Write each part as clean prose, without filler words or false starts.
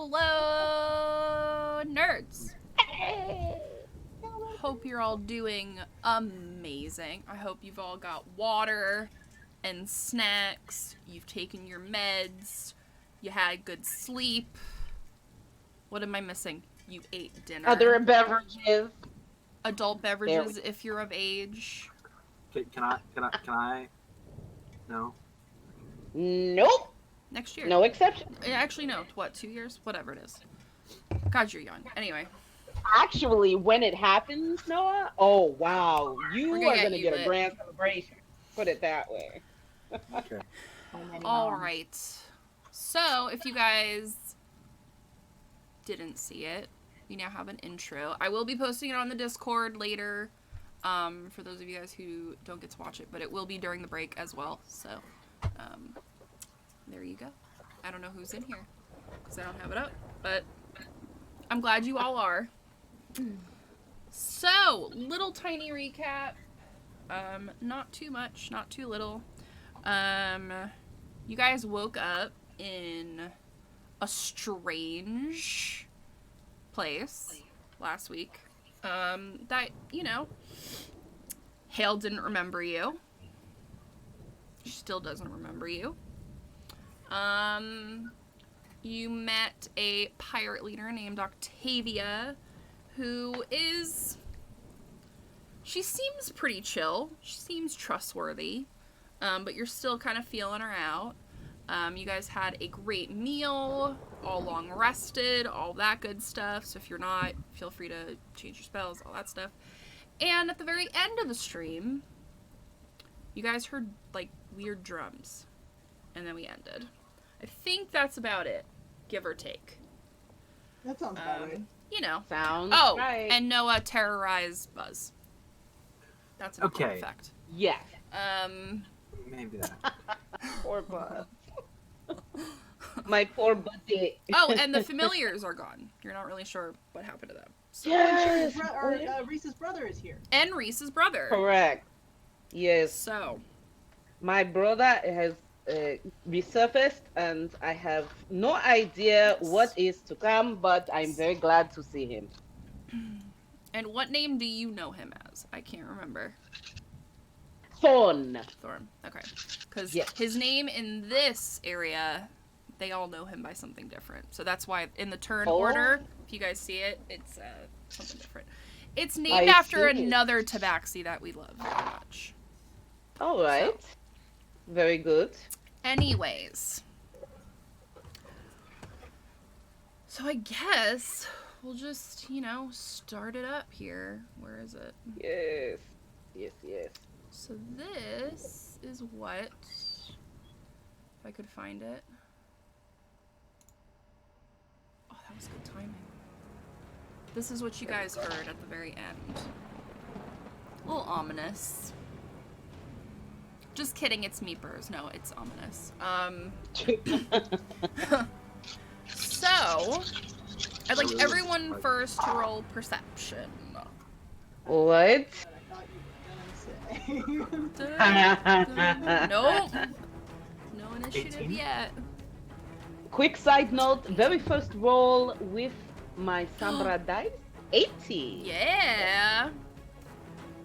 Hello, nerds. Hope you're all doing amazing. I hope you've all got water and snacks. You've taken your meds. You had good sleep. What am I missing? You ate dinner. Other beverages. Adult beverages if you're of age. Can I? No. Nope. Next year. No exception. Actually, no. What, 2 years? Whatever it is. God, you're young. Anyway. Actually, when it happens, Noah, oh, wow. You are going to get a grand celebration. Put it that way. Okay. All right. So, if you guys didn't see it, we now have an intro. I will be posting it on the Discord later, for those of you guys who don't get to watch it, but it will be during the break as well. So, there you go. I don't know who's in here, because I don't have it up, but I'm glad you all are. So, little tiny recap. Not too much, not too little. You guys woke up in a strange place last week. That, you know, Hale didn't remember you. She still doesn't remember you. You met a pirate leader named Octavia, who is... She seems pretty chill. She seems trustworthy. But you're still kind of feeling her out. You guys had a great meal, all long rested, all that good stuff. So if you're not, feel free to change your spells, all that stuff. And at the very end of the stream, you guys heard, like, weird drums. And then we ended. I think that's about it, give or take. That sounds about right. You know. Sounds right. And Noah terrorized Buzz. That's an important fact. Yes. Maybe that. Poor Buzz. My poor buddy. Oh, and the familiars are gone. You're not really sure what happened to them. So. Yes. Reese's brother is here. And Reese's brother. Correct. Yes. So. My brother has resurfaced, and I have no idea what is to come, but I'm very glad to see him. And what name do you know him as? I can't remember. Thorn. Okay. Because his name in this area, they all know him by something different. So that's why in the turn order, if you guys see it, it's something different. It's named after another tabaxi that we love very much. All right. So. Very good. Anyways. So I guess we'll just, you know, start it up here. Where is it? Yes. Yes, yes. So this is what, if I could find it. Oh, that was good timing. This is what you guys heard at the very end. A little ominous. Just kidding, it's Meepers. No, it's ominous. So, I'd like everyone first to roll perception. What? Nope. No initiative 18? yet. Quick side note, very first roll with my Sambra dice, 80. Yeah.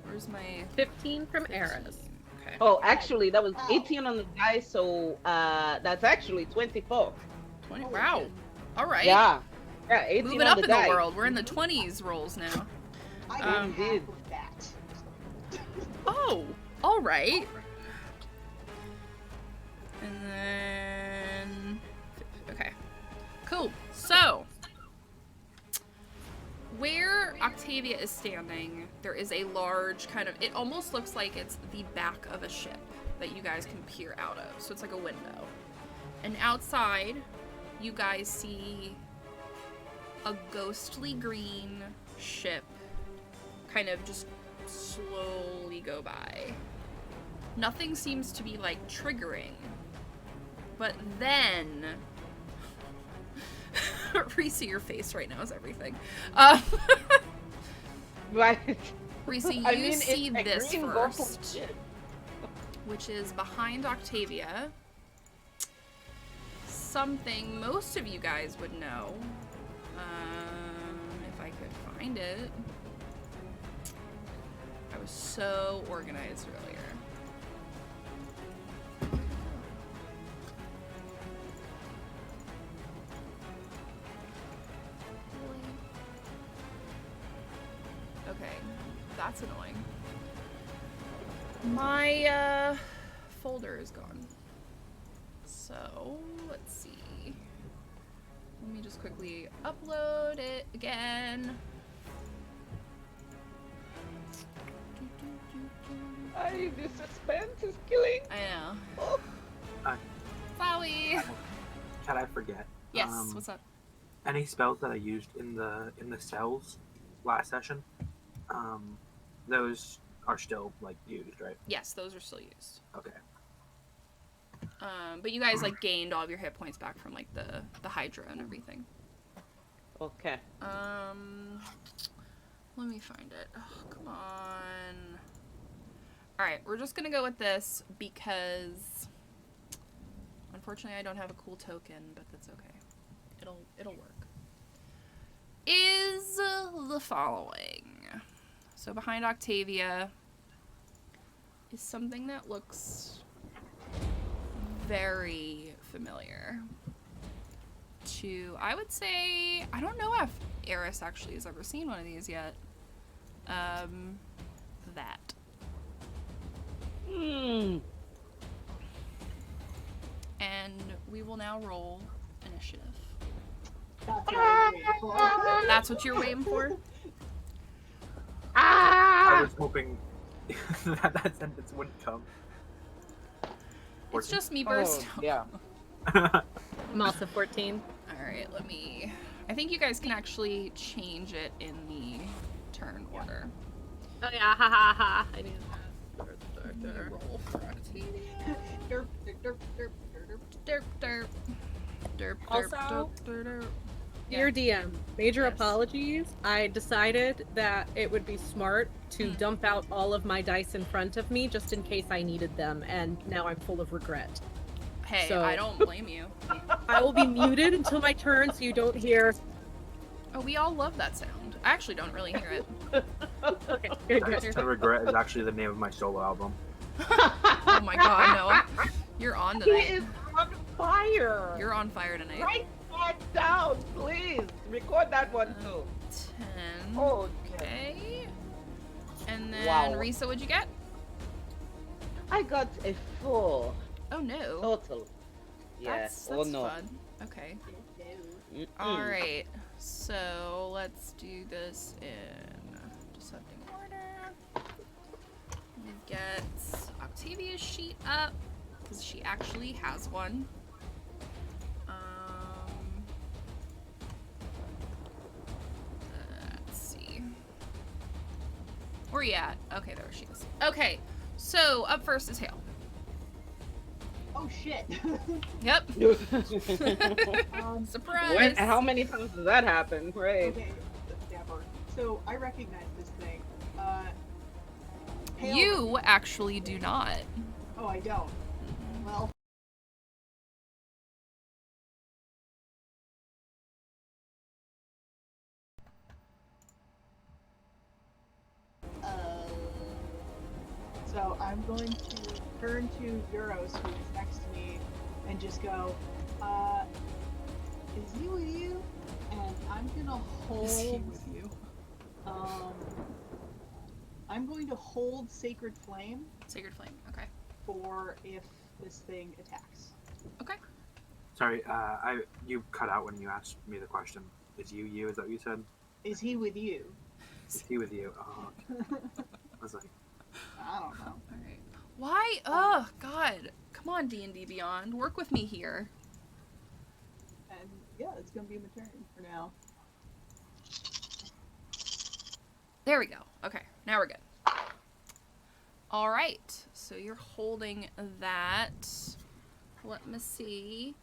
Where's my 15 from Eris? Okay. Oh, actually, that was 18 on the dice, so that's actually 24. 20. Wow. All right. Yeah. Yeah, 18 Moving on up the in dice. the world. We're in the 20s rolls now. I did. with that. Oh, all right. And then, okay, cool. So, where Octavia is standing, there is a large kind of, it almost looks like it's the back of a ship that you guys can peer out of. So it's like a window. And outside, you guys see a ghostly green ship kind of just slowly go by. Nothing seems to be like triggering, but then Reese, your face right now is everything. Right. Reese, you see this first, which is behind Octavia. something most of you guys would know. If I could find it. I was so organized earlier. Really? Okay, that's annoying. My folder is gone. So, let's see. Let me just quickly upload it again. The suspense is killing. I know. Oh. Flowey! Can I forget? Yes, what's up? Any spells that I used in the cells last session, those are still like used, right? Yes, those are still used. Okay. But you guys like gained all of your hit points back from like the Hydra and everything. Okay. Let me find it. Oh, come on. Alright, we're just gonna go with this because unfortunately I don't have a cool token, but that's okay. It'll work. Is the following. So behind Octavia is something that looks very familiar to, I would say, I don't know if Eris actually has ever seen one of these yet. That. And we will now roll initiative. That's what I was waiting for. That's what you're waiting for? I was hoping that sentence wouldn't come. It's just me burst. Oh, yeah. I'm also 14. Alright, I think you guys can actually change it in the turn order. Oh yeah, ha ha ha. I knew that. Let me roll for Octavia. Derp, derp, derp, derp, derp. Derp, derp. Derp, derp, Also, derp, derp, derp. Dear DM, major Yes. apologies. I decided that it would be smart to dump out all of my dice in front of me just in case I needed them, and now I'm full of regret. Hey, So- I don't blame you. I will be muted until my turn so you don't hear. Oh, we all love that sound. I actually don't really hear it. Okay, good, Dice good. to Regret is actually the name of my solo album. Oh my god, no. You're on He tonight. is on fire. You're on fire tonight. Write that down, please. Record that one too. 10. Oh, Okay. And then, Wow. Risa, what'd you get? I got a 4 Oh no. total. Yeah. That's Oh no. fun. Okay. Mm-mm. Alright. So, let's do this in descending order. Let me get Octavia's sheet up, because she actually has one. Let's see. Where you at? Okay, there she is. Okay, so up first is Hale. Oh shit. Yep. um, Surprise. How many times does that happen? Right. okay, Dapper. So I recognize this thing. Hale- You actually do not. Oh, I don't. Well. So I'm going to turn to Euros, who is next to me, and just go, is he with you? And I'm gonna hold. Is he with you? I'm going to hold Sacred Flame Sacred Flame. Okay. for if this thing attacks. Okay. Sorry, you cut out when you asked me the question. Is you? Is that what you said? Is he with you? Is he with you? Oh, okay. I was like, I don't know. All right. Why? Oh God! Come on, D&D Beyond. Work with me here. And yeah, it's gonna be my turn for now. There we go. Okay, now we're good. All right. So you're holding that. Let me see.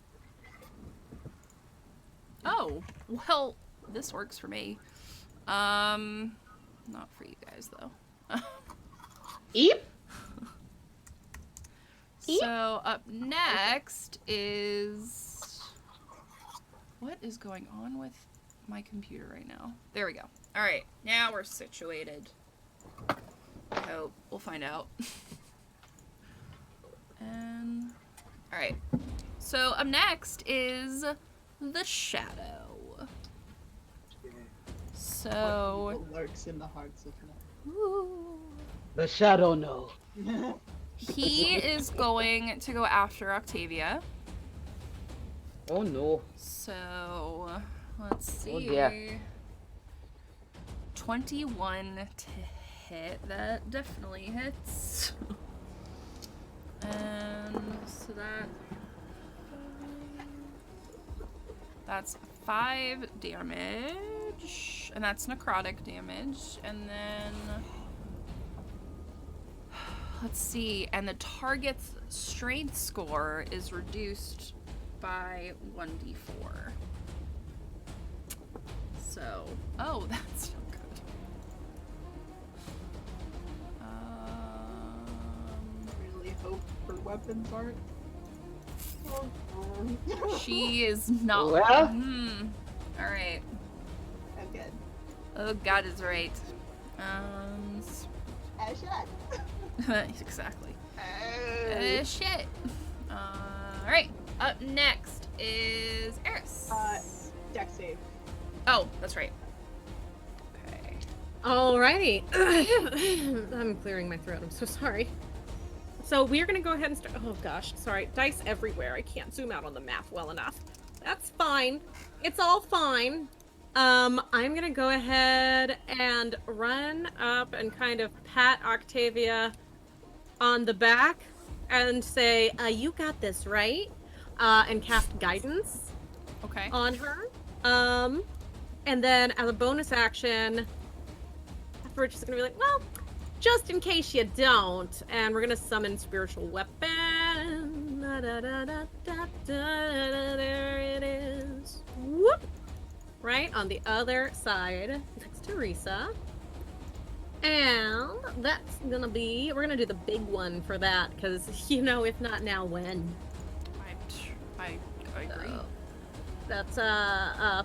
Oh, well, this works for me. Not for you guys though. Eep. So up next is What is going on with my computer right now? There we go. All right, now we're situated. I hope. We'll find out. And all right. So up next is the Shadow. So What lurks in the hearts of men. ooh, The shadow no. he is going to go after Octavia. Oh no. So let's see. Oh dear. 21 to hit. That definitely hits. And so that's 5 damage, and that's necrotic damage. And then let's see, and the target's strength score is reduced by 1d4. So, oh, that's not good. Really hope her weapons aren't. She is not. Well? All right. Oh, good. Oh, God is right. As should. Exactly. Shit. All right. Up next is Eris. Deck save. Oh, that's right. Okay. Alrighty. I'm clearing my throat. I'm so sorry. So we're gonna go ahead and start. Oh gosh, sorry. Dice everywhere. I can't zoom out on the map well enough. That's fine. It's all fine. I'm gonna go ahead and run up and kind of pat Octavia on the back and say, "You got this, right?" And cast guidance Okay. on her. And then as a bonus action, we're just gonna be like, well, just in case you don't, and we're gonna summon spiritual weapon. There it is. Whoop! Right on the other side, next to Risa. And that's gonna be, we're gonna do the big one for that, because, you know, if not now, when? I agree. So, that's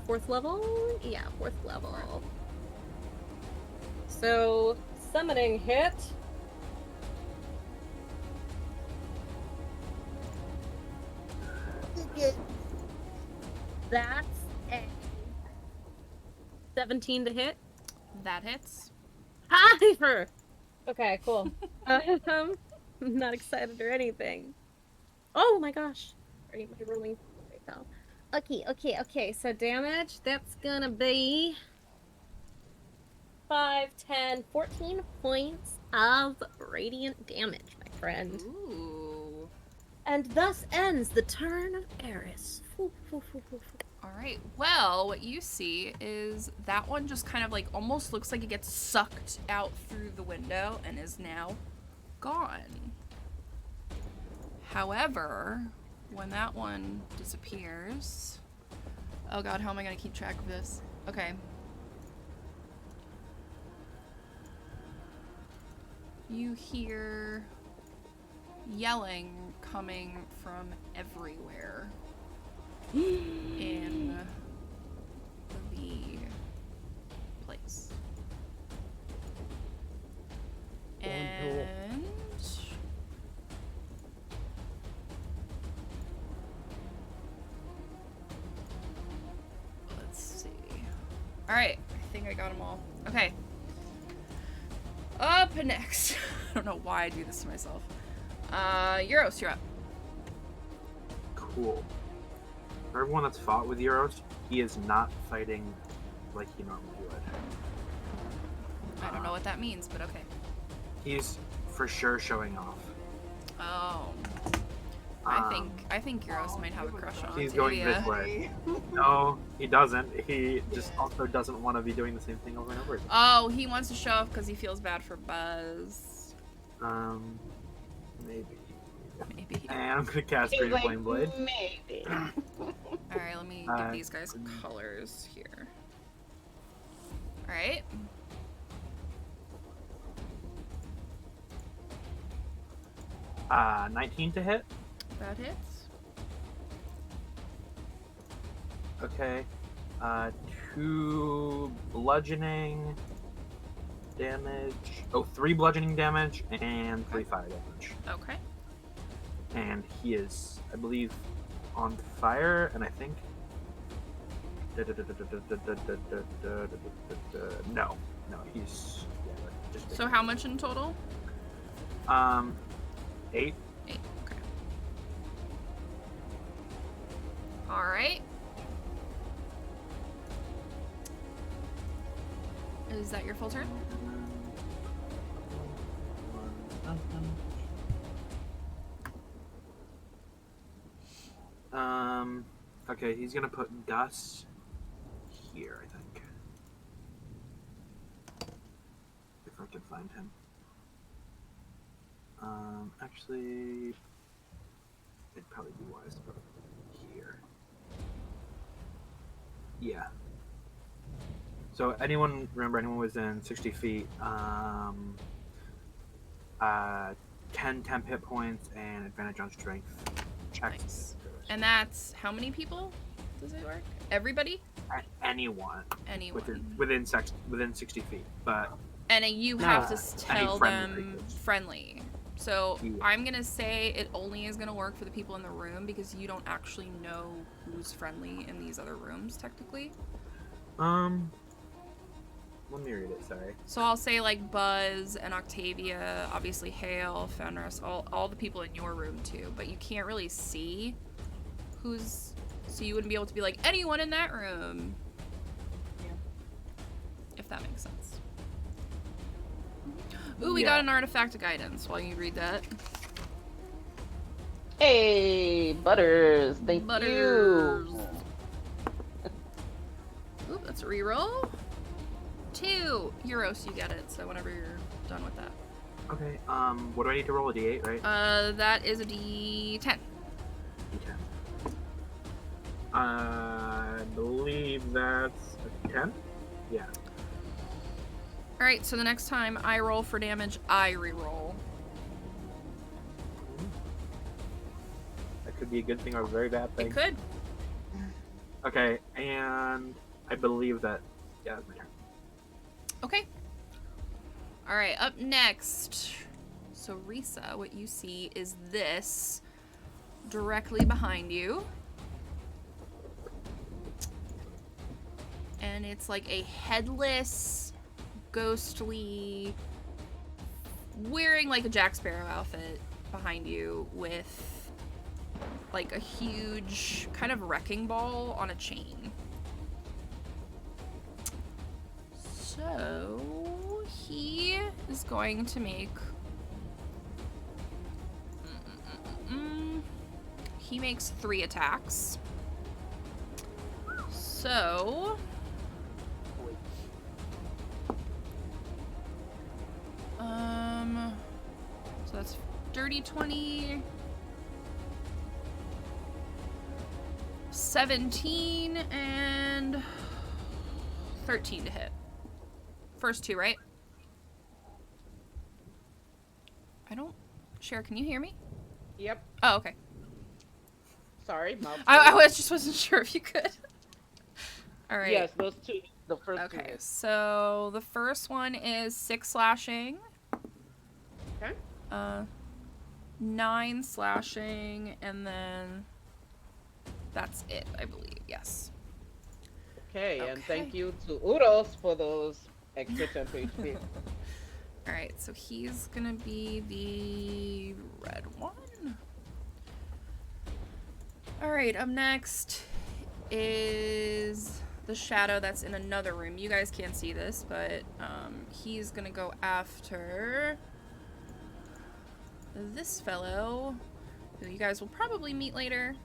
4th level? Yeah, 4th level. So, summoning hit. That's a 17 to hit. That hits. Hi! Okay, cool. I'm not excited or anything. Oh my gosh. Already my rolling fell. Okay. So damage, that's gonna be 5, 10, 14 points of radiant damage, my friend. Ooh. And thus ends the turn of Eris. All right. Well, what you see is that one just kind of like almost looks like it gets sucked out through the window and is now gone. However, when that one disappears, oh God, how am I gonna keep track of this? Okay. You hear yelling coming from everywhere in the place. And let's see. All right, I think I got them all. Okay. Up next. I don't know why I do this to myself. Euros, you're up. Cool. For everyone that's fought with Euros, he is not fighting like he normally would. I don't know what that means, but okay. He's for sure showing off. Oh. I think Euros might have a crush on He's going Octavia. this way. No, he doesn't. He just also doesn't want to be doing the same thing over and over again. Oh, he wants to show off because he feels bad for Buzz. Maybe. Maybe. And I'm gonna cast He's Green like, Flame Blade. maybe. Alright, let me give these guys colors here. Alright. Uh, 19 to hit. That hits. Okay. 2 bludgeoning damage. Oh, 3 bludgeoning damage and 3 fire damage. Okay. And he is, I believe, on fire, and I think. No, he's just. So how much in total? 8. 8. Okay. All right. Is that your full turn? Okay, he's gonna put Gus here, I think. If I can find him. Actually, it'd probably be wise to put him here. Yeah. So anyone within 60 feet, 10 temp hit points and advantage on strength checks. Nice. And that's how many people? Does it work? Everybody? Anyone Anyone. within 60 feet, but And you have to any tell friendly them creatures. friendly. So Yeah. I'm gonna say it only is gonna work for the people in the room because you don't actually know who's friendly in these other rooms, technically. Let me read it. Sorry. So I'll say like Buzz and Octavia, obviously Hale, Fenris, all the people in your room too, but you can't really see who's, so you wouldn't be able to be like anyone in that room. Yeah. If that makes sense. Ooh, we Yeah. got an artifact of guidance while you read that. Hey, Butters. Thank Butters. you. Ooh, that's a reroll. 2 euros, you get it. So whenever you're done with that. Okay. What do I need to roll? A D8, right? That is a D10. D10. I believe that's a 10. Yeah. All right. So the next time I roll for damage, I reroll. That could be a good thing or a very bad thing. It could. Okay, and I believe that. Yeah, that's my turn. Okay. All right. Up next. So Risa, what you see is this directly behind you. And it's like a headless, ghostly, wearing like a Jack Sparrow outfit behind you with like a huge kind of wrecking ball on a chain. So he is going to make he makes 3 attacks. So so that's dirty 20, 17 and 13 to hit. First 2, right? I don't Cher, can you hear me? Yep. Oh, okay. Sorry, mouth. I wasn't sure if you could. All right. Yes, those two. The first two. Okay, so the first one is 6 slashing. Okay. 9 slashing, and then that's it, I believe. Yes. Okay, and Okay. thank you to Uros for those extra 10 HP. All right, so he's gonna be the red one. All right, up next is the shadow that's in another room. You guys can't see this, but he's gonna go after this fellow, who you guys will probably meet later.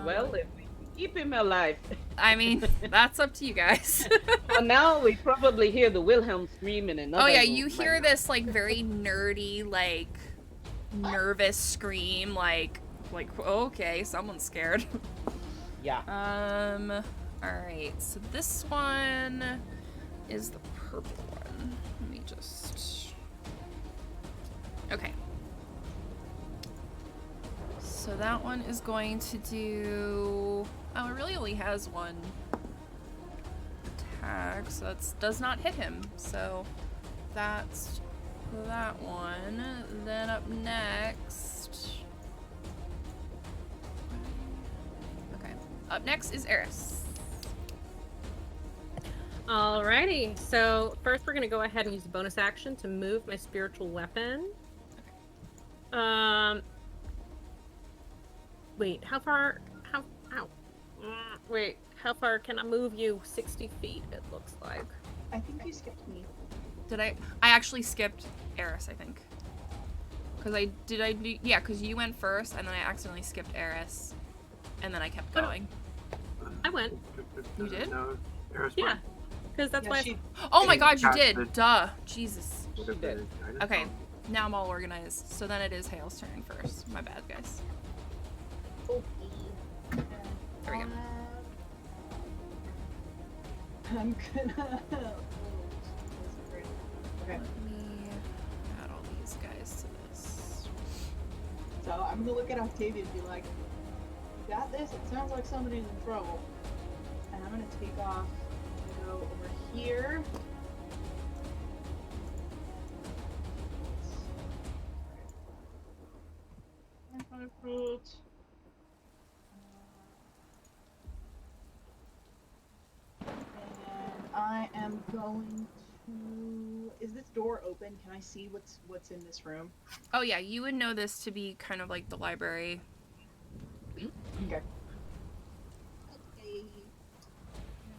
Well, if we keep him alive. I mean, that's up to you guys. Well, now we probably hear the Wilhelm scream in another Oh yeah, room you right hear now. this like very nerdy, like nervous scream, like okay, someone's scared. Yeah. All right, so this one is the purple one. Let me just. Okay. So that one is going to do... Oh, it really only has one attack, so that does not hit him. So that's that one. Then up next... Okay. Up next is Eris. Alrighty, so first we're gonna go ahead and use a bonus action to move my spiritual weapon. Wait, how far? Wait, how far can I move you? 60 feet, it looks like. I think you skipped me. Did I actually skipped Eris, I think. Yeah, because you went first, and then I accidentally skipped Eris. And then I kept Oh. going. I went. You did? No, Eris Yeah, went. because that's Yeah, why. she, Oh my god, you Casted. did! Duh. Jesus. What if did. it is guidance? Okay, now I'm all organized. So then it is Hale's turn first. My bad, guys. There we go. I'm gonna. Okay, Let me add all these guys to this. so I'm gonna look at Octavia and be like, "You got this? It sounds like somebody's in trouble." And I'm gonna take off and go over here. And I am going to. Is this door open? Can I see what's in this room? Oh yeah, you would know this to be kind of like the library. Okay. Okay.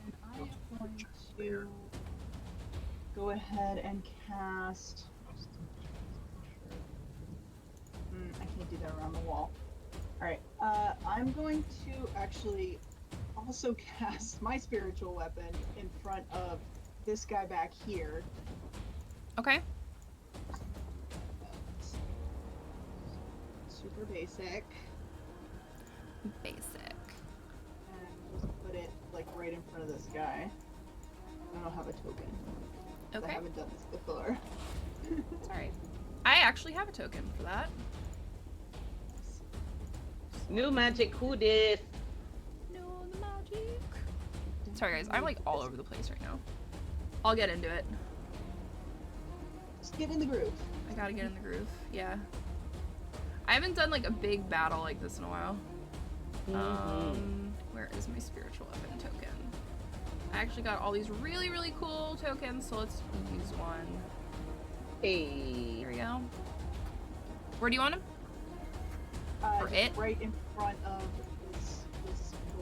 And I am going to go ahead and cast. I can't do that around the wall. Alright, I'm going to actually also cast my spiritual weapon in front of this guy back here. Okay. Super basic. Basic. And just put it like right in front of this guy. I don't have a token. 'Cause I Okay. haven't done this before. It's alright. I actually have a token for that. New magic, who this? No, the magic. Sorry guys, I'm like all over the place right now. I'll get into it. Just get in the groove. I gotta get in the groove. Yeah. I haven't done like a big battle like this in a while. Where is my spiritual weapon token? I actually got all these really, really cool tokens, so let's use one. Hey. Here we go. Where do you want him? For Just it? right in front of this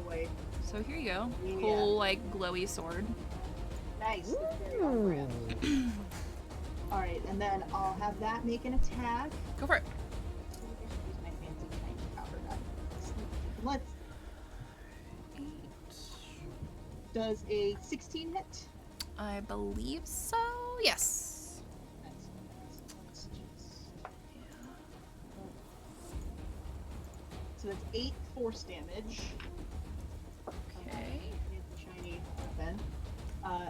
boy. So here you go. Yeah. Cool, like, glowy sword. Nice. That's very on brand. Alright, and then I'll have that make an attack. Go for it. I should use my fancy shiny powder gun. Let's. Does a 16 hit? I believe so. Yes. Let's just- So that's 8 force damage. Okay. Fancy shiny weapon.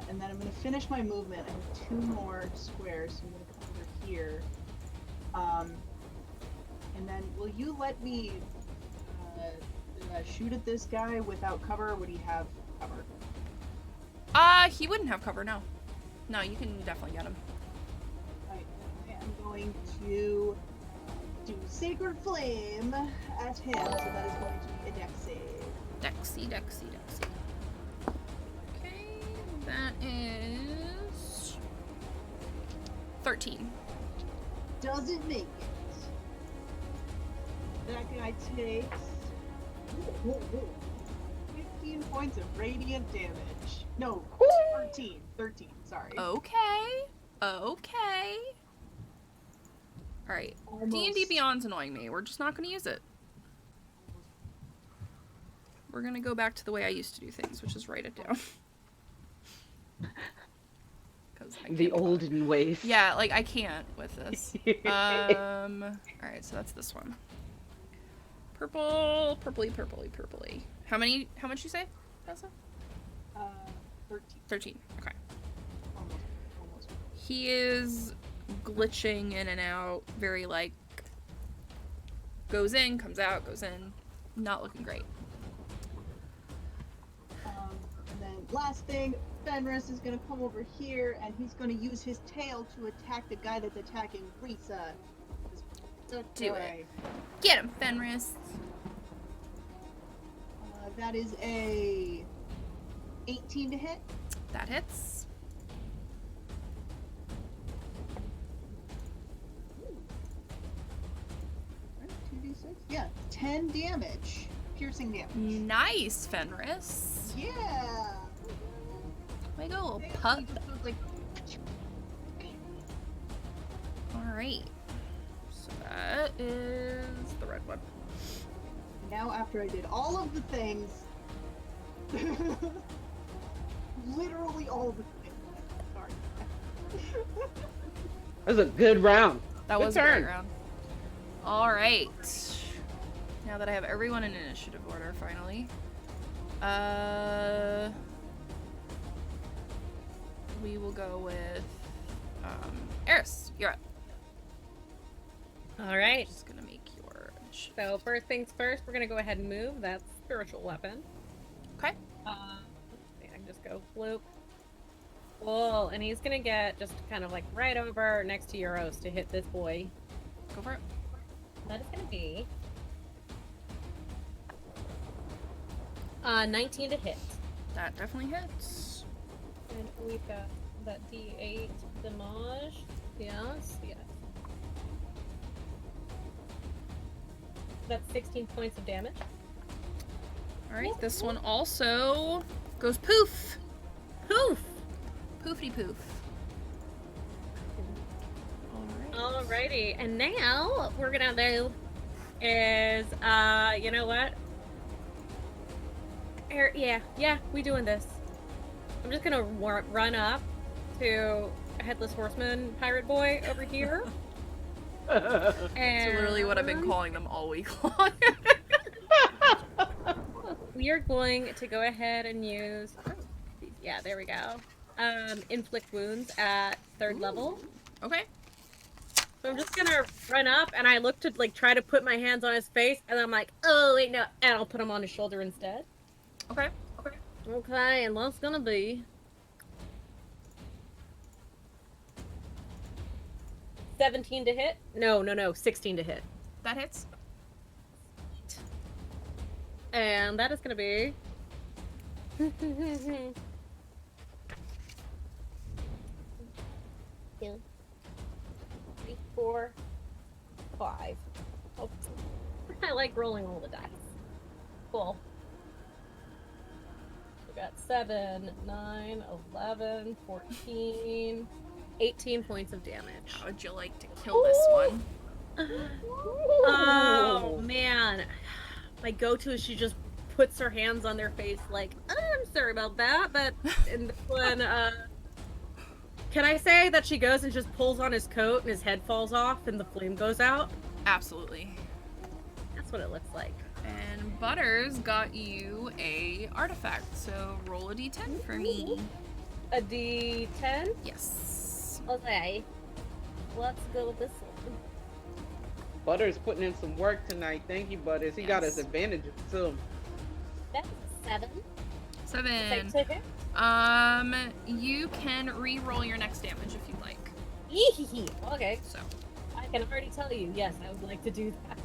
And then I'm going to finish my movement. I have 2 more squares, so I'm going to come over here. And then will you let me shoot at this guy without cover, or would he have cover? He wouldn't have cover, no. No, you can definitely get him. Right, I am going to do Sacred Flame at him, so that is going to be a dex save. Dexy. Okay, that is 13. Doesn't make it. That guy takes 15 points of radiant damage. No, 13, sorry. Okay. Alright. D&D Almost. Beyond's annoying me. We're just not going to use it. We're going to go back to the way I used to do things, which is write it down. 'Cause I The can't be bothered. olden ways. Yeah, like, I can't with this. Alright, so that's this one. Purpley. How much you say, Tessa? 13. 13. Okay. Almost. He is glitching in and out, very like Goes in, comes out, goes in. Not looking great. And then last thing, Fenris is gonna come over here and he's gonna use his tail to attack the guy that's attacking Risa. Do it. Get him, Fenris. That is a 18 to hit. That hits. Right, 2d6. Yeah, 10 damage. Piercing damage. Nice, Fenris. Yeah. Way to go, little Okay, pup. so it's like, Alright. So that is the red one. now after I did all of the things, literally all of the things. Sorry. That was a good round. That Good was a turn. great round. Alright. Now that I have everyone in initiative order, finally. We will go with Eris, you're up. All right. Just gonna make your initiative. So first things first, we're gonna go ahead and move that spiritual weapon. Okay. I can just go floop. Cool, and he's gonna get just kind of like right over next to Euros to hit this boy. Go for it. That is gonna be 19 to hit. That definitely hits. And we've got that D8 damage. Yes, yes. That's 16 points of damage. Alright, this one also goes poof. Poof! Poofy poof. Alright. Alrighty, and now what we're gonna do is, you know what? Yeah, we doing this. I'm just gonna run up to Headless Horseman Pirate Boy over here. And That's literally what I've been calling them all week long. we are going to go ahead and use, yeah, there we go. Inflict wounds at 3rd level. Okay. So I'm just gonna run up, and I look to like try to put my hands on his face, and I'm like, oh wait, no, and I'll put him on his shoulder instead. Okay. Okay, and that's gonna be 17 to hit. No, 16 to hit, That hits. and that is gonna be 2, 3, 4, 5. Oh, I like rolling all the dice. Cool. We got 7, 9, 11, 14, 18 points of damage. How would you like to kill this one? Oh man, my go-to is she just puts her hands on their face like, I'm sorry about that, but in this one, can I say that she goes and just pulls on his coat and his head falls off and the flame goes out? Absolutely. That's what it looks like. And Butters got you a artifact, so roll a d10 for me. A D10? Yes. Okay. Let's go with this one. Butters putting in some work tonight. Thank you, Butters. He got Yes. his advantages too. That's 7. 7. Take it. You can re-roll your next damage if you'd like. Yee-hee-hee. Okay. So, I can already tell you, yes, I would like to do that.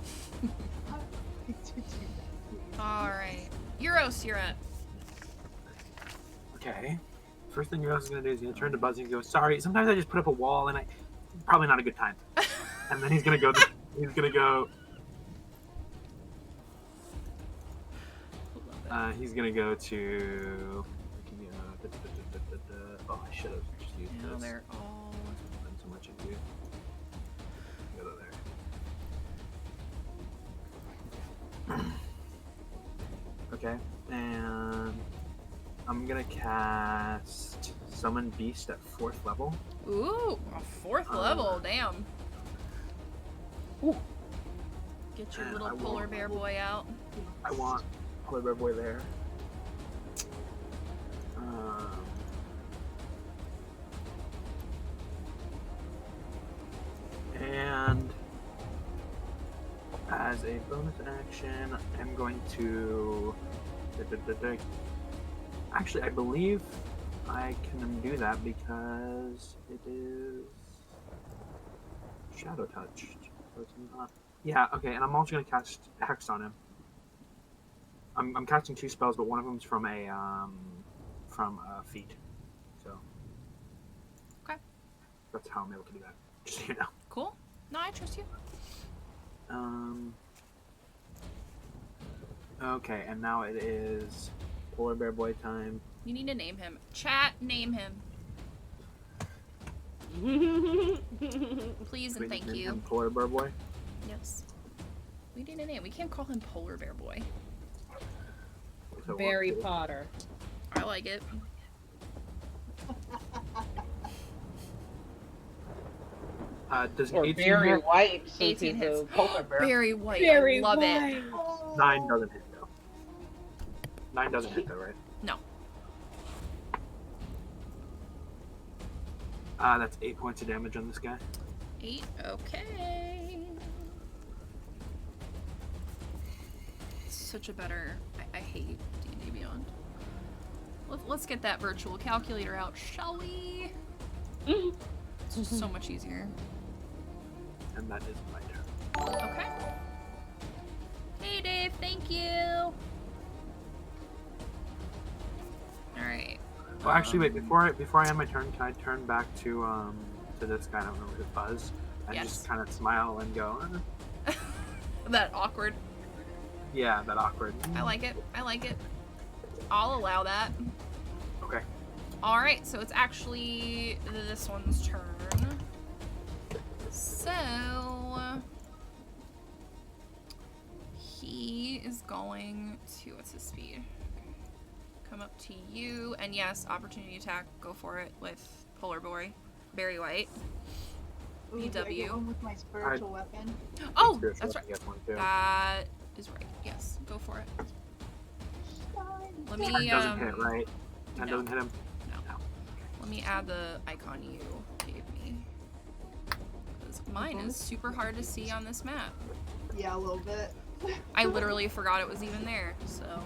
to do that, please. alright. Euros, you're up. Okay. First thing Euros is gonna do is he's gonna turn to Buzzy and go, "Sorry, sometimes I just put up a wall and probably not a good time." And then he's gonna go. He's gonna go to. Oh, I should have just used Now this. they're all... Not so much into. Go there. Okay, and I'm gonna cast Summon Beast at 4th level. Ooh, a 4th level, damn. Ooh. Get your And little I polar want- bear boy out. I want Polar Bear Boy there. And as a bonus action, I'm going to. Actually, I believe I can do that because it is Shadow Touch. So it's not. Yeah, okay, and I'm also going to cast Hex on him. I'm casting 2 spells, but one of them's from a feat. So. Okay. That's how I'm able to do that. Just so you know. Cool. No, I trust you. Okay, and now it is Polar Bear Boy time. You need to name him. Chat, name him. Please and We thank name you. him Polar Bear Boy. Yes. We need a name. We can't call him Polar Bear Boy. So Barry what- Potter. I like it. Does Or 18 Barry hit? White, since 18 he's hits. a polar bear. Barry White. Very I love it. white. Oh. 9 doesn't hit though. 9 doesn't hit though, right? No. That's 8 points of damage on this guy. 8. Okay. Such a better. I hate D&D Beyond. Let's get that virtual calculator out, shall we? It's just so much easier. And that is my turn. Okay. Hey, Dave. Thank you. All right. Well, actually, wait. Before I end my turn, can I turn back to this guy? I don't remember who Buzz. And Yes. just kind of smile and go. That awkward. Yeah, that awkward. I like it. I like it. I'll allow that. Okay. All right, so it's actually this one's turn. So he is going to, what's his speed? Come up to you, and yes, opportunity attack. Go for it with Polar Boy, Barry White. Ooh, do I get BW. one with my spiritual weapon? Oh, Spiritual that's right. weapon gets one, too. That is right. Yes, go for it. Let me 10 doesn't hit, right? 10 no. doesn't hit him. Let me add the icon you gave me. 'Cause mine is super hard to see on this map. Yeah, a little bit. I literally forgot it was even there, so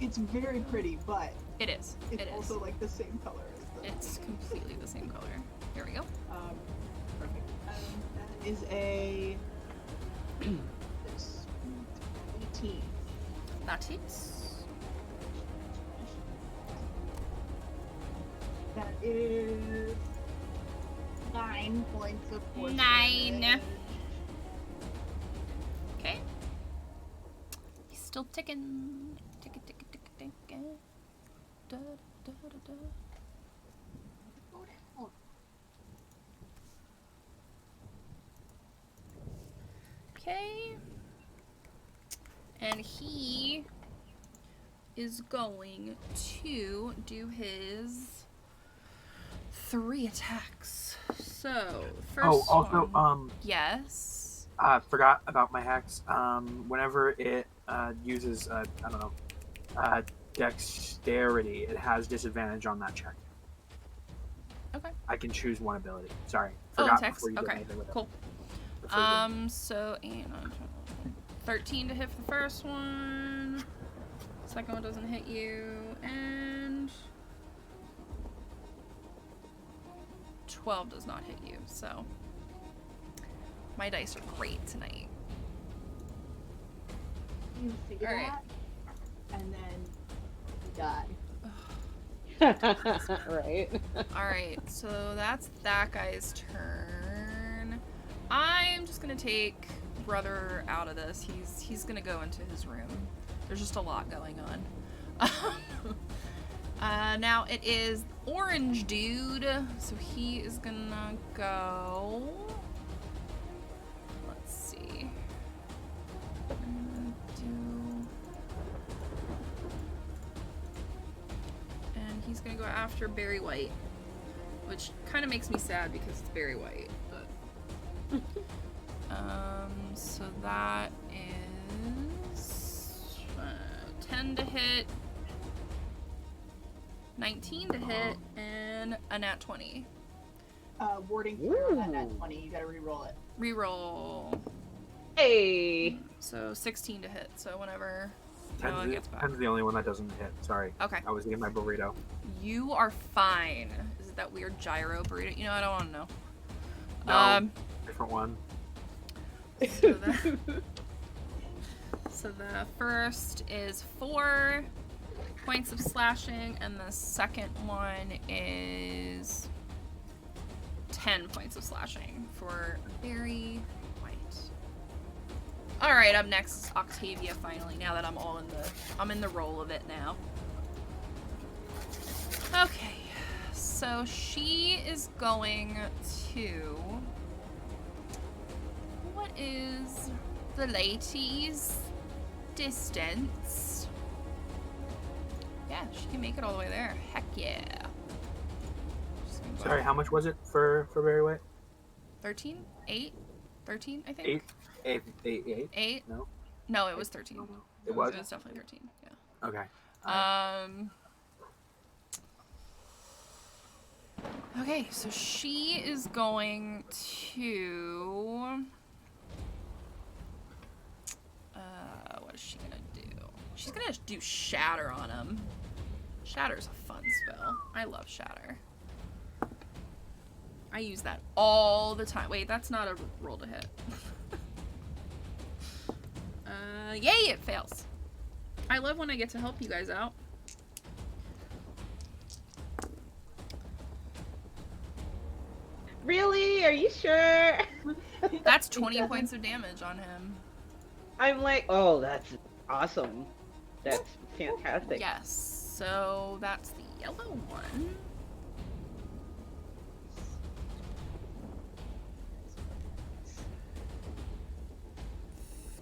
It's very pretty, but it is. it's It is. also like the same color as the. It's completely the same color. Here we go. Perfect. That is a 18. That hits. That is 9 points of force 9. damage. Okay. He's still ticking. Ticking, ticking, ticking, ticking. Da, da, da, da. Go down. Okay. And he is going to do his 3 attacks. So, first Oh, also, one. Yes. forgot about my hex. Whenever it uses, I don't know, dexterity, it has disadvantage on that check. Okay. I can choose one ability. Sorry, Oh, forgot text. before you did Okay. anything with it. Cool. Before you did. So 8, 9, 10, 13 to hit for the first one. Second one doesn't hit you, and 12 does not hit you. So my dice are great tonight. You figure Alright. that, and then you die. Right. All right, so that's that guy's turn. I'm just gonna take brother out of this. He's gonna go into his room. There's just a lot going on. Now it is orange dude, so he is gonna go. Let's see. I'm gonna do. And he's gonna go after Barry White, which kind of makes me sad because it's Barry White. But so that is 10 to hit, 19 to hit, and a nat 20. Warding flare on that Ooh. nat 20. You gotta re-roll it. Reroll. Hey. So 16 to hit. So whenever 10's Noah the, gets back. 10's the only one that doesn't hit. Sorry. Okay. I was eating my burrito. You are fine. Is it that weird gyro burrito? You know, I don't want to know. No, different one. So the first is 4 points of slashing, and the second one is 10 points of slashing for very white. All right, up next is Octavia. Finally, now that I'm in the role of it now. Okay, so she is going to. What is the lady's distance? Yeah, she can make it all the way there. Heck yeah. Sorry, how much was it for very white? 13? 8? 13, I think? 8? 8? 8? No? No, it was 13. It was? It was definitely 13, yeah. Okay. Okay, so she is going to... what is she gonna do? She's gonna do Shatter on him. Shatter's a fun spell. I love Shatter. I use that all the time. Wait, that's not a roll to hit. Yay, it fails. I love when I get to help you guys out. Really? Are you sure? That's 20 points of damage on him. I'm like, oh, that's awesome. That's fantastic. Yes, so that's the yellow one.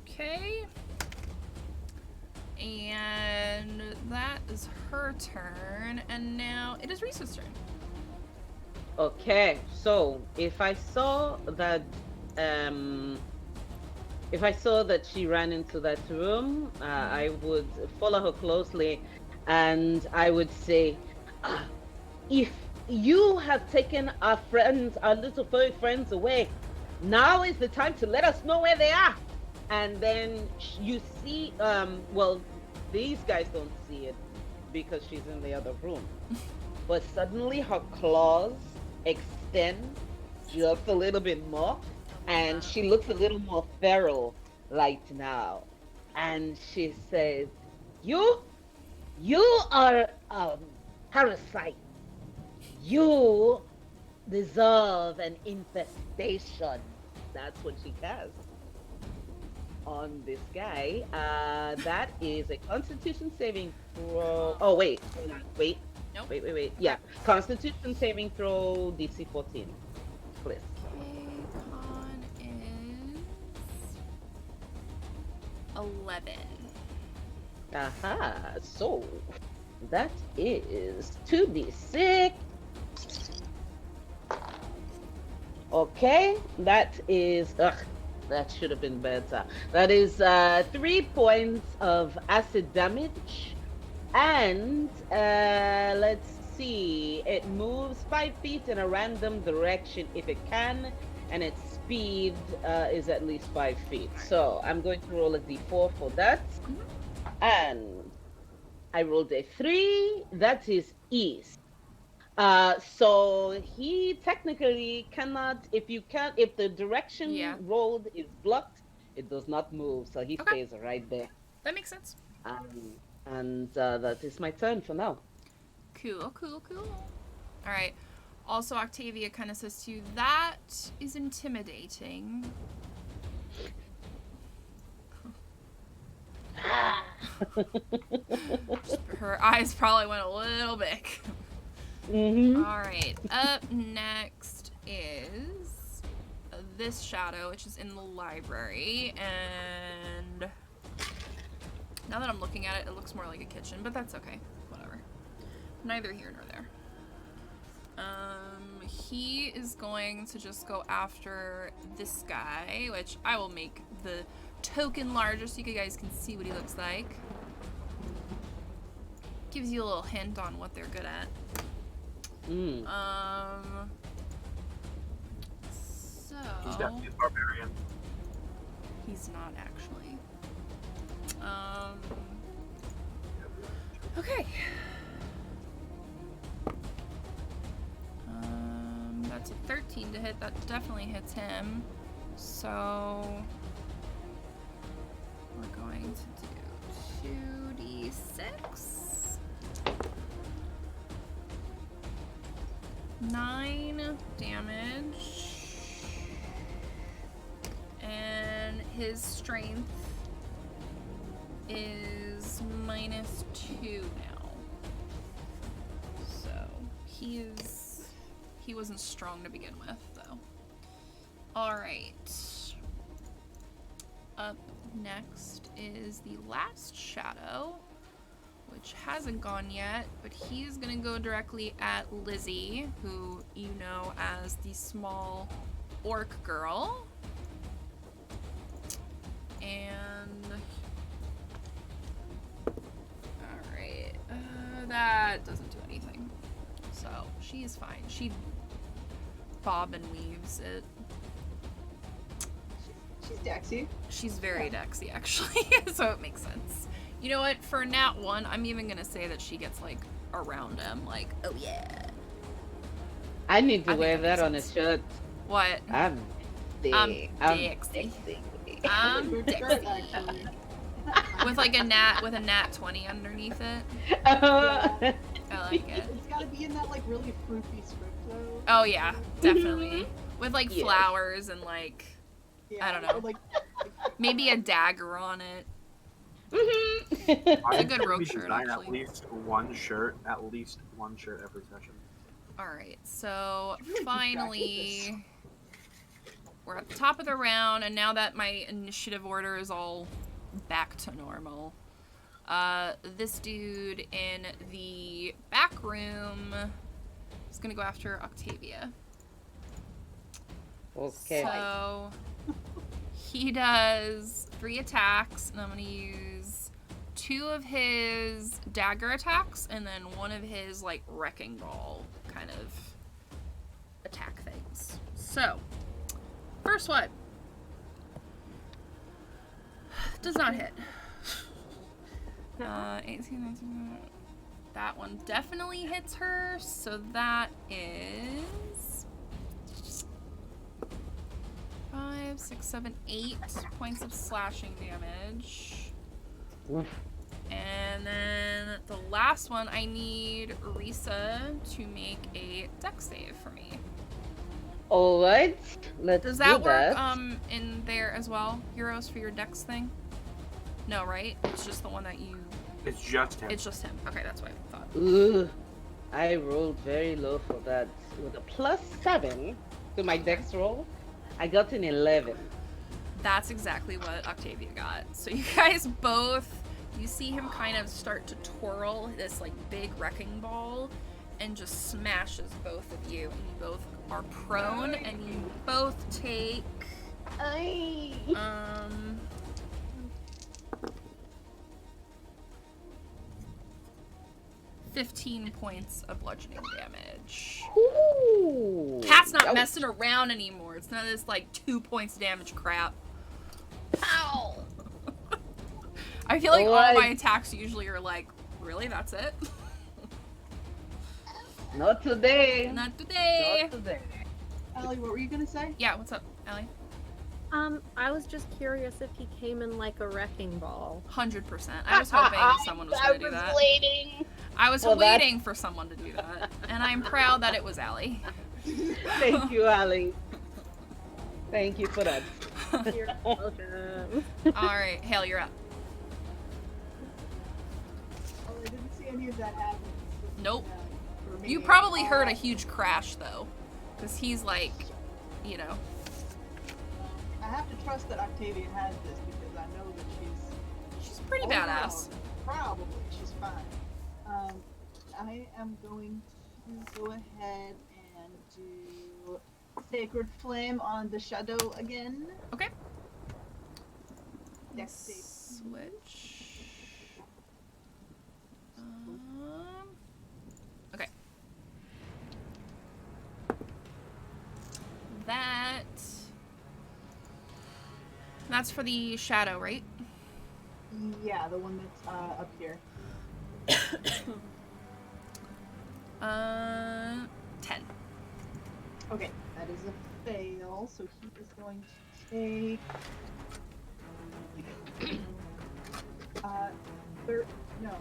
Okay. And that is her turn, and now it is Reese's turn. Okay, so if I saw that she ran into that room, I would follow her closely, and I would say, if you have taken our little furry friends away, now is the time to let us know where they are. And then you see, well, these guys don't see it because she's in the other room. But suddenly her claws extend just a little bit more, and she looks a little more feral right now. And she says, You are a parasite. You deserve an infestation. That's what she casts on this guy. That is a Constitution saving throw. Oh, wait. Wait. Nope. Wait. Yeah. Constitution saving throw DC 14. Please. Okay, con is 11. Aha. So that is 2d6. Okay. That is. That should have been better. That is 3 points of acid damage. And let's see. It moves 5 feet in a random direction if it can. And its speed is at least 5 feet. So I'm going to roll a d4 for that. And I rolled a 3. That is east. So he technically cannot, if the direction rolled is blocked, it does not move, so he stays right there. That makes sense. And that is my turn for now. Cool. All right. Also, Octavia kind of says to you, that is intimidating. Her eyes probably went a little big. All right, up next is this shadow, which is in the library, and now that I'm looking at it, it looks more like a kitchen, but that's okay, whatever. Neither here nor there. He is going to just go after this guy, which I will make the token larger so you guys can see what he looks like. Gives you a little hint on what they're good at. He's definitely a barbarian. He's not actually. Okay. That's a 13 to hit. That definitely hits him. So we're going to do 2d6. 9 damage. And his strength is -2 now. So he wasn't strong to begin with, though. Alright. Up next is the last shadow, which hasn't gone yet, but he's gonna go directly at Lizzie, who you know as the small orc girl. And alright, that doesn't do anything. So she's fine. She bob and weaves it. She's Dexy. She's very Dexy, actually, so it makes sense. You know what? For Nat 1, I'm even gonna say that she gets like around him, like, oh yeah. I need to I think wear that that makes on a shirt. What? I'm I'm Dexy. I'm Good shirt, Dexy. actually. With like a nat 20 underneath it. Yeah. I like it. It's gotta be in that like really fruity script though. Oh yeah, definitely. With like Yes. flowers and like Yeah, I don't know. Like, maybe a dagger on it. I a good think rogue we shirt, design actually. at least one shirt every session. Alright, so Should really keep track of finally we're at the top of the round, and now that my initiative order is all back to normal, this dude in the back room is gonna go after Octavia. Okay. So he does 3 attacks, and I'm gonna use 2 of his dagger attacks and then 1 of his like wrecking ball kind of attack things. So first one does not hit. 18, 19. That one definitely hits her, so that is 5, 6, 7, 8 points of slashing damage. Oof. And then the last one, I need Risa to make a dex save for me. All right, let's Does do that work that. in there as well, Heroes, for your dex thing? No, right? It's just the one that you... It's just him. It's just him. Okay, that's what I thought. Ugh, I rolled very low for that. With a +7 to my dex roll, I got an 11. That's exactly what Octavia got. So you guys both, you see him kind of start to twirl this like big wrecking ball and just smashes both of you, and you both are prone, and you both take 15 points of bludgeoning damage. Ooh. Cat's not Ouch. messing around anymore. It's none of this like 2 points damage crap. Ow! I feel like all Alright. my attacks usually are like, really? That's it? Not today. Not today. Not today. Allie, what were you gonna say? Yeah, what's up, Allie? I was just curious if he came in like a wrecking ball. 100%. I was hoping someone was gonna do that. Waiting. I was Well, that's- waiting for someone to do that, and I'm proud that it was Allie. Thank you, Ali. Thank you for that. You're welcome. Alright, Hale, you're up. Oh, I didn't see any of that happen. Nope. For me. You probably heard a huge crash, though, because he's like, you know. I have to trust that Octavia has this because I know that She's pretty all badass. around, probably she's fine. I am going to go ahead and do Sacred Flame on the shadow again. Okay. Dex save. Switch. Okay. That's for the shadow, right? Yeah, the one that's up here. 10. Okay, that is a fail, so he is going to take no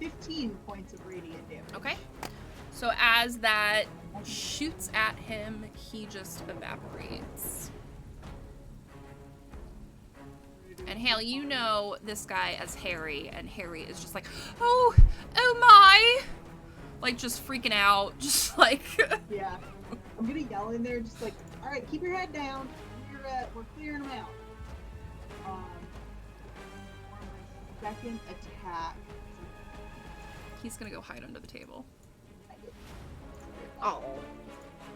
15 points of radiant damage. Okay. So as that shoots at him, he just evaporates. And Haley, you know this guy as Harry, and Harry is just like, oh my! Like, just freaking out, just like... Yeah. I'm gonna yell in there, just like, alright, keep your head down. We're clearing them out. For my second attack. He's gonna go hide under the table. Oh.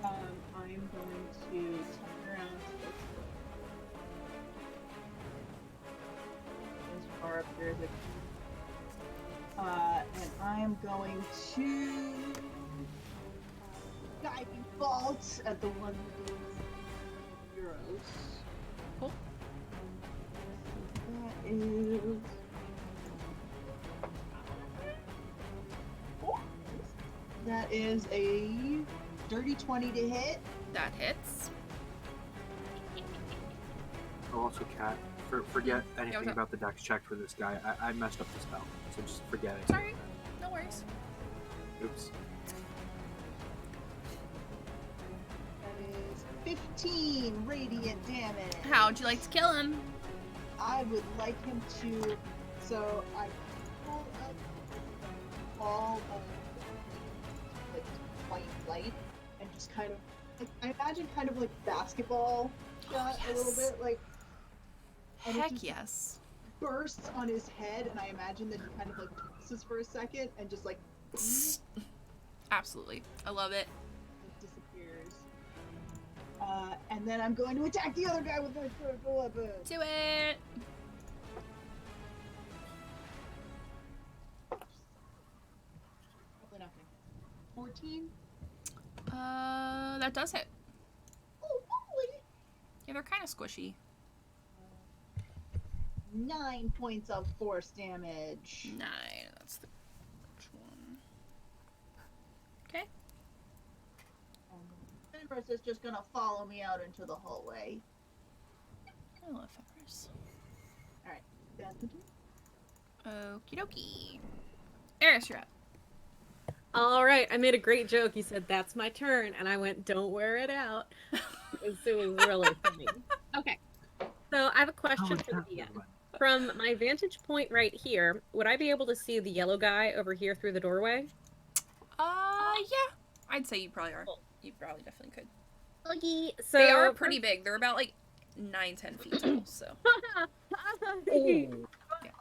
I'm going to turn around as far up here as I can. And I am going to diving bolt at the one with euros. Cool. That is. That is a dirty 20 to hit. That hits. Oh, also, Cat, forget anything what's up? about the dex check for this guy. I messed up the spell, so just forget it. Sorry. No worries. Oops. That is 15 radiant damage. How'd you like to kill him? I would like him to. So I pull up all of like white light and just kind of. Like, I imagine kind of like basketball shot a little yes. bit, like. And it Heck just yes. bursts on his head, and I imagine that he kind of like tosses for a second and just like Absolutely. I love it. disappears. And then I'm going to attack the other guy with my critical weapon. Do it. Probably nothing. 14. That does hit. Oh, holy! Yeah, they're kind of squishy. 9 points of force damage. 9. That's the first one. Okay. Fenris is just gonna follow me out into the hallway. I love Fenris. Alright, that's the turn. Okie dokie. Eris, you're up. All right, I made a great joke. You said, that's my turn. And I went, don't wear it out. It was really funny. Okay. So I have a question for the DM. From my vantage point right here, would I be able to see the yellow guy over here through the doorway? Yeah. I'd say you probably are. Cool. You probably definitely could. Okay, so They are pretty big. They're about like 9-10 feet tall, so.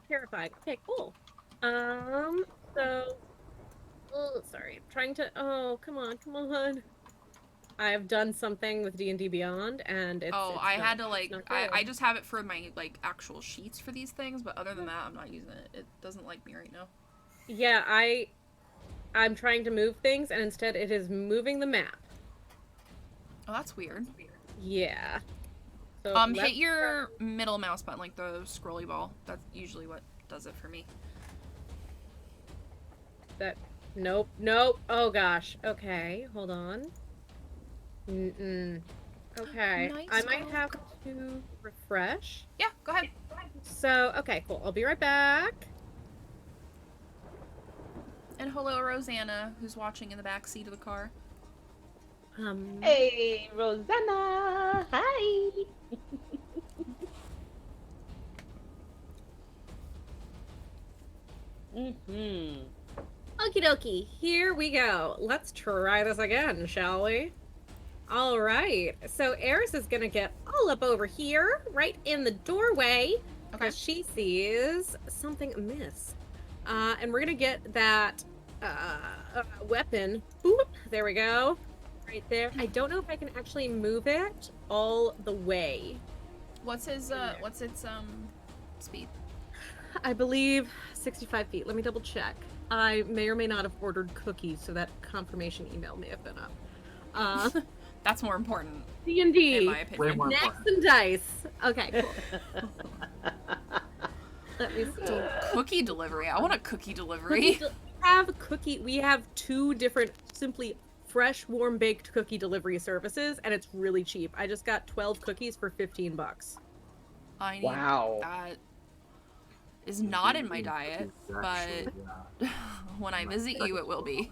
Terrified. Okay, cool. Sorry, I'm trying to. Oh, come on. I've done something with D&D Beyond, and it's. Oh, it's I not, had to like, not I good. just have it for my like actual sheets for these things, but other than that, I'm not using it. It doesn't like me right now. Yeah, I'm trying to move things, and instead it is moving the map. Oh, that's weird. Yeah. So Hit let's your middle mouse button, like the scrolly ball. That's usually what does it for me. Nope. Oh gosh. Okay, hold on. Okay. Nice I might work. have to refresh. Yeah, go ahead. So, okay, cool. I'll be right back. And hello, Rosanna, who's watching in the back seat of the car. Hey, Rosanna! Hi! Okie dokie, here we go. Let's try this again, shall we? All right, so Eris is gonna get all up over here, right in the doorway, because she sees something amiss. And we're gonna get that weapon. Boop, there we go, right there. I don't know if I can actually move it all the way. What's its speed? I believe 65 feet. Let me double check. I may or may not have ordered cookies, so that confirmation email may have been up. That's more important, D&D. in my Way opinion. more Snacks important. and dice. Okay, cool. Let me see. Cookie delivery. I want a cookie Cookie delivery. we have 2 different simply fresh warm baked cookie delivery services, and it's really cheap. I just got 12 cookies for $15. I need Wow. that. Is not in my diet, but Actually, yeah. when I visit you, it will be.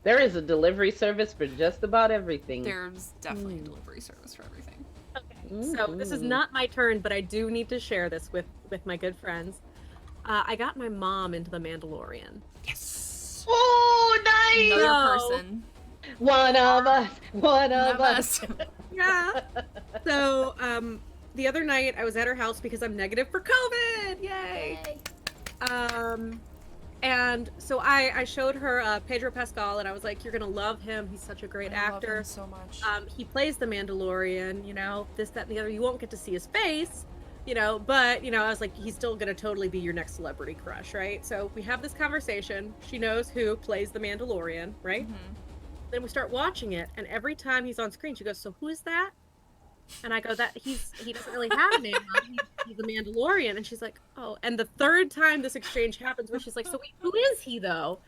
There is a delivery service for just about everything. There's definitely a delivery service for everything. So this is not my turn, but I do need to share this with my good friends. I got my mom into The Mandalorian. Yes. Oh, nice! Another No. person. One of us. One of Of us. us. Yeah. So the other night I was at her house because I'm negative for COVID. Yay! And so I showed her Pedro Pascal, and I was like, "You're gonna love him. He's such a great I love actor. him so much. He plays the Mandalorian. You know, this, that, and the other. You won't get to see his face, you know, but you know, I was like, he's still gonna totally be your next celebrity crush, right? So we have this conversation. She knows who plays the Mandalorian, right? Mhm. Then we start watching it, and every time he's on screen, she goes, "So who is that?" And I go, "That he doesn't really have a name. He's a Mandalorian." And she's like, "Oh." And the third time this exchange happens, where she's like, "So wait, who is he though?"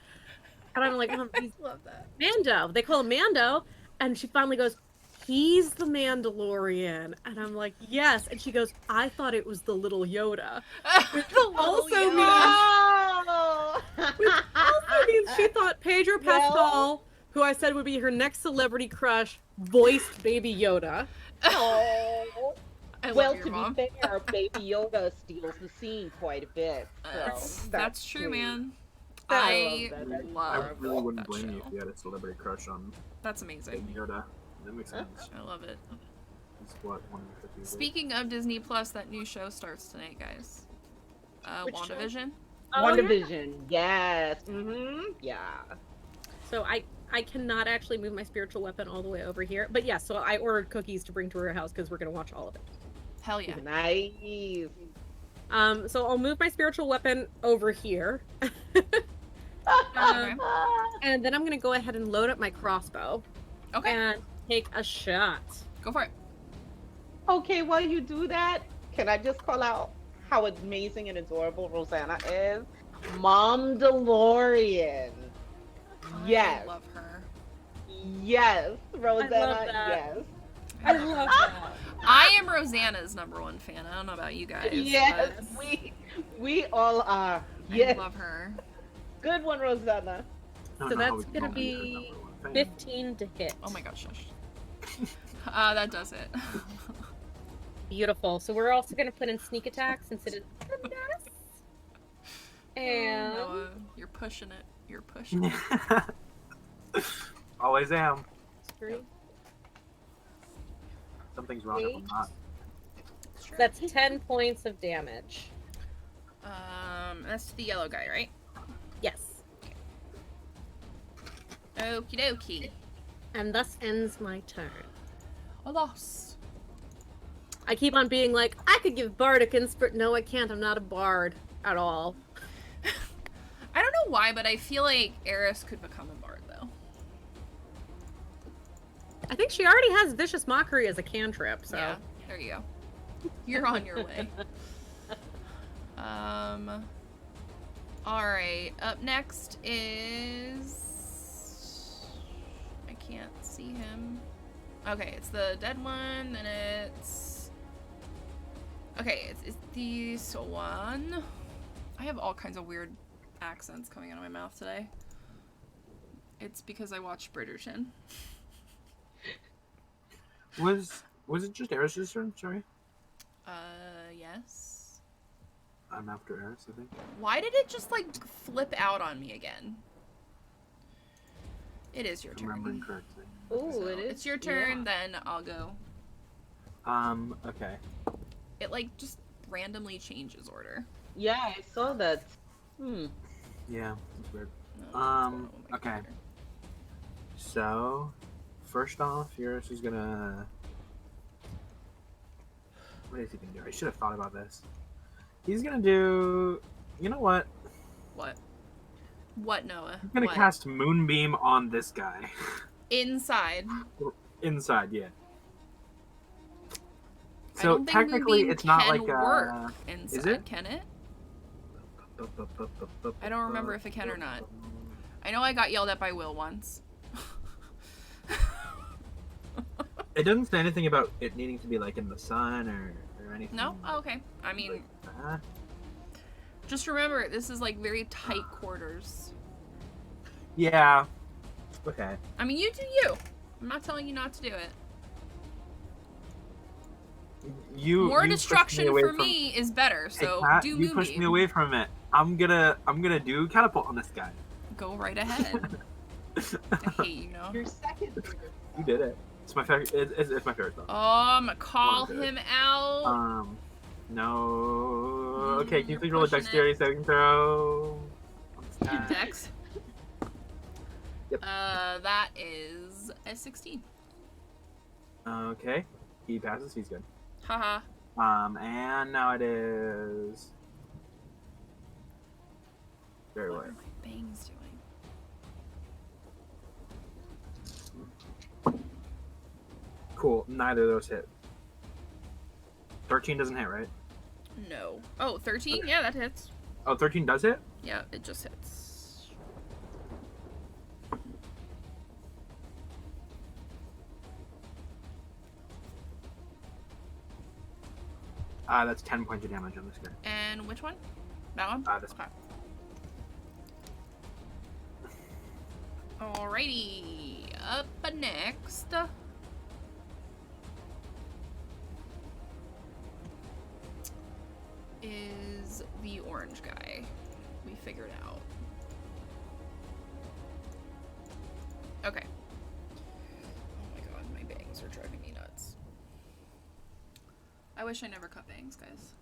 And I'm like, "He's Love that. Mando." They call him Mando, and she finally goes, "He's the Mandalorian." And I'm like, "Yes." And she goes, "I thought it was the little Yoda." also means- Oh! Which also means she thought Pedro Well- Pascal, who I said would be her next celebrity crush, voiced Baby Yoda. Oh. I love Well, your to mom. be fair, Baby Yoda steals the scene quite a bit. So That's true, great. man. I I love that. love I really wouldn't that blame you show. if you had a celebrity crush on That's amazing. Baby Yoda. That makes sense. I love it. It's what one of the 50s is. Speaking of Disney Plus, that new show starts tonight, guys. Which show? WandaVision. WandaVision, yes. Yeah. So I cannot actually move my spiritual weapon all the way over here. But yeah, so I ordered cookies to bring to her house because we're going to watch all of it. Hell yeah. Nice. So I'll move my spiritual weapon over here. Okay. And then I'm going to go ahead and load up my crossbow Okay, and take a shot. go for it. Okay, while you do that, can I just call out how amazing and adorable Rosanna is? Mom DeLorean. Yes. I love her. Yes, Rosanna, that. yes. I love that. I am Rosanna's #1 fan. I don't know about you guys. Yes, but we all are. I Yes. love her. Good one, Rosanna. I don't So know how that's we can gonna all be her be number one fan. 15 to hit. Oh my god, shush. That does it. Beautiful. So we're also going to put in sneak attack since it is the best. And Noah, you're pushing it. You're pushing it. Always am. 3. Something's wrong if I'm not. That's 10 points of damage. That's the yellow guy, right? Yes. Okie dokie. And thus ends my turn. Alas. I keep on being like, I could give bardic inspiration. No, I can't. I'm not a bard at all. I don't know why, but I feel like Eris could become a bard, though. I think she already has vicious mockery as a cantrip, so. Yeah, there you go. You're on your way. Alright, up next is... I can't see him. Okay, it's the dead one, then it's... Okay, it's this one. I have all kinds of weird accents coming out of my mouth today. It's because I watched Bridgerton. Was it just Eris's turn? Sorry. Yes. I'm after Eris, I think. Why did it just, like, flip out on me again? It is your If I'm remembering turn. correctly. Ooh, So it is. it's your turn, then I'll go. Okay. It, like, just randomly changes order. Yeah, I saw that. Yeah, it's weird. No, what's going on with my Okay. computer? So, first off, Eris is gonna... What is he gonna do? I should have thought about this. He's gonna do... You know what? What? What, Noah? He's gonna What? cast Moonbeam on this guy. Inside. Inside, yeah. I So don't think technically, Moonbeam it's not can like work inside, is it? can it? I don't remember if it can or not. I know I got yelled at by Will once. It doesn't say anything about it needing to be like in the sun or anything. No? Oh, okay. I mean, like that. just remember, this is like very tight quarters. Yeah. Okay. I mean, you do you. I'm not telling you not to do it. More you destruction pushed me for away from- me is better, Hey, so Kat, do you pushed Moonbeam. me away from it. I'm gonna do catapult on this guy. Go right ahead. I hate you, know. Your second favorite. You did it. It's my favorite. It's my favorite spell. Call One of him out. No. Okay, can you You're please roll a pushing dexterity saving throw? Dex. Yep. That is a 16. Okay, he passes. He's good. Haha. And now it is. Very What well. are my bangs doing? Cool. Neither of those hit. 13 doesn't hit, right? No. Oh, 13? Yeah, that hits. Oh, 13 does hit? Yeah, it just hits. That's 10 points of damage on this guy. And which one? That one? This Okay. Alrighty. Up next. Is the orange guy we figured out. Okay. Oh my god, my bangs are driving me nuts. I wish I never cut bangs, guys.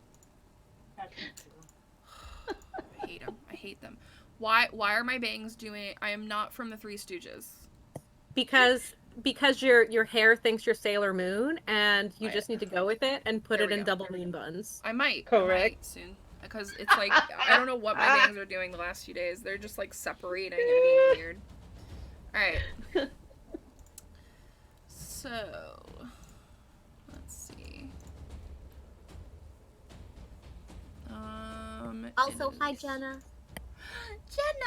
I hate them. I hate them. Why are my bangs doing... I am not from the Three Stooges. Because your hair thinks you're Sailor Moon, and you Right. just need to go with it and put There it we in go. double moon buns. I might Correct. soon. Because it's like, I don't know what my bangs are doing the last few days. They're just like separating and being weird. Alright. So, let's see. Also, it hi, is- Jenna.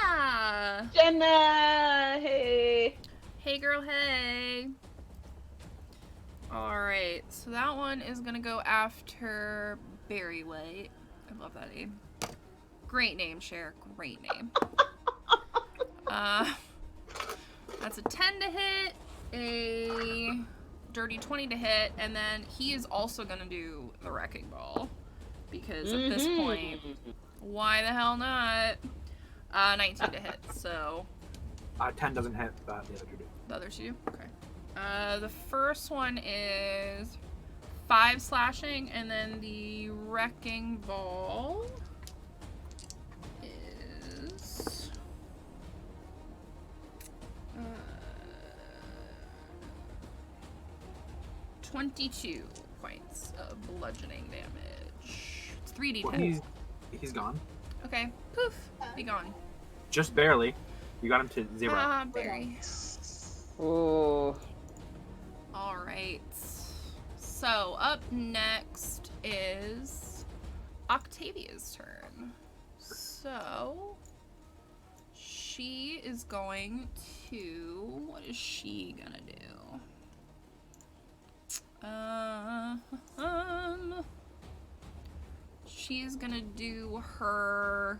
Jenna! Jenna, hey. Hey girl, hey. Alright, so that one is gonna go after Berry White. I love that name. Great name, Cher. Great name. That's a 10 to hit, a dirty 20 to hit, and then he is also gonna do the Wrecking Ball. Because at this point, why the hell not? 19 to hit, so 10 doesn't hit, but the other two do. the other two? Okay. The first one is 5 slashing, and then the Wrecking Ball is 22 points of bludgeoning damage. It's 3d10. Well, he's gone. Okay, poof, be gone. Just barely. You got him to 0. Berry. Oh. Alright. So, up next is Octavia's turn. So, she is going to... What is she gonna do? She's gonna do her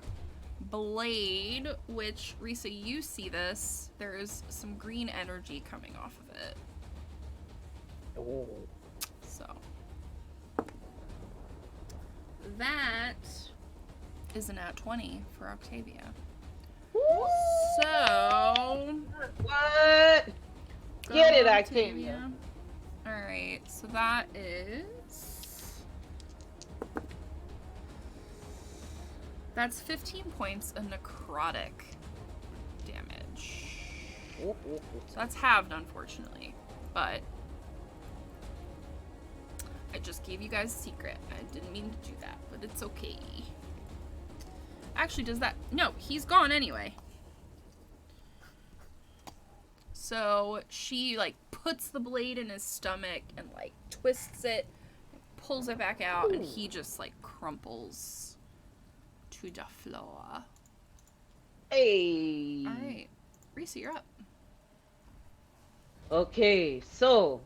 blade, which, Risa, you see this. There's some green energy coming off of it. Oh. So that is an at 20 for Octavia. So What? Get it, Octavia. Alright, so that is... That's 15 points of necrotic damage. So that's halved, unfortunately. But I just gave you guys a secret. I didn't mean to do that, but it's okay. Actually, does that... No, he's gone anyway. So she like puts the blade in his stomach and like twists it, pulls it back out, and he just like crumples to the floor. Hey. All right, Risa, you're up. Okay, so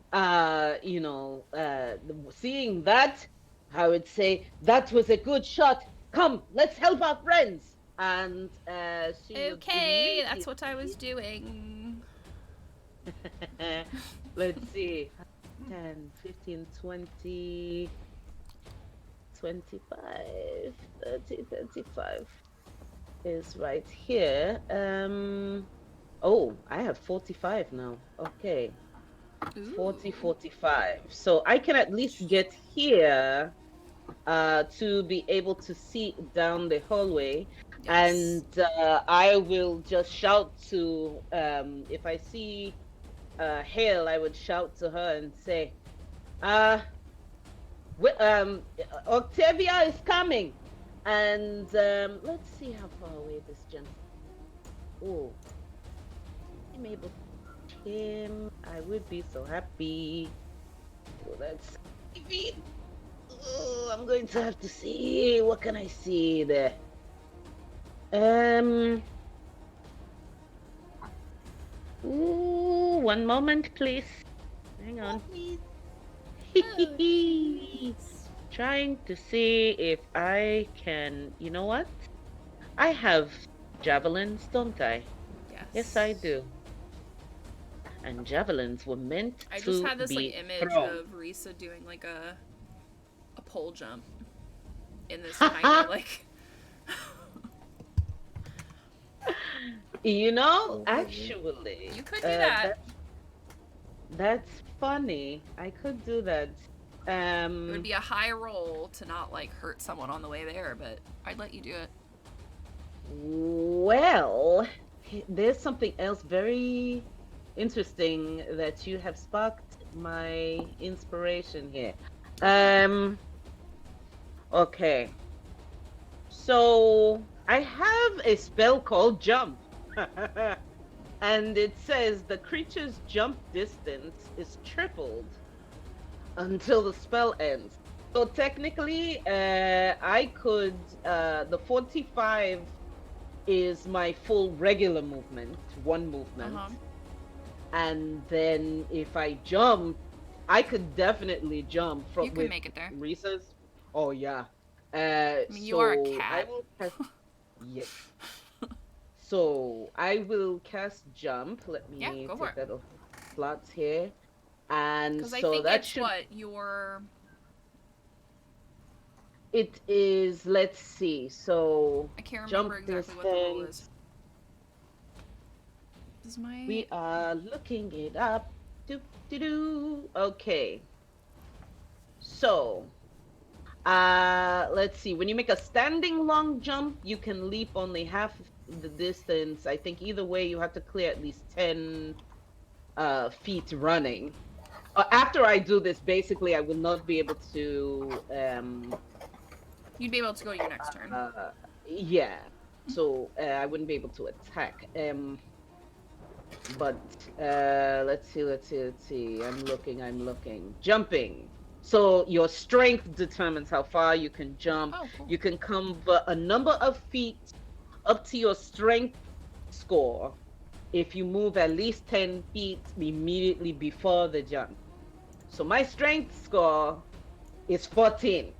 seeing that, I would say that was a good shot. Come, let's help our friends. And she would Okay, that's what I was doing. Let's see. 10, 15, 20, 25, 30, 35 is right here. Oh, I have 45 now. Okay. Ooh. 40, 45. So I can at least get here to be able to see down the hallway. Yes. And I will just shout to, if I see Hale, I would shout to her and say, Octavia is coming. And let's see how far away this gentleman. Oh, I'm able to reach him. I would be so happy. Oh, that's 5 feet. Oh, I'm going to have to see. What can I see there? Ooh, one moment, please. Hang on. Trying to see if I can. You know what? I have javelins, don't I? Yes. Yes, I do. And javelins were meant I to just had this be like image thrown. of Risa doing like a pole jump in this tiny like. You know, actually, You could do that. That's funny. I could do that. It would be a high roll to not like hurt someone on the way there, but I'd let you do it. Well, there's something else very interesting that you have sparked my inspiration here. Okay. So I have a spell called Jump. And it says the creature's jump distance is tripled until the spell ends. So technically, I could, the 45 is my full regular movement, one movement. And then if I jump, I could definitely jump from You can make it there. Risa's. Oh yeah. I mean, you are a cat. I will cast, yes. So I will cast jump. Let me go take for it. that off slots here. And Because so I think that it's should. what your. It is. Let's see. So I can't jump remember exactly what the rule is. distance. Is my. We are looking it up. Do. Okay. So, let's see. When you make a standing long jump, you can leap only half the distance. I think either way, you have to clear at least 10 feet running. After I do this, basically, I will not be able to. You'd be able to go your next turn. Yeah. So I wouldn't be able to attack. But let's see. I'm looking. Jumping. So your strength determines how far you can jump. Oh, cool. You can cover a number of feet up to your strength score if you move at least 10 feet immediately before the jump. So my strength score is 14.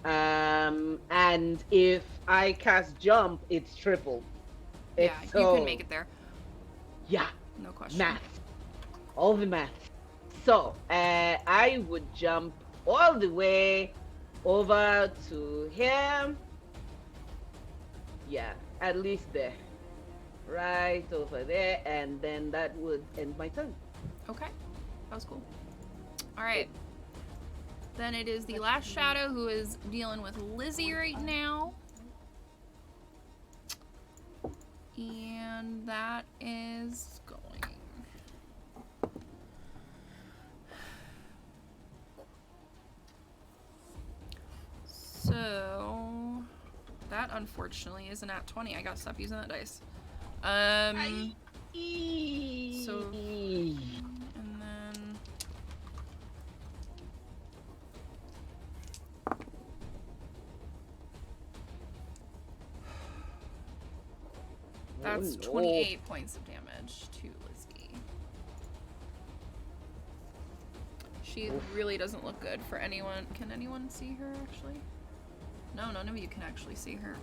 And if I cast jump, it's tripled. Yeah, So, you can make it there. Yeah. No question. Math. All the math. So, I would jump all the way over to here. Yeah, at least there. Right over there, and then that would end my turn. Okay. That was cool. Alright. Then it is the last shadow who is dealing with Lizzie right now. And that is going. So that unfortunately is an at 20. I gotta stop using that dice. So, and then that's 28 points of damage to Lizzie. She really doesn't look good for anyone. Can anyone see her, actually? No, none of you can actually see her.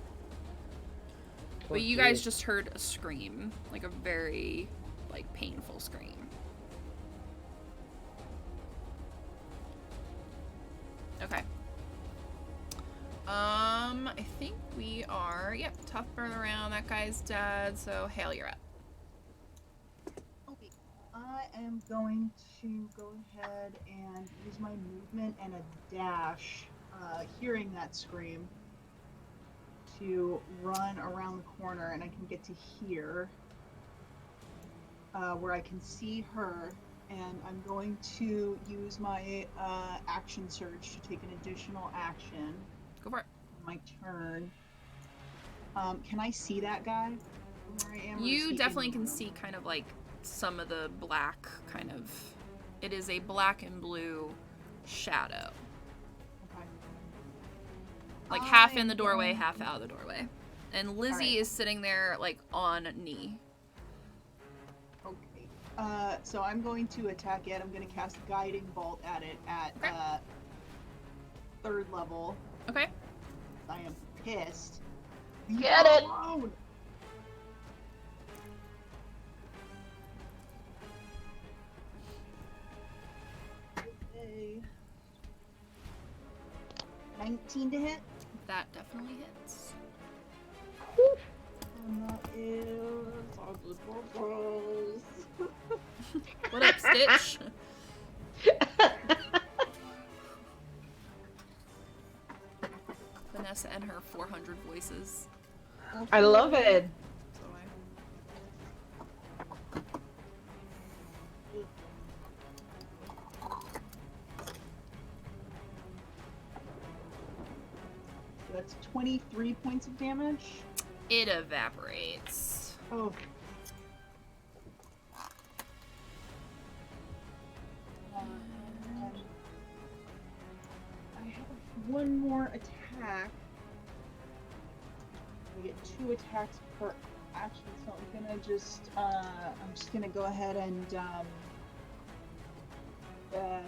But you guys just heard a scream. Like a very, like, painful scream. Okay. I think we are, yep, tough burn around. That guy's dead, so Hale, you're up. Okay. I am going to go ahead and use my movement and a dash, hearing that scream, to run around the corner, and I can get to here, where I can see her, and I'm going to use my action surge to take an additional action. Go for it. My turn. Can I see that guy from where I am? Or is You he definitely in the can room? see kind of like some of the black kind of, it is a black and blue shadow. Okay. Like half in I'm the doorway, going- half out of the doorway. And Lizzie Alright. is sitting there like on knee. Okay. So I'm going to attack it. I'm going to cast Guiding Bolt at it at Okay. 3rd level. Okay. I am pissed. Get it! Alone. Okay. 19 to hit. That definitely hits. And that is What up, Stitch? Vanessa and her 400 voices. I love it. So That's 23 points of damage. it evaporates. Oh. I have one more attack. I get 2 attacks per action, so I'm gonna just gonna go ahead and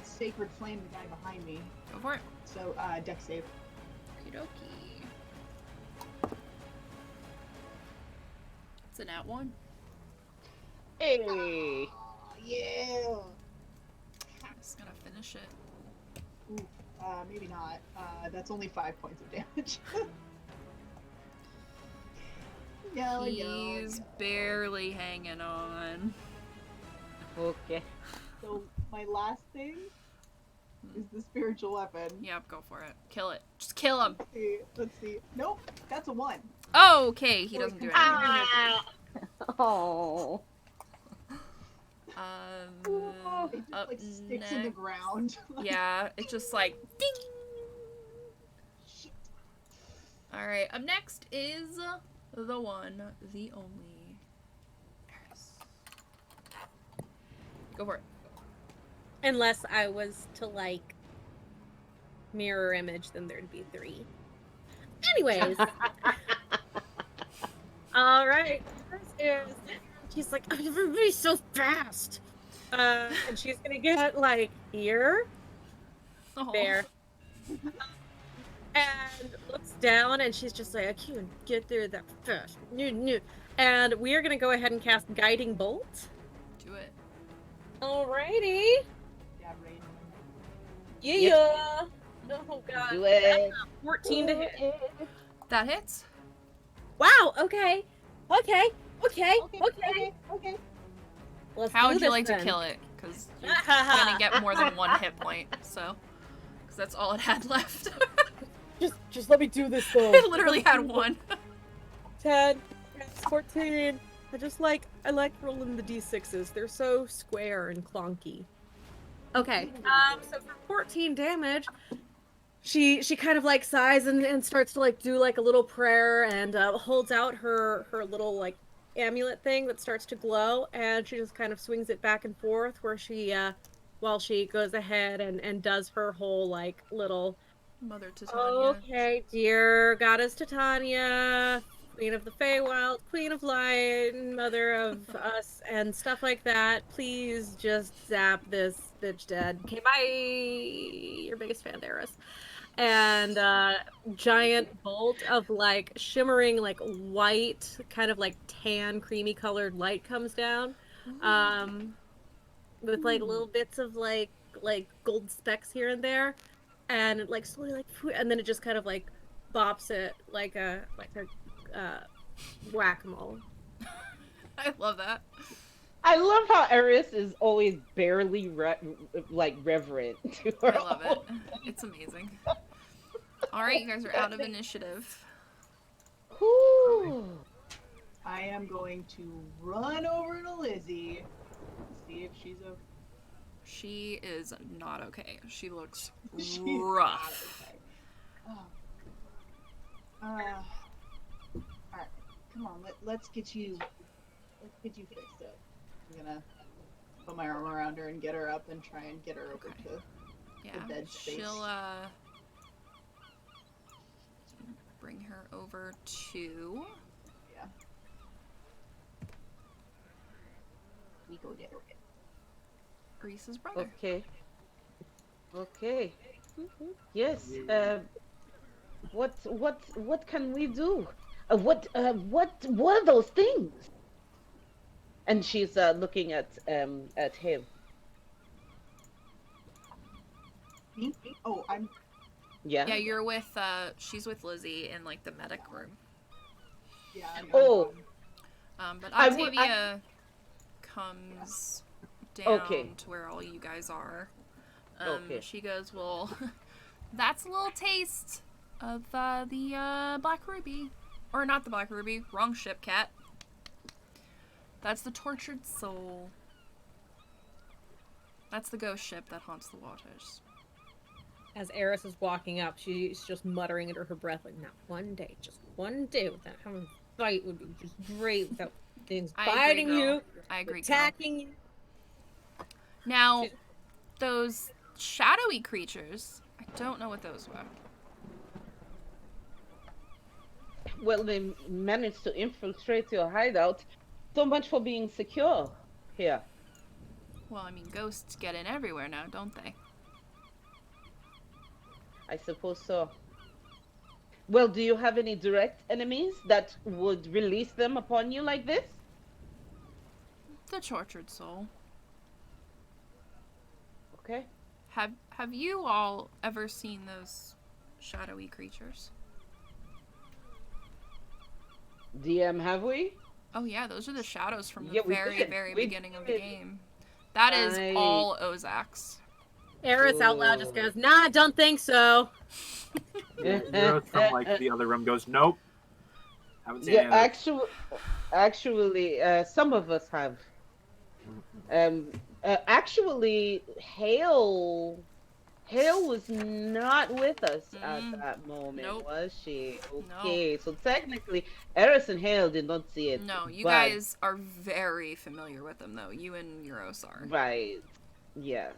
Sacred Flame the guy behind me. Go for it. So deck save. Okie dokie. It's a nat 1. Hey. Yeah. Just gonna finish it. Ooh, maybe not. That's only 5 points of damage. He's barely hanging on. Okay. So my last thing is the spiritual weapon. Yep, go for it. Kill it. Just kill him. Let's see. Nope, that's a 1. Oh, okay. He doesn't do anything. Ah. Oh. It just Up like sticks in the next. ground. Yeah, it's just like ding. Shit. All right, up next is the one, the only. Eris. Go for it. Unless I was to like mirror image, then there'd be 3. Anyways. All right. First is she's like, everybody's so fast. And she's gonna get like here, Oh. there, and looks down, and she's just like, I can't get there that fast. No. And we are gonna go ahead and cast Guiding Bolt. Do it. Alrighty. Yeah, right. Yeah. Oh god. Do it. 14 to hit. That hits. Wow. Okay. Okay. Let's How do would you this like then. to kill it? Because you're gonna get more than 1 hit point. So, because that's all it had left. Just let me do this though. It literally had 1. 10, 14. I like rolling the d6s. They're so square and clunky. Okay. So for 14 damage, she kind of like sighs and starts to like do like a little prayer and holds out her little like amulet thing that starts to glow, and she just kind of swings it back and forth where she, while she goes ahead and does her whole, like, little, Mother Titania. okay, dear Goddess Titania, Queen of the Feywild, Queen of Light, Mother of us, and stuff like that. Please just zap this bitch dead. Okay, bye! Your biggest fan, Darius. And giant bolt of like shimmering like white, kind of like tan, creamy colored light comes down. Um, with like little bits of like gold specks here and there, and it like slowly like and then it just kind of like bops it like a whack-a-mole. I love that. I love how Eris is always barely like reverent to her. I love it. It's amazing. All right, you guys are out of initiative. Whew. I am going to run over to Lizzie and see if she's okay. She is not okay. She looks She's rough. not okay. Oh. Alright, come on, let's get you fixed up. I'm gonna put my arm around her and get her up and try and get her over Okay. to Yeah, the dead space. she'll bring her over to. Yeah. We go there. Reese's brother. Okay. Okay. Yes. What can we do? What were those things? And she's looking at him. Me? Oh, I'm. Yeah. Yeah, you're with she's with Lizzie in like the medic room. Yeah. Oh. But I would- Octavia comes down Okay. to where all you guys are. Okay. She goes, well, that's a little taste of the Black Ruby. Or not the Black Ruby, wrong ship, cat. That's the tortured soul. That's the ghost ship that haunts the waters. As Eris is walking up, she's just muttering under her breath, like, not one day, just one day without having a fight would be just great without things I agree, biting girl. you, I agree, girl. attacking you. Now, those shadowy creatures, I don't know what those were. Well, they managed to infiltrate your hideout. So much for being secure here. Well, I mean, ghosts get in everywhere now, don't they? I suppose so. Well, do you have any direct enemies that would release them upon you like this? The tortured soul. Okay. Have you all ever seen those shadowy creatures? DM, have we? Oh yeah, those are the shadows from the Yeah, we very, did. very We beginning of the did. game. That is all Ozax. Eris out loud just goes, nah, I don't think so. Euros from like the other room goes, nope. Haven't seen Yeah, any of it. actually, some of us have. Actually, Hale was not with us at that moment, Nope. was she? Okay, so technically, Eris and Hale did not see it. No, you but- guys are very familiar with them, though. You and Euros are. Right. Yes.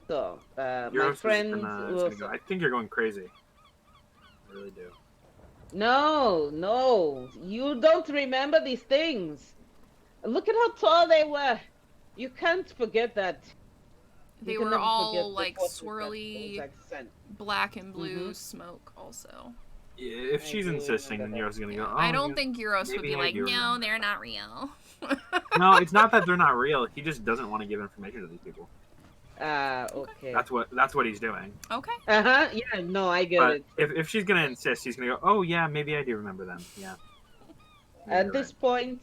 So, Euros my was friend gonna was. go, I think you're going crazy. I really do. No, you don't remember these things. Look at how tall they were. You can't forget that. They You can were never all forget the like forces that swirly Ozak sent. black and blue Mhm. smoke also. Yeah, if I she's do insisting, then remember Euros is gonna go. Oh, I don't yeah. think Euros would maybe be I like, do no, remember they're that." not real. No, it's not that they're not real. He just doesn't want to give information to these people. Okay. That's what he's doing. Okay. Yeah, no, I get But it. if she's gonna insist, he's gonna go. Oh yeah, maybe I do remember them. Yeah. At You're this point,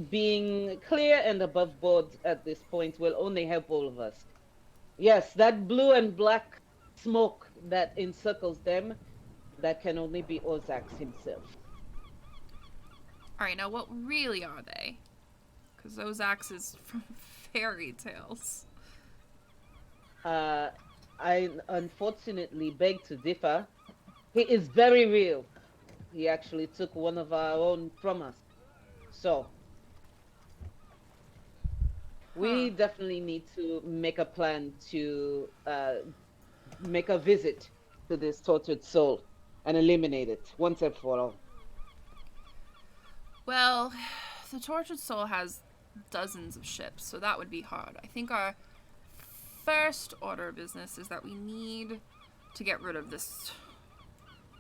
being clear and above board at this point will only help all of us. Yes, that blue and black smoke that encircles them, that can only be Ozax himself. Alright, now what really are they? Because Ozax is from fairy tales. I unfortunately beg to differ. He is very real. He actually took one of our own from us. So, We definitely need to make a plan to make a visit to this tortured soul and eliminate it once and for all. Well, the Tortured Soul has dozens of ships, so that would be hard. I think our first order of business is that we need to get rid of this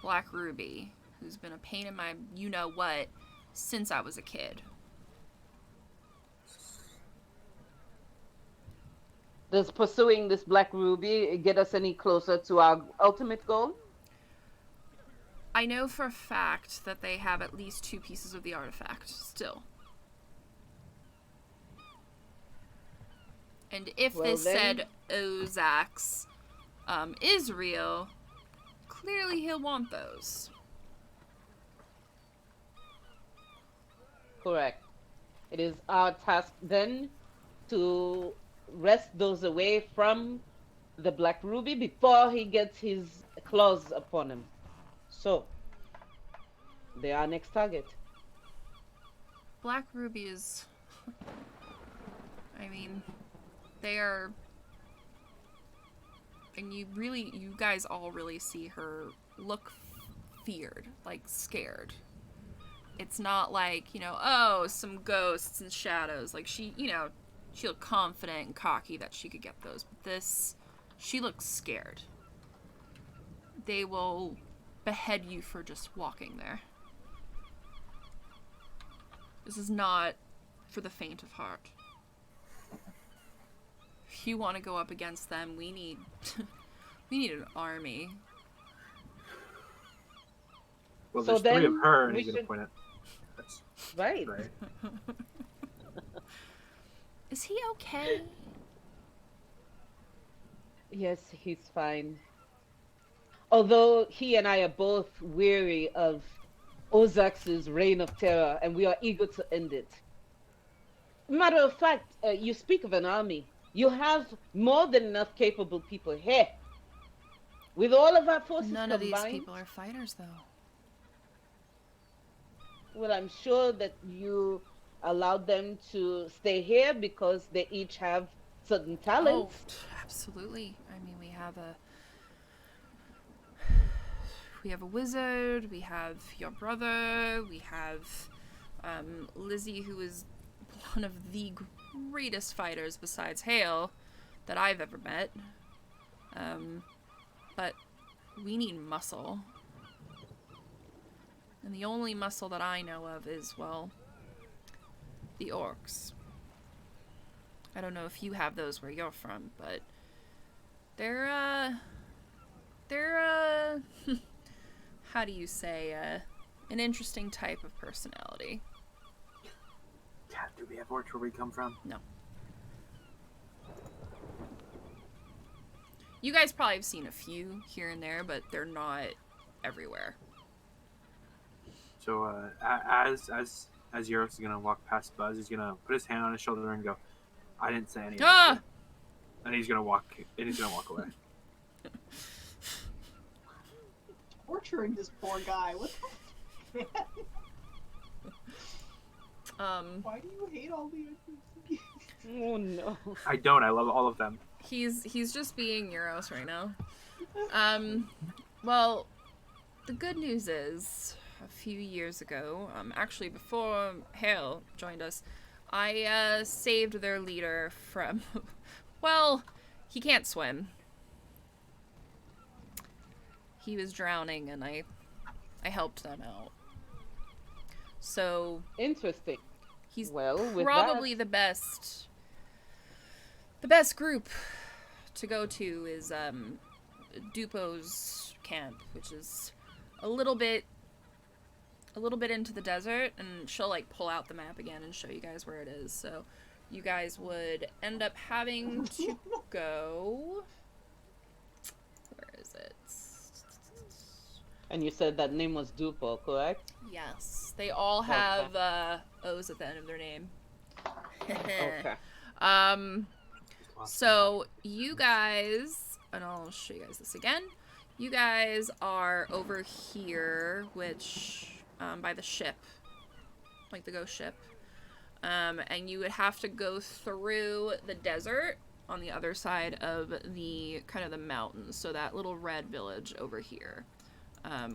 Black Ruby, who's been a pain in my you-know-what since I was a kid. Does pursuing this Black Ruby get us any closer to our ultimate goal? I know for a fact that they have at least 2 pieces of the artifact still. And if Well, this then- said Ozak's is real, clearly he'll want those. Correct. It is our task then to wrest those away from the Black Ruby before he gets his claws upon him. So, they are our next target. Black Ruby is... I mean, they are... And you guys all really see her look feared, like scared. It's not like, oh, some ghosts and shadows. Like she looked confident and cocky that she could get those. But this, she looks scared. They will behead you for just walking there. This is not for the faint of heart. If you want to go up against them, we need an army. Well, So there's 3 of then her, and we he's gonna should- point at. That's Right. right. Is he okay? Yes, he's fine. Although he and I are both weary of Ozax's reign of terror, and we are eager to end it. Matter of fact, you speak of an army. You have more than enough capable people here. With all of our forces None of combined, these people are fighters, though. well, I'm sure that you allowed them to stay here because they each have certain talents. Oh, absolutely. I mean, we have a wizard, we have your brother, we have Lizzie, who is one of the greatest fighters besides Hale that I've ever met. But we need muscle. And the only muscle that I know of is, well, the orcs. I don't know if you have those where you're from, but they're how do you say, an interesting type of personality. Cat, do we have orcs where we come from? No. You guys probably have seen a few here and there, but they're not everywhere. So, as Euros is gonna walk past Buzz, he's gonna put his hand on his shoulder and go, "I didn't say anything." Ah! And he's gonna walk away. Torturing this poor guy. What the man? Why do you hate all the NPCs? Oh no. I don't. I love all of them. He's just being Euros right now. Well, the good news is, a few years ago, actually before Hale joined us, I saved their leader from, well, he can't swim. He was drowning, and I helped them out. So Interesting. he's Well, with probably that, the best group to go to is Dupo's camp, which is a little bit into the desert, and she'll like pull out the map again and show you guys where it is. So you guys would end up having to go, where is it? and you said that name was Dupo, correct? Yes, they all have O's at the end of their name. Okay. So you guys, and I'll show you guys this again. You guys are over here, which by the ship, like the ghost ship. And you would have to go through the desert on the other side of the kind of the mountains. So that little red village over here,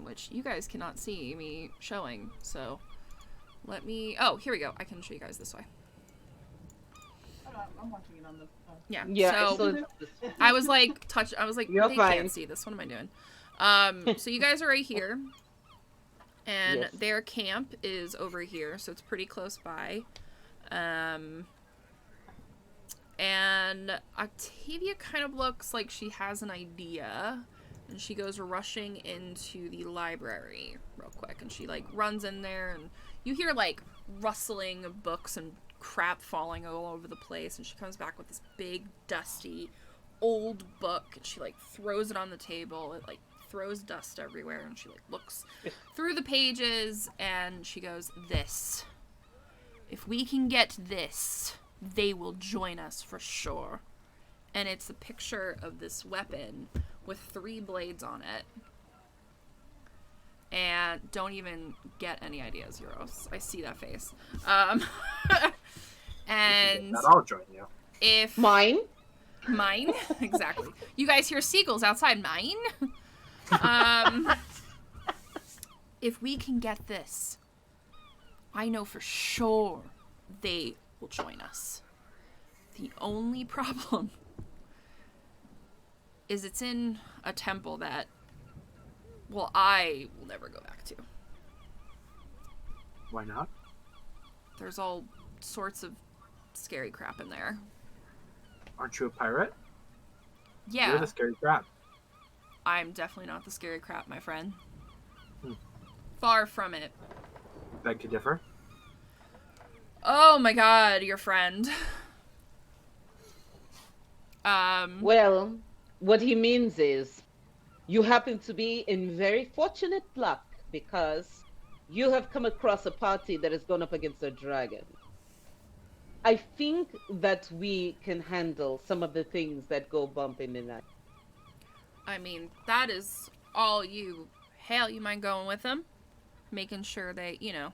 which you guys cannot see me showing. So let me. Oh, here we go. I can show you guys this way. I'm watching it on the. Yeah. Yeah. So I was like, I was like, You're they fine. can't see this. What am I doing? So you guys are right here, and Yes. their camp is over here, so it's pretty close by. And Octavia kind of looks like she has an idea, and she goes rushing into the library real quick, and she like runs in there, and you hear like rustling of books and crap falling all over the place, and she comes back with this big dusty old book, and she like throws it on the table. It like throws dust everywhere, and she like looks through the pages, and she goes, "This. If we can get this, they will join us for sure." And it's a picture of this weapon with 3 blades on it. And don't even get any ideas, Euros. I see that face. And I'll join you. if Mine? mine, exactly. You guys hear seagulls outside. Mine. If we can get this, I know for sure they will join us. The only problem is it's in a temple that, well, I will never go back to. Why not? There's all sorts of scary crap in there. Aren't you a pirate? Yeah, You're the scary crap. I'm definitely not the scary crap, my friend. Hmm. Far from it. Beg to differ. Oh my god, your friend. Well, what he means is you happen to be in very fortunate luck because you have come across a party that has gone up against a dragon. I think that we can handle some of the things that go bump in the night. I mean, that is all you. Hell, you mind going with them? Making sure they, you know.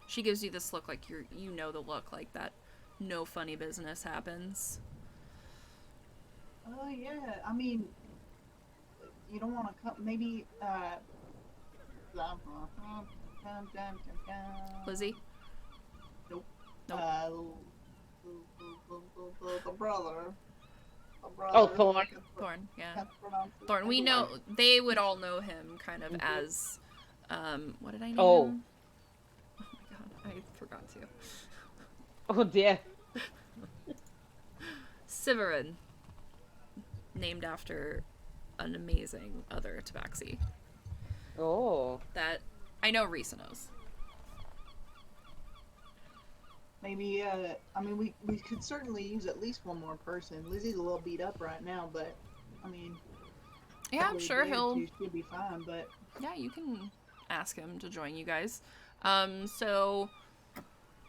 She gives you this look like you know the look, like that no funny business happens. Oh yeah, I mean, you don't want to come. Maybe. Lizzie? Nope. Nope. The brother. Oh, Thorn. Thorn, yeah. Can't pronounce it. Thorn, we know, they would all know him kind of as, what did I name Oh. him? Oh my god, I forgot to. Oh dear. Severin. Named after an amazing other tabaxi Oh. that I know Risa knows. Maybe, I mean, we could certainly use at least one more person. Lizzie's a little beat up right now, but, I mean... Yeah, I'm probably a sure day or he'll... two, she'll be fine, but... Yeah, you can ask him to join you guys. So...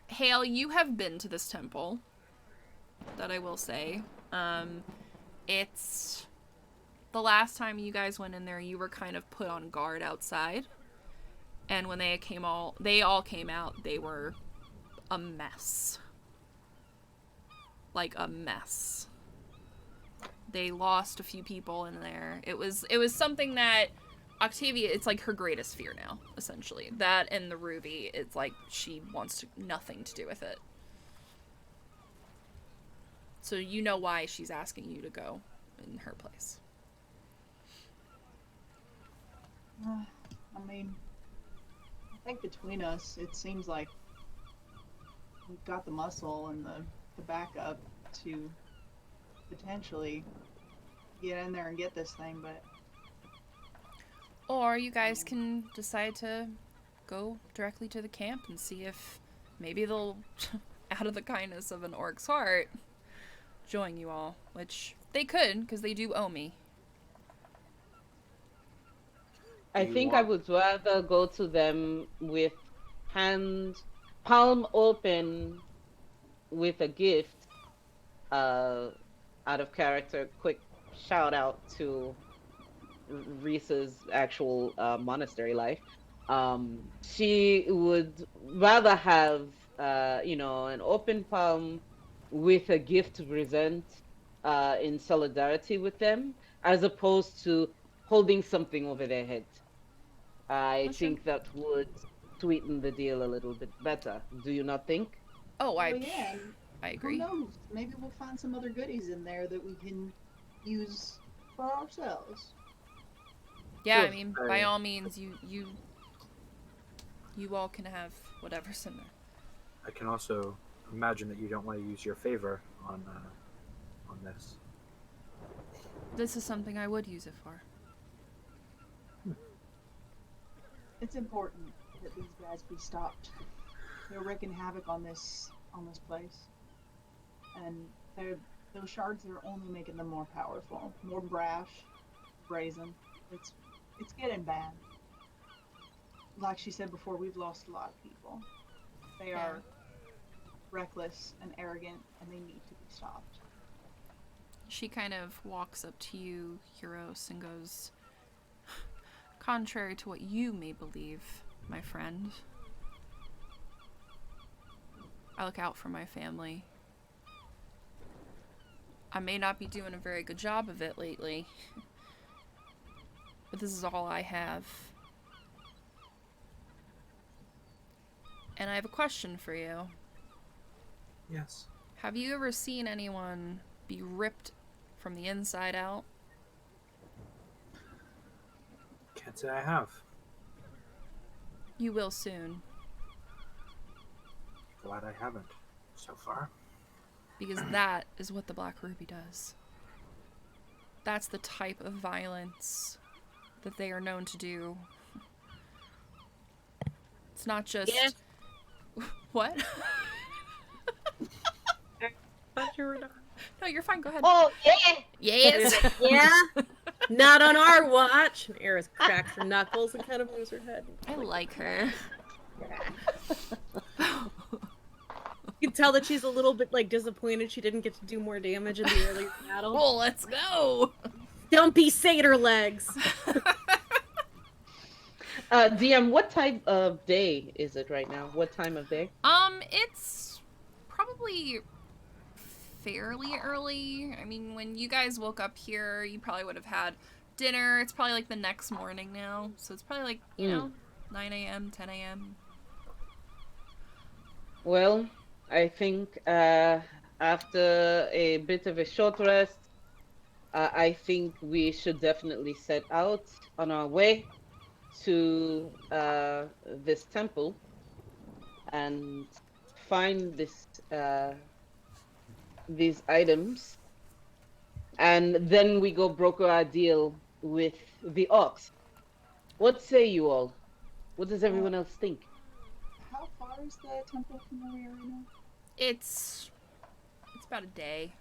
Hale, you have been to this temple. That I will say. It's... The last time you guys went in there, you were kind of put on guard outside. And when they all came out, they were a mess. Like a mess. They lost a few people in there. It was something that Octavia, it's like her greatest fear now, essentially. That and the ruby, it's like she wants nothing to do with it. So you know why she's asking you to go in her place. I mean, I think between us, it seems like we've got the muscle and the backup to potentially get in there and get this thing, but Or you guys can decide to go directly to the camp and see if maybe they'll, out of the kindness of an orc's heart, join you all. Which they could, because they do owe me. I think I would rather go to them with palm open with a gift. Out of character, quick shout out to Risa's actual monastery life. She would rather have an open palm with a gift to present in solidarity with them, as opposed to holding something over their head. I That's true. think that would sweeten the deal a little bit better. Do you not think? Oh, Oh yeah, and I who agree. knows? Maybe we'll find some other goodies in there that we can use for ourselves. Yeah, I Good. mean, by all means, you all can have whatever's in there. I can also imagine that you don't want to use your favor on this. This is something I would use it for. It's important that these guys be stopped. They're wreaking havoc on this place, and those shards are only making them more powerful, more brash, brazen. It's getting bad. Like she said before, we've lost a lot of people. They Yeah. are reckless and arrogant, and they need to be stopped. She kind of walks up to you, Euros, and goes, contrary to what you may believe, my friend, I look out for my family. I may not be doing a very good job of it lately, but this is all I have. And I have a question for you. Yes. Have you ever seen anyone be ripped from the inside out? Can't say I have. You will soon, Glad I haven't so far. because that is what the Black Ruby does. That's the type of violence that they are known to do. It's not just... Yeah. What? Thought you were done. No, you're fine, go ahead. Oh yeah. Yes! Yeah? Not on our watch. And Eris cracks her knuckles and kind of moves her head. I like her. You can tell that she's a little bit like disappointed she didn't get to do more damage in the earlier battle. Oh, let's go! Dumpy satyr legs. DM, what type of day is it right now? What time of day? It's probably fairly early. I mean, when you guys woke up here, you probably would have had dinner. It's probably like the next morning now. So it's probably like, you know, 9 a.m., 10 a.m. Well, I think after a bit of a short rest, I think we should definitely set out on our way to this temple and find these items, and then we go broker our deal with the orcs. What say you all? What does everyone else think? How far is the temple from where we are right now? It's about a day.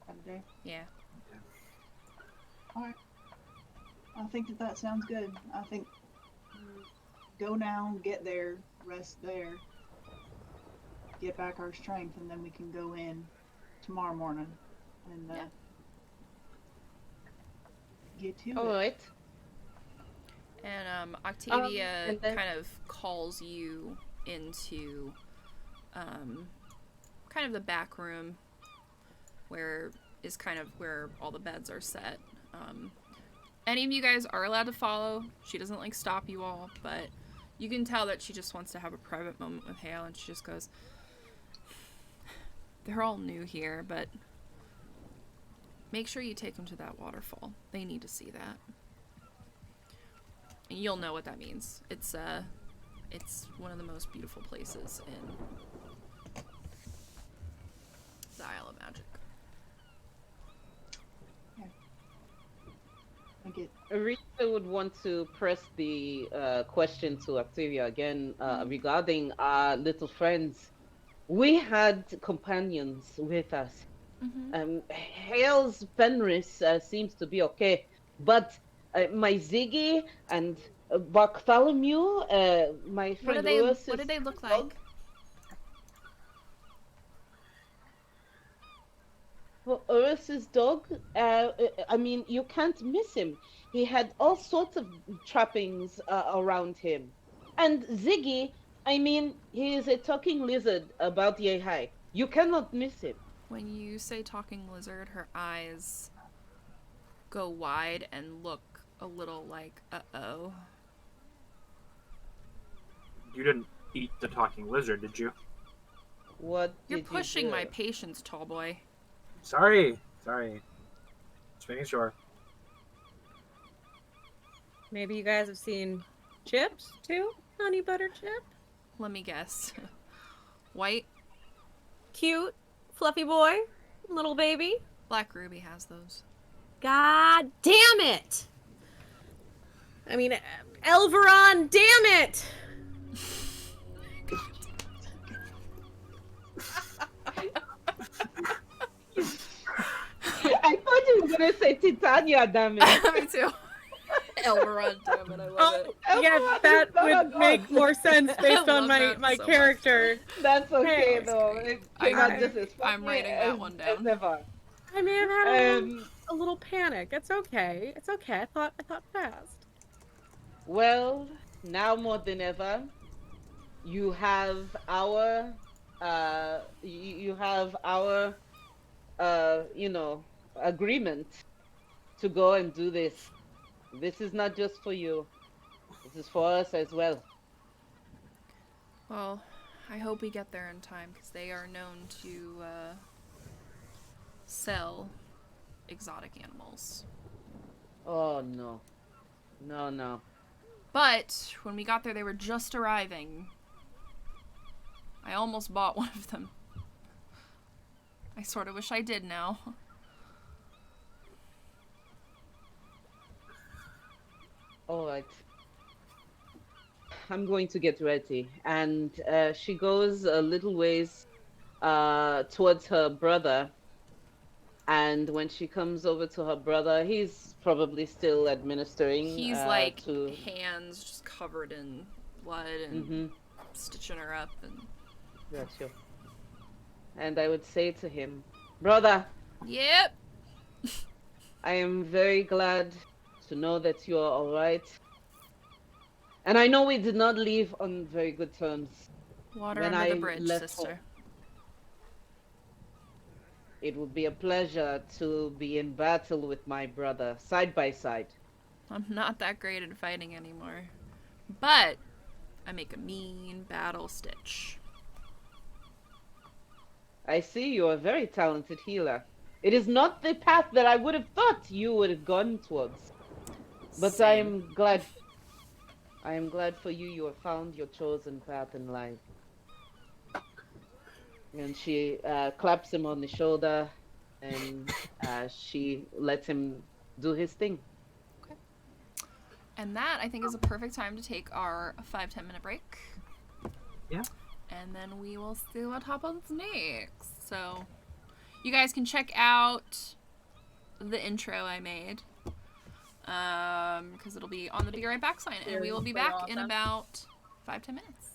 About a day. Yeah. Alright. I think that sounds good. I think go now, get there, rest there, get back our strength, and then we can go in tomorrow morning and Yeah. get to All it. right. And Octavia and then- kind of calls you into kind of the back room where is kind of where all the beds are set. Any of you guys are allowed to follow. She doesn't like stop you all, but you can tell that she just wants to have a private moment with Hale, and she just goes, they're all new here, but make sure you take them to that waterfall. They need to see that. And you'll know what that means. It's one of the most beautiful places in the Isle of Magic. I get Rita would want to press the question to Octavia again regarding our little friends. We had companions with us. Hale's Fenris seems to be okay, but my Ziggy and Bartholomew, my friend What did they look like? Well, Urus's dog, I mean, you can't miss him. He had all sorts of trappings around him. And Ziggy, I mean, he is a talking lizard about yay high. You cannot miss him. When you say talking lizard, her eyes go wide and look a little like, uh-oh. You didn't eat the talking lizard, did you? What You're did pushing you do? my patience, tall boy. Sorry. Just making sure. Maybe you guys have seen Chips too? Honey butter chip? Let me guess. White? Cute, fluffy boy, little baby. Black Ruby has those. God damn it! I mean, Elveron, damn it! I thought you were gonna say Titania, damn it. Me too. Elveron, damn it, I love it. Yeah, Elveron that is not a would make dog. more sense based I on love my that my so character. That's okay Hey. though. It came out just as I'm funny writing that as, one as down. ever. I may have had Um, a little panic. It's okay. It's okay. I thought fast. well, now more than ever, you have our you have our agreement to go and do this. This is not just for you. This is for us as well. Well, I hope we get there in time, because they are known to sell exotic animals. Oh no. No, no. But when we got there, they were just arriving. I almost bought one of them. I sort of wish I did now. All right. I'm going to get ready. And she goes a little ways towards her brother. And when she comes over to her brother, he's probably still administering He's like to. hands just covered in blood and Mm-hmm. stitching her up and That's you. And I would say to him, brother, yep. I am very glad to know that you are all right. And I know we did not leave on very good terms. Water When under I the bridge, left sister. It would be a pleasure to be in battle with my brother, side by side. I'm not that great at fighting anymore. But I make a mean battle stitch. I see you are a very talented healer. It is not the path that I would have thought you would have gone towards. But I Same. am glad. I am glad for you. You have found your chosen path in life. And she claps him on the shoulder, and she lets him do his thing. And that, I think, is a perfect time to take our 5-10 minute break. Yeah. And then we will see what happens next. So, you guys can check out the intro I made. Because it'll be on the Be Right Back sign. And we will be back in about 5-10 minutes.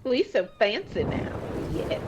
Please, so fancy now. Yeah.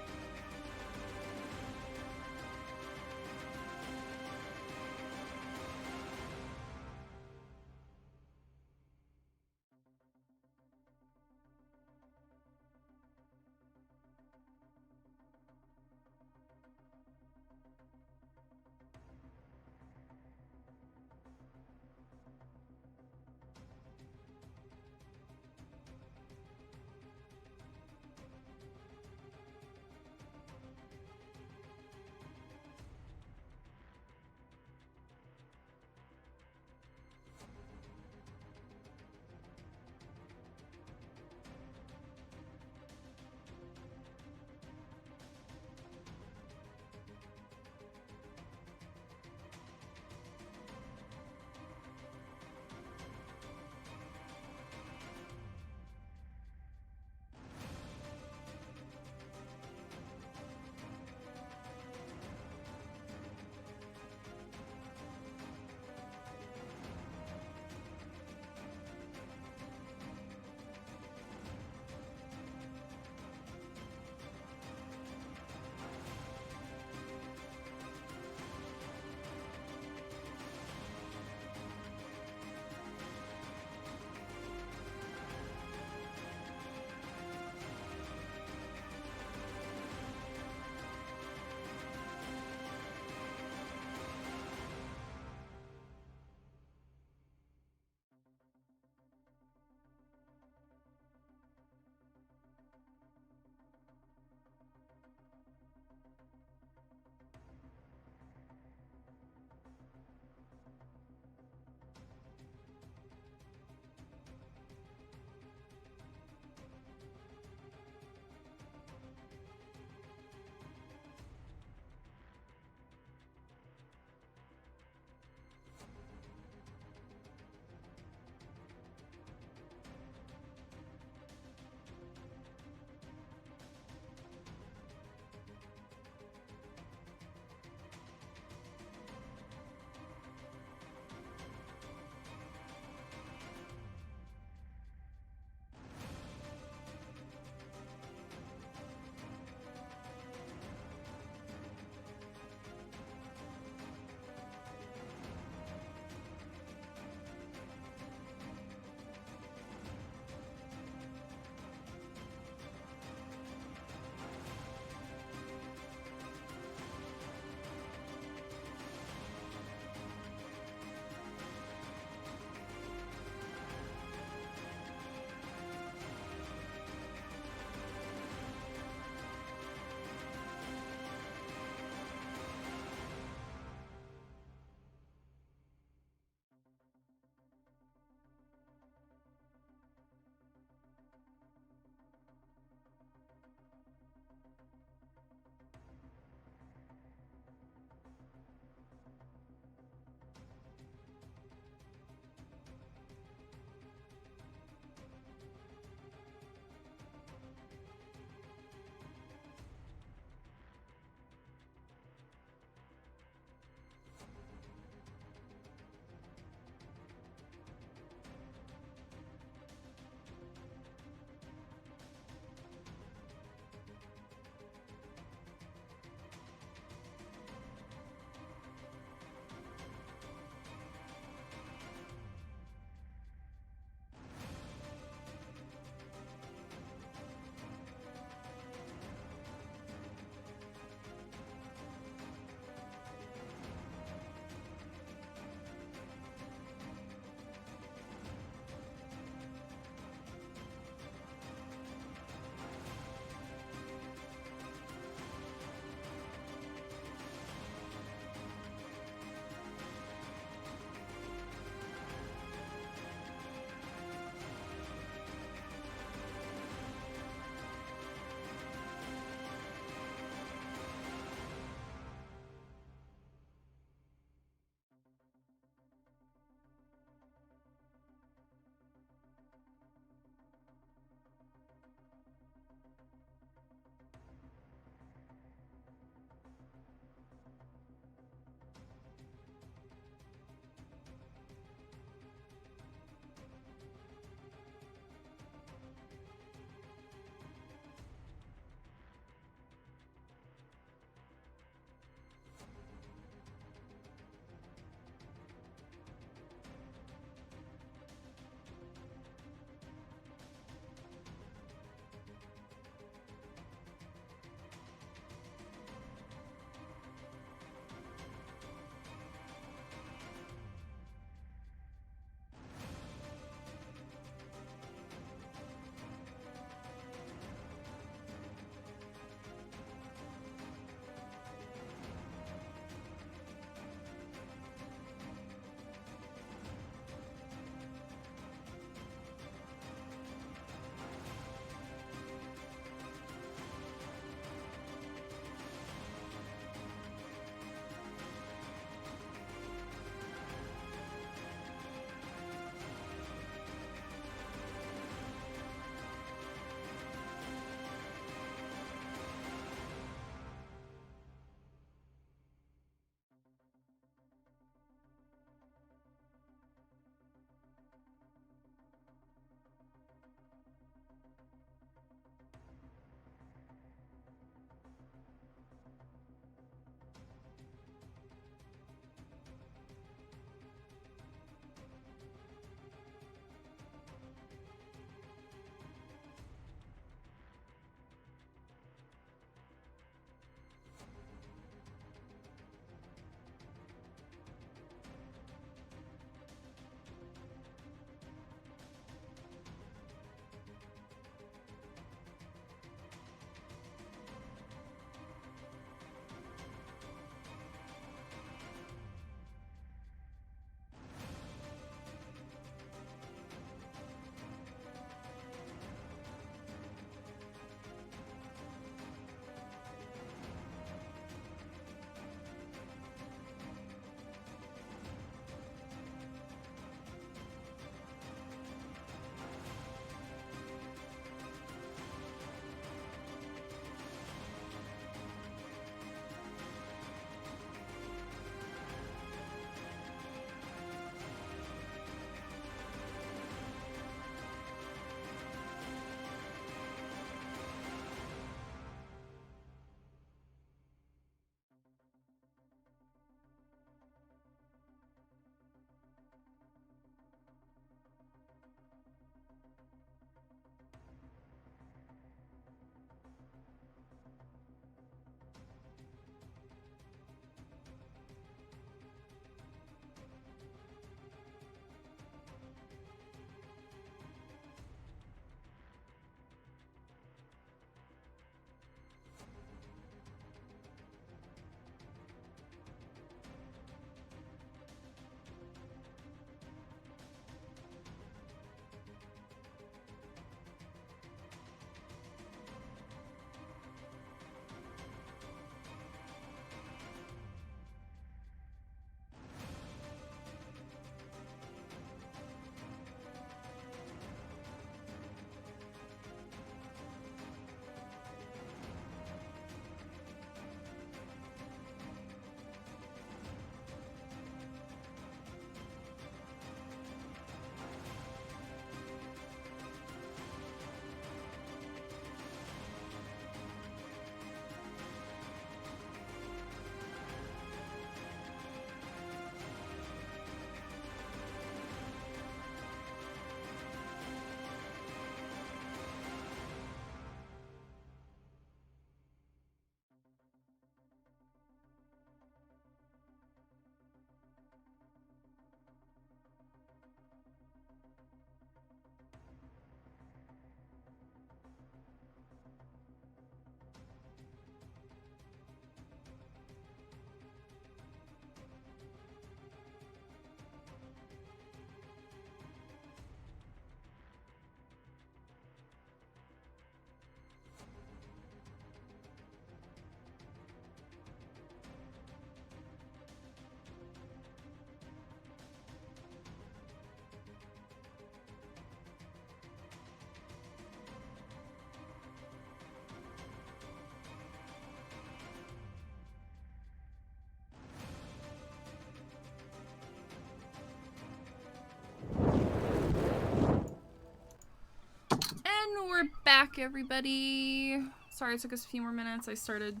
We're back, everybody. Sorry it took us a few more minutes. I started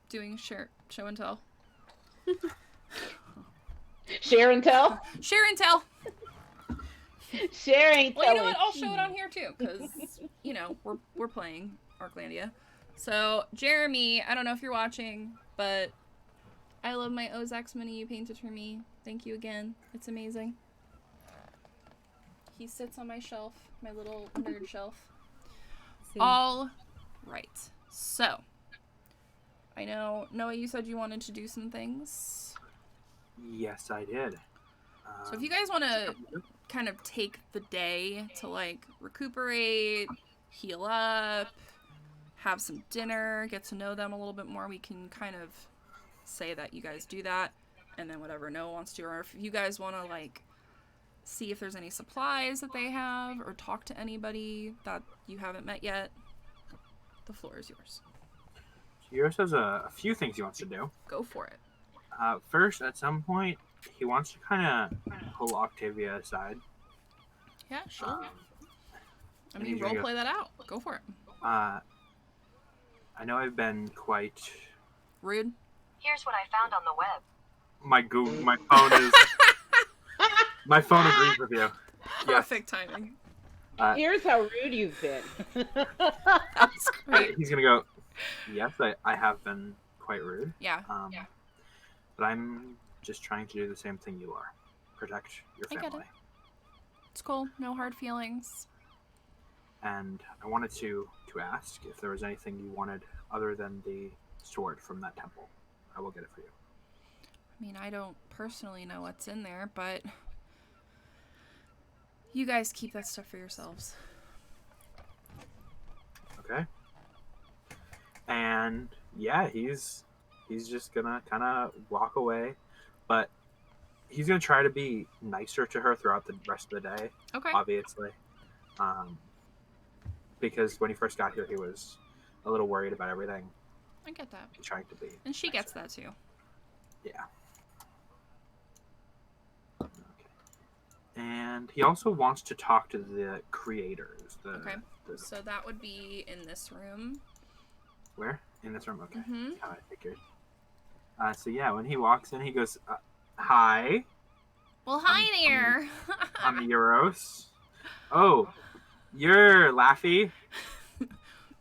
doing show and tell. Share and tell. Share and tell. Sharing. Well, you know what? I'll show it on here too, because we're playing Arklandia. So Jeremy, I don't know if you're watching, but I love my Ozak's mini you painted for me. Thank you again. It's amazing. He sits on my shelf, my little nerd shelf. All right. So I know, Noah, you said you wanted to do some things. Yes, I did. So if you guys want to kind of take the day to like recuperate, heal up, have some dinner, get to know them a little bit more, we can kind of say that you guys do that, and then whatever Noah wants to, or if you guys want to like see if there's any supplies that they have, or talk to anybody that you haven't met yet, the floor is yours. Yours has a few things he wants to do. Go for it. First, at some point, he wants to kind of pull Octavia aside. Yeah, sure. Um, I mean, role play that out. Go for it. I know I've been quite Rude. Here's what I found on the web. my phone is my phone agrees with you. Perfect timing. Here's how rude you've been. That's great. He's gonna go. Yes, I have been quite rude. Yeah. But I'm just trying to do the same thing you are. Protect your I get family. it. It's cool. No hard feelings. And I wanted to ask if there was anything you wanted other than the sword from that temple. I will get it for you. I mean, I don't personally know what's in there, but you guys keep that stuff for yourselves. Okay. And yeah, he's just gonna kind of walk away, but he's gonna try to be nicer to her throughout the rest of the day. Okay. Obviously, because when he first got here, he was a little worried about everything. I get that. He's trying to be. And she nicer. gets that too. Yeah. Okay. And he also wants to talk to the creators. Okay. So that would be in this room. Where? In this room? Okay. Mm-hmm. How I figured. So yeah, when he walks in, he goes, "Hi, Well, hi there. I'm Euros. Oh, you're Laffy."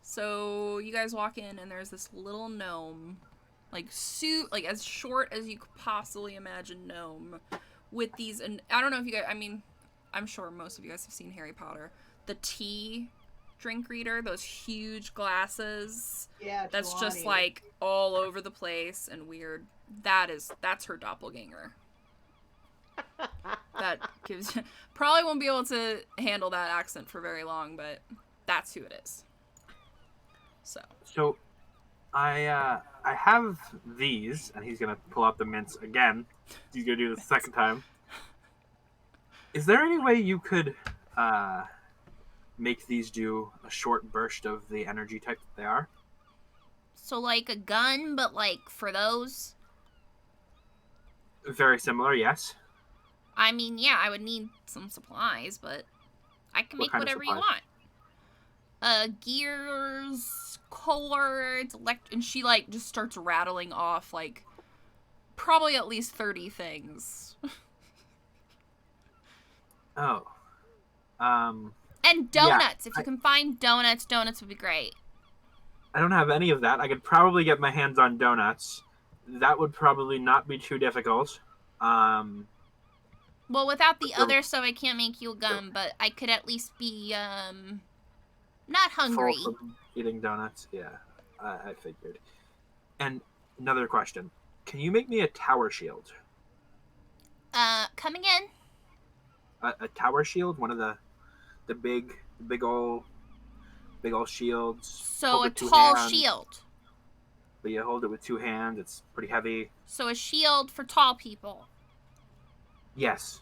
So you guys walk in, and there's this little gnome, like as short as you could possibly imagine gnome, with these. And I don't know if you guys. I mean, I'm sure most of you guys have seen Harry Potter. The tea drink reader, those huge glasses. Yeah, That's just Trelawney. like all over the place and weird. That's her doppelganger. That gives you, probably won't be able to handle that accent for very long, but that's who it is. So, I have these, and he's gonna pull out the mints again. He's gonna do this the second time. Is there any way you could make these do a short burst of the energy type that they are? So like a gun, but like for those? Very similar, yes. I mean, yeah, I would need some supplies, but I can What make kind of whatever you supplies? want. Gears, cords, and she like just starts rattling off like probably at least 30 things. Oh. And donuts. If you can find donuts would be great. I don't have any of that. I could probably get my hands on donuts. That would probably not be too difficult. Well, without the So- other stuff, I can't make you a gun, but I could at least be, not hungry. full from eating donuts. Yeah, I figured. And another question: can you make me a tower shield? Come again? A tower shield, one of the big old shields. So Hold a it two tall hands, shield. But you hold it with two hands. It's pretty heavy. So a shield for tall people. Yes.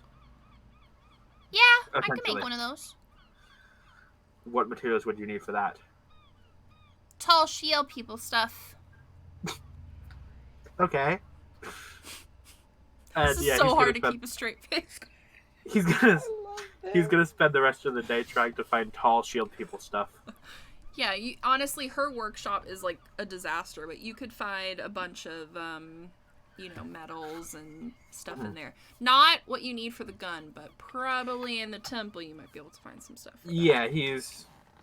Yeah, I can Essentially. make one of those. What materials would you need for that? Tall shield people stuff. Okay. This is so hard to keep a straight face. He's gonna He's gonna spend the rest of the day trying to find tall shield people stuff. Yeah, honestly, her workshop is like a disaster, but you could find a bunch of, metals and stuff in there. Not what you need for the gun, but probably in the temple you might be able to find some stuff. Yeah,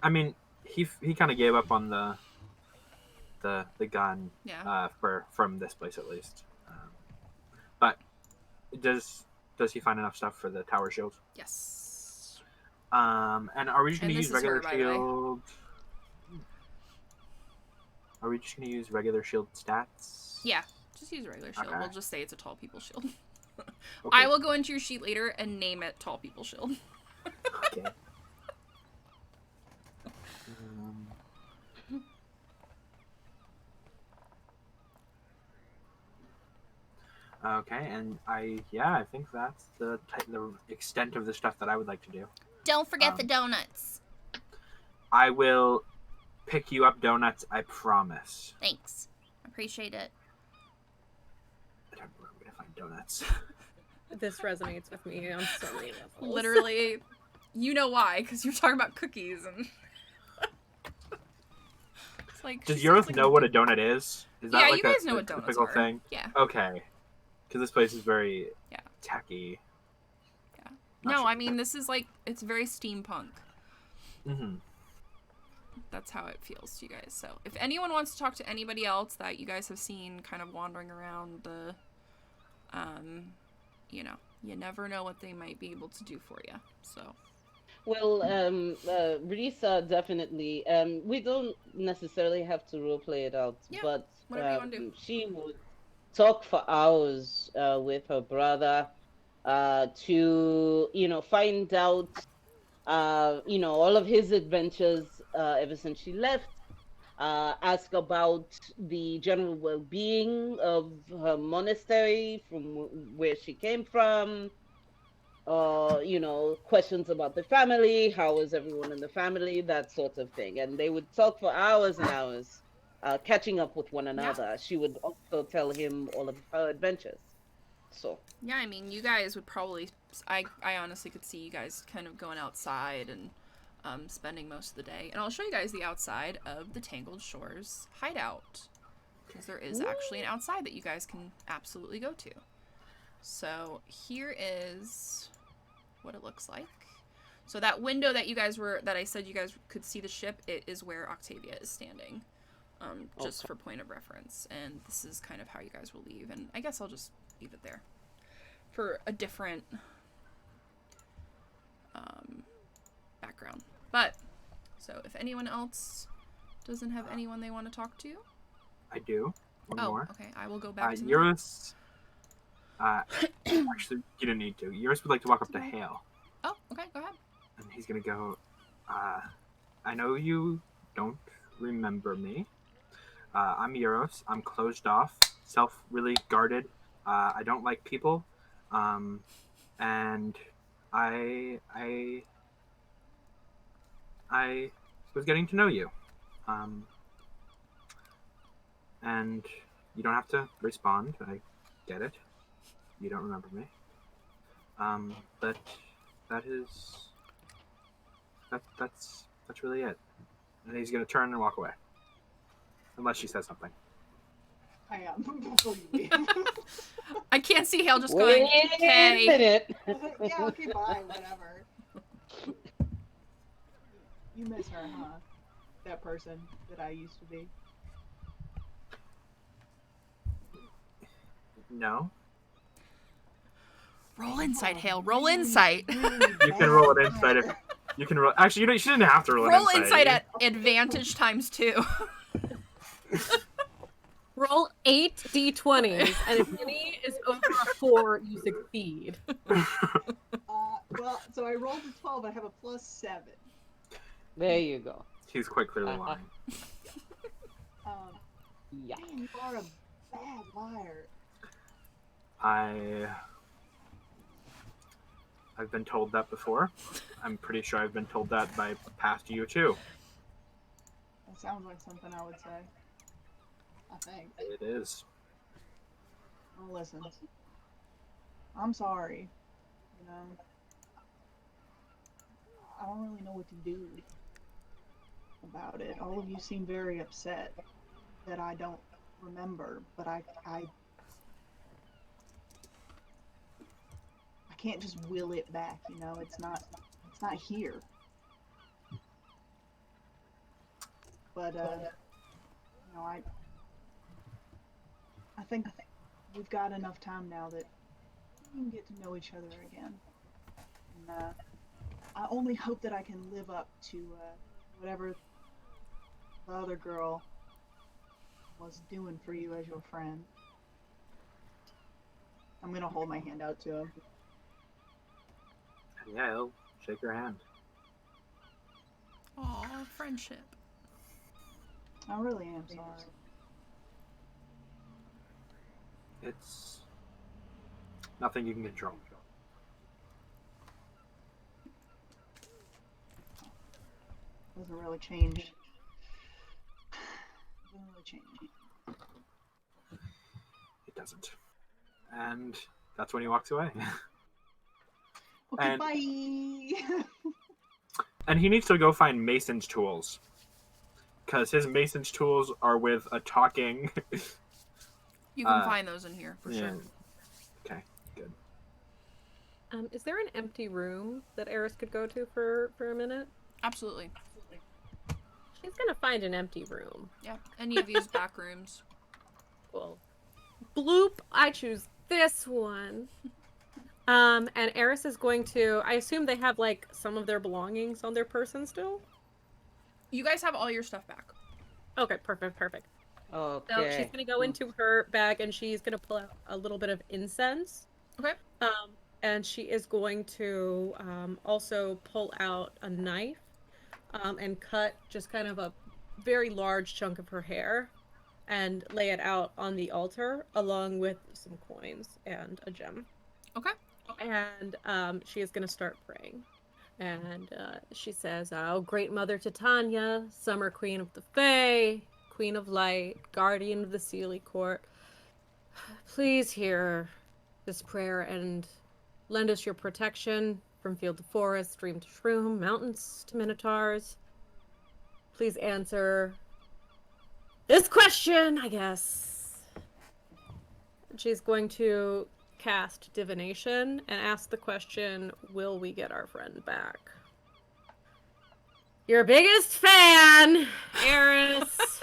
I mean, he kind of gave up on the gun. Yeah. From this place at least. But does he find enough stuff for the tower shield? Yes. And are we just gonna And use this is her, regular by the way. shield? Are we just gonna use regular shield stats? Yeah, just use a regular shield. Okay. We'll just say it's a tall people shield. Okay. I will go into your sheet later and name it tall people shield. Okay. Okay, and I think that's the extent of the stuff that I would like to do. Don't forget the donuts. I will pick you up donuts, I promise. Thanks. Appreciate it. I don't know where I'm gonna find donuts. This resonates with me on so many levels. Literally, you know why, because you're talking about cookies and... It's like, Does she Euros sounds like know what a donut is? Is that Yeah, like you guys a know what donuts typical are. thing? Yeah. Okay. Because this place is very Yeah. tacky. Yeah. Not No, sure. I mean, this is like, it's very steampunk. Mm-hmm. That's how it feels to you guys. So, if anyone wants to talk to anybody else that you guys have seen kind of wandering around the, you never know what they might be able to do for you. So, Well, Risa definitely. We don't necessarily have to roleplay it out, Yeah, but whatever you wanna do. she would talk for hours with her brother to find out all of his adventures ever since she left. Ask about the general well-being of her monastery from where she came from. Questions about the family, how is everyone in the family, that sort of thing. And they would talk for hours and hours, catching up with one another. She would also tell him all of her adventures. So, yeah, I mean, you guys would probably, I honestly could see you guys kind of going outside and spending most of the day. And I'll show you guys the outside of the Tangled Shores hideout. Because there is actually an outside that you guys can absolutely go to. So here is what it looks like. So that window that I said you guys could see the ship, it is where Octavia is standing. Just for point of reference. And this is kind of how you guys will leave. And I guess I'll just leave it there for a different background. But, so if anyone else doesn't have anyone they want to talk to. I do. One more. Okay. I will go back to Eurus. Actually, you don't need to. Eurus would like to walk up to Hale. Oh, okay. Go ahead. And he's gonna go, I know you don't remember me. I'm Euros. I'm closed off, really guarded. I don't like people. And I was getting to know you. And you don't have to respond. I get it. You don't remember me. But that's really it. And he's gonna turn and walk away. Unless she says something. I am before you leave. I can't see Hale just wait going, a okay. minute. Yeah, okay, bye, whatever. You miss her, huh? That person that I used to be. No. Roll insight, Hale. Roll insight. You can roll an insight if you can roll. Actually, she didn't have to roll an Roll insight. insight at advantage times 2. Roll 8 d20s, and if any is over a 4, you succeed. Well, so I rolled a 12. I have a +7. There you go. He's quite clearly lying. Yeah. Man, you are a bad liar. I've been told that before. I'm pretty sure I've been told that by past you too. That sounds like something I would say. I think. It is. Well, listen. I'm sorry. You know. I don't really know what to do about it. All of you seem very upset that I don't remember, but I can't just will it back, you know. It's not here. But you know, I think we've got enough time now that we can get to know each other again. And I only hope that I can live up to whatever the other girl was doing for you as your friend. I'm gonna hold my hand out to him. And yeah, he'll shake your hand. Aw, friendship. I really am sorry. It's nothing you can control. Doesn't really change. Doesn't really change. It doesn't. And that's when he walks away. Okay, And- bye. And he needs to go find Mason's tools. Because his Mason's tools are with a talking... You can find those in here, for yeah. sure. Okay, good. Is there an empty room that Eris could go to for a minute? Absolutely. She's gonna find an empty room. Yeah, any of these back rooms. Cool. Bloop, I choose this one. And Eris is going to, I assume they have, like, some of their belongings on their person still? You guys have all your stuff back. Okay, perfect. So Okay. she's gonna go into her bag and she's gonna pull out a little bit of incense. Okay. And she is going to also pull out a knife and cut just kind of a very large chunk of her hair and lay it out on the altar along with some coins and a gem. Okay. And she is going to start praying. And she says, "Oh, great Mother Titania, Summer Queen of the Fae, Queen of Light, Guardian of the Seelie Court, please hear this prayer and lend us your protection from field to forest, stream to shroom, mountains to minotaurs. Please answer this question, I guess." She's going to cast divination and ask the question, will we get our friend back? Your biggest fan, Eris.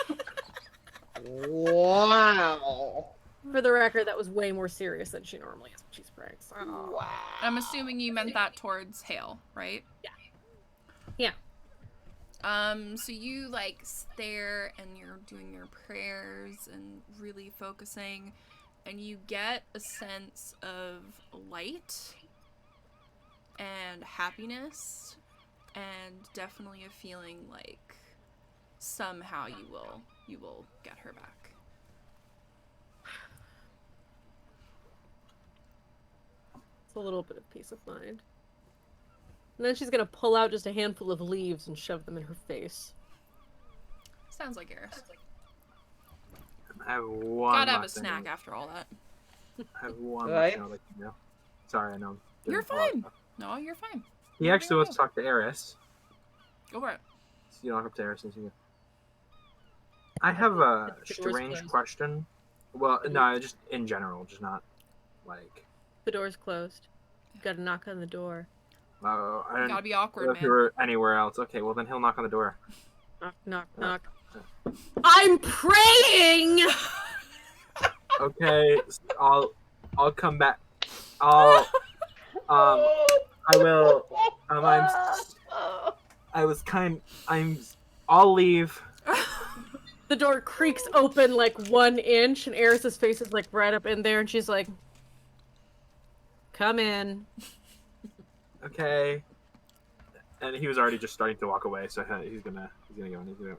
Wow. For the record, that was way more serious than she normally is when she's praying. So. Wow. I'm assuming you meant that towards Hale, right? Yeah. So you, like, stare and you're doing your prayers and really focusing, and you get a sense of light and happiness and definitely a feeling like somehow you will get her back. It's a little bit of peace of mind. And then she's gonna pull out just a handful of leaves and shove them in her face. Sounds like Eris. I have one Gotta have a last thing. snack after all that. I have one Right. last thing I'd like to know. Sorry, I know. I'm doing You're a lot of fine. stuff. No, you're fine. He actually wants to talk to Eris. Go for it. So you don't have to Eris. I have a The door's strange closed. question. Well, no, just in general, just not like. The door's closed. You gotta knock on the door. I didn't Gotta be know awkward, if you man. were anywhere else. Okay, well then he'll knock on the door. Knock, knock, knock. I'm praying! Okay, I'll come back. I will. I'll leave. The door creaks open like 1 inch, and Eris's face is like right up in there, and she's like, "Come in." Okay. And he was already just starting to walk away, so he's gonna go and he's gonna.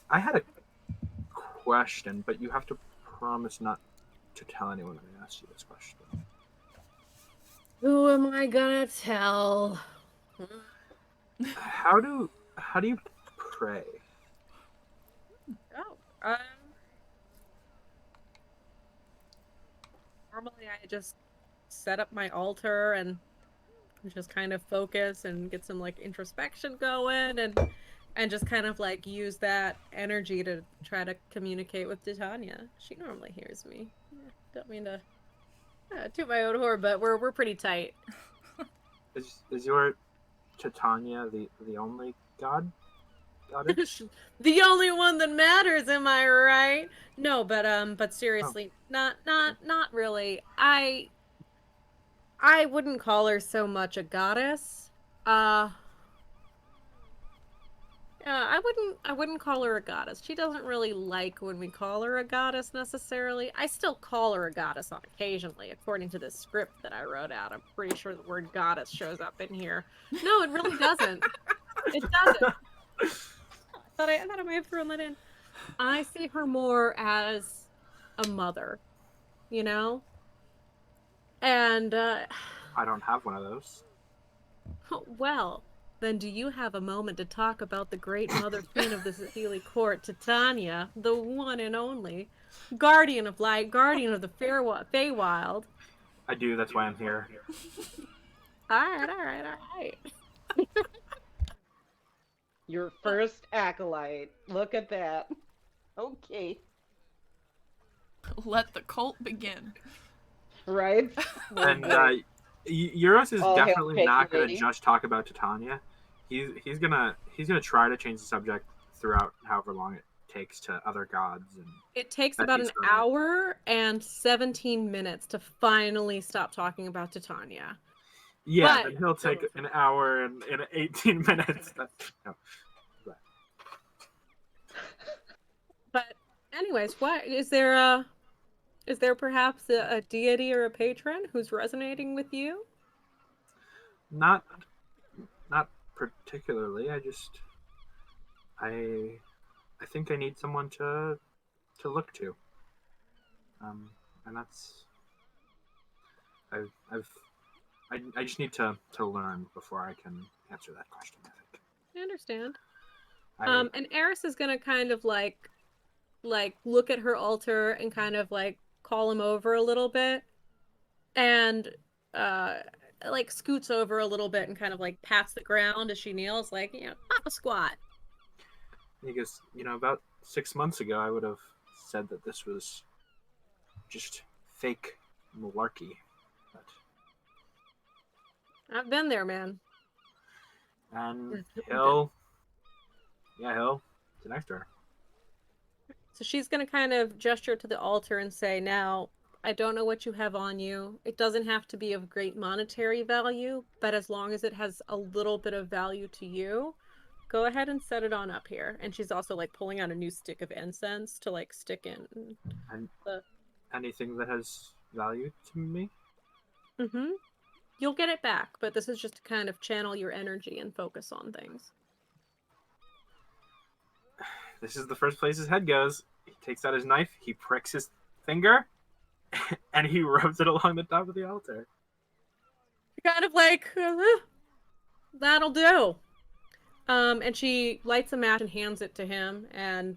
I had a question, but you have to promise not to tell anyone that I asked you this question. Who am I gonna tell? How do you pray? Oh, normally I just set up my altar and just kind of focus and get some like introspection going and just kind of like use that energy to try to communicate with Titania. She normally hears me. Don't mean to toot my own horn, but we're pretty tight. Is your Titania the only goddess? The only one that matters, am I right? No, but seriously, not really. I wouldn't call her so much a goddess. Yeah, I wouldn't call her a goddess. She doesn't really like when we call her a goddess necessarily. I still call her a goddess on occasionally, according to the script that I wrote out. I'm pretty sure the word goddess shows up in here. No, it really doesn't. It doesn't. I thought I might have thrown that in. I see her more as a mother, you know? And I don't have one of those. well, then do you have a moment to talk about the great mother queen of the Sealy court, Titania, the one and only, guardian of light, guardian of the Feywild? I do. That's why I'm here. All right. Your first acolyte. Look at that. Okay. Let the cult begin. Right? And Euros is All hail definitely not Peggy going to Lady. just talk about Titania. He's gonna try to change the subject throughout however long it takes to other gods and It takes that about he's an gonna- hour and 17 minutes to finally stop talking about Titania. Yeah, But- then he'll take an hour and 18 minutes. No. But anyways, what is there perhaps a deity or a patron who's resonating with you? Not particularly. I think I need someone to look to. And that's I just need to learn before I can answer that question, I think. I understand. I, And Eris is gonna kind of like look at her altar and kind of like call him over a little bit and like scoots over a little bit and kind of like pats the ground as she kneels, like, pop a squat. because, about 6 months ago I would have said that this was just fake malarkey. But I've been there, man. and he'll sit next to her. So she's going to kind of gesture to the altar and say, now, I don't know what you have on you. It doesn't have to be of great monetary value, but as long as it has a little bit of value to you, go ahead and set it on up here. And she's also like pulling out a new stick of incense to like stick in. And anything that has value to me? Mm-hmm. You'll get it back, but this is just to kind of channel your energy and focus on things. This is the first place his head goes. He takes out his knife, he pricks his finger, and he rubs it along the top of the altar. Kind of like, that'll do. And she lights a match and hands it to him and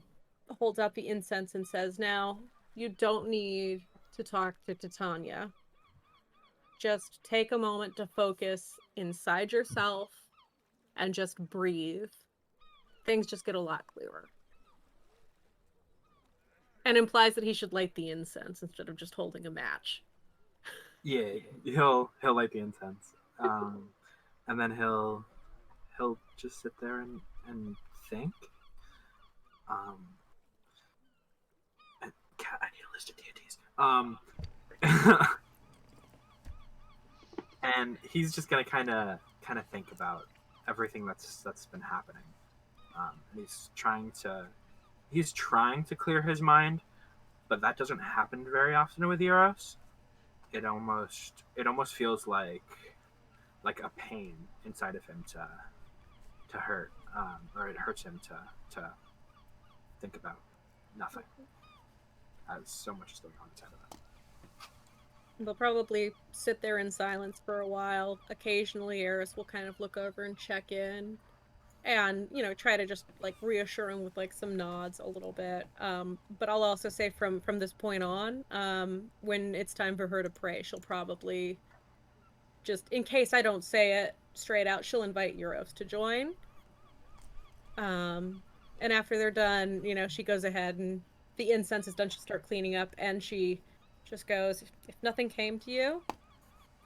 holds out the incense and says, now, you don't need to talk to Titania. Just take a moment to focus inside yourself and just breathe. Things just get a lot clearer. And implies that he should light the incense instead of just holding a match. Yeah, he'll light the incense, and then he'll just sit there and think. And, God, I need a list of deities. And he's just gonna kind of think about everything that's been happening. And he's trying to clear his mind, but that doesn't happen very often with Eros. It almost feels like a pain inside of him to hurt, or it hurts him to think about nothing, as so much is going on inside of him. They'll probably sit there in silence for a while. Occasionally, Eris will kind of look over and check in and, try to just, like, reassure him with, like, some nods a little bit. But I'll also say from this point on, when it's time for her to pray, she'll probably just in case I don't say it straight out, she'll invite Euros to join. And after they're done, you know, she goes ahead and the incense is done. She'll start cleaning up, and she just goes, if nothing came to you,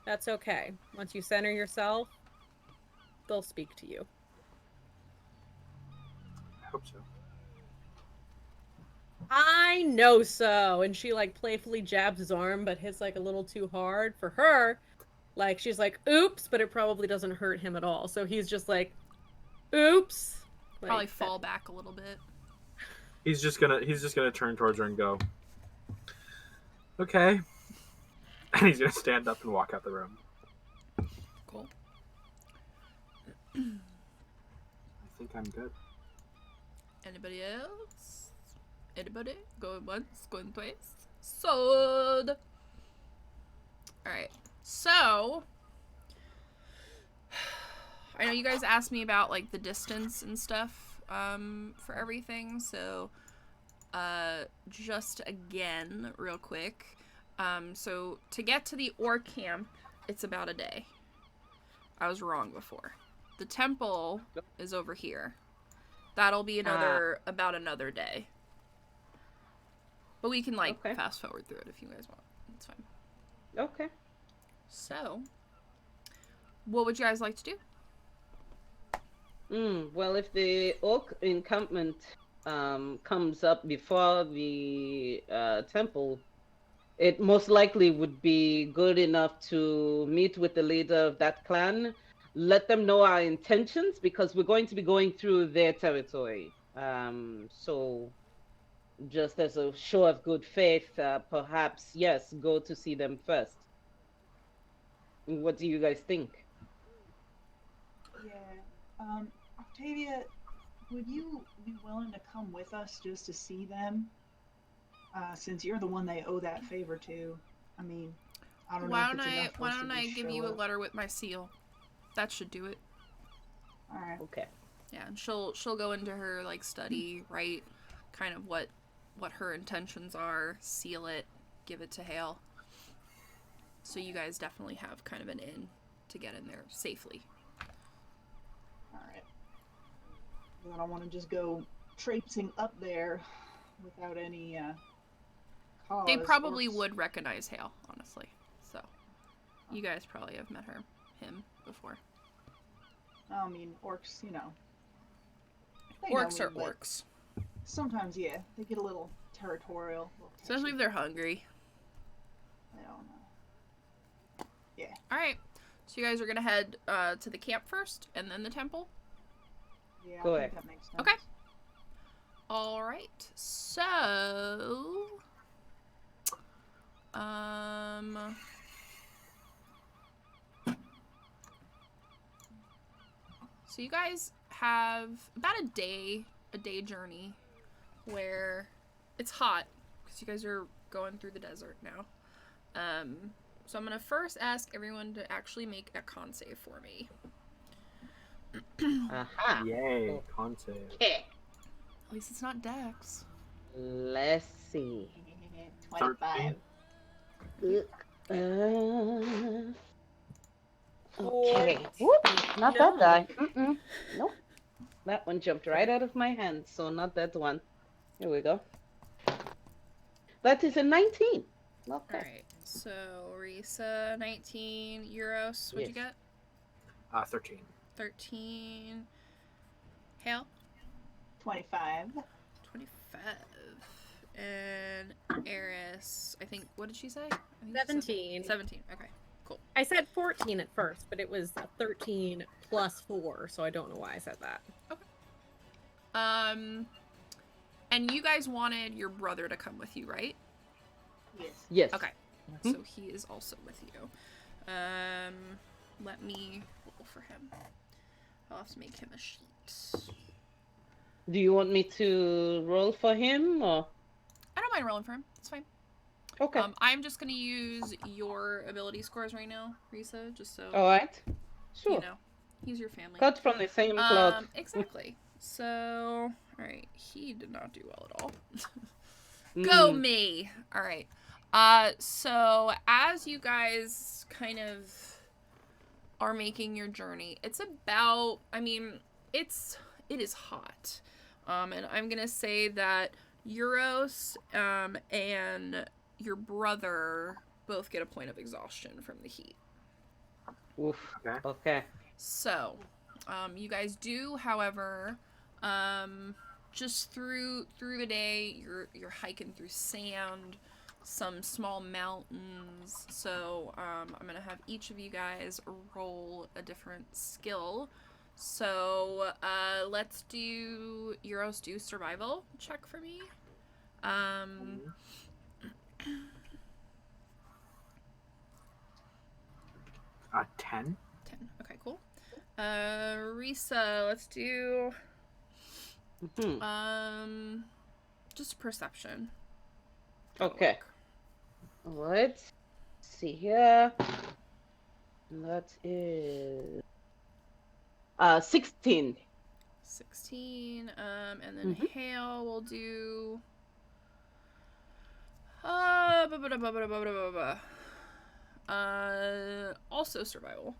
that's okay. Once you center yourself, they'll speak to you. I hope so. I know so. And she like playfully jabs his arm, but hits like a little too hard for her. Like she's like, oops, but it probably doesn't hurt him at all. So he's just like, oops. Like, Probably fall back a little bit. He's just gonna turn towards her and go, okay. And he's gonna stand up and walk out the room. Cool. I think I'm good. Anybody else? Anybody? Going once, going twice. Sold. Alright. So I know you guys asked me about like the distance and stuff for everything, so just again real quick, so to get to the orc camp it's about a day. I was wrong before. The temple is over here. That'll be about another day, but we can like fast forward through it if you guys want. It's fine. Okay. So what would you guys like to do? Well, if the orc encampment comes up before the temple, it most likely would be good enough to meet with the leader of that clan, let them know our intentions, because we're going to be going through their territory. So just as a show of good faith, perhaps, yes, go to see them first. What do you guys think? Yeah. Octavia, would you be willing to come with us just to see them? Since you're the one they owe that favor to. I mean, I don't know if it's enough for why us to don't I just give show you a up. letter with my seal? That should do it. Alright. Okay. Yeah, and she'll go into her like study, write kind of what her intentions are, seal it, give it to Hale. So you guys definitely have kind of an in to get in there safely. Alright. I don't want to just go traipsing up there without any cause. They probably Orcs- would recognize Hale, honestly. So you guys probably have met him before. I mean, orcs, you know. They know Orcs me, are but orcs. Sometimes, yeah, they get a little territorial. Especially if they're hungry. I don't know. Alright. So you guys are gonna head to the camp first and then the temple? Yeah, Go I think ahead. that makes sense. Okay. Alright. So so you guys have about a day journey where it's hot because you guys are going through the desert now. So I'm gonna first ask everyone to actually make a con save for me. Aha. Yay, con save. Okay. At least it's not Dex. Let's see. 25. Okay. Whoop, not that die. Nope. That one jumped right out of my hand, so not that one. Here we go. That is a 19. Okay. Alright, so Risa, 19. Euros, what'd you Yes. get? 13. 13. Hale? 25. 25. And Eris, I think, what did she say? I think she said 17. 17, okay. Cool. I said 14 at first, but it was 13 plus 4, so I don't know why I said that. And you guys wanted your brother to come with you, right? Yes. Yes. Okay. So he is also with you. Let me roll for him. I'll have to make him a sheet. Do you want me to roll for him or? I don't mind rolling for him. It's fine. Okay. I'm just gonna use your ability scores right now, Risa, just so All right. Sure. you know. He's your family. Cut from the same cloth. Exactly. So, alright, he did not do well at all. Go me! Alright. So as you guys kind of are making your journey. It's about, I mean, it is hot. And I'm going to say that Euros and your brother both get a point of exhaustion from the heat. Oof. Okay. Okay. So, you guys do, however, just through the day, you're hiking through sand, some small mountains. So, I'm gonna have each of you guys roll a different skill. So, let's do Euros do survival check for me. 10. 10. Okay, cool. Risa, let's do just perception. Okay. Let's see here. That is 16. 16. And then Mhm. Hale will do also survival.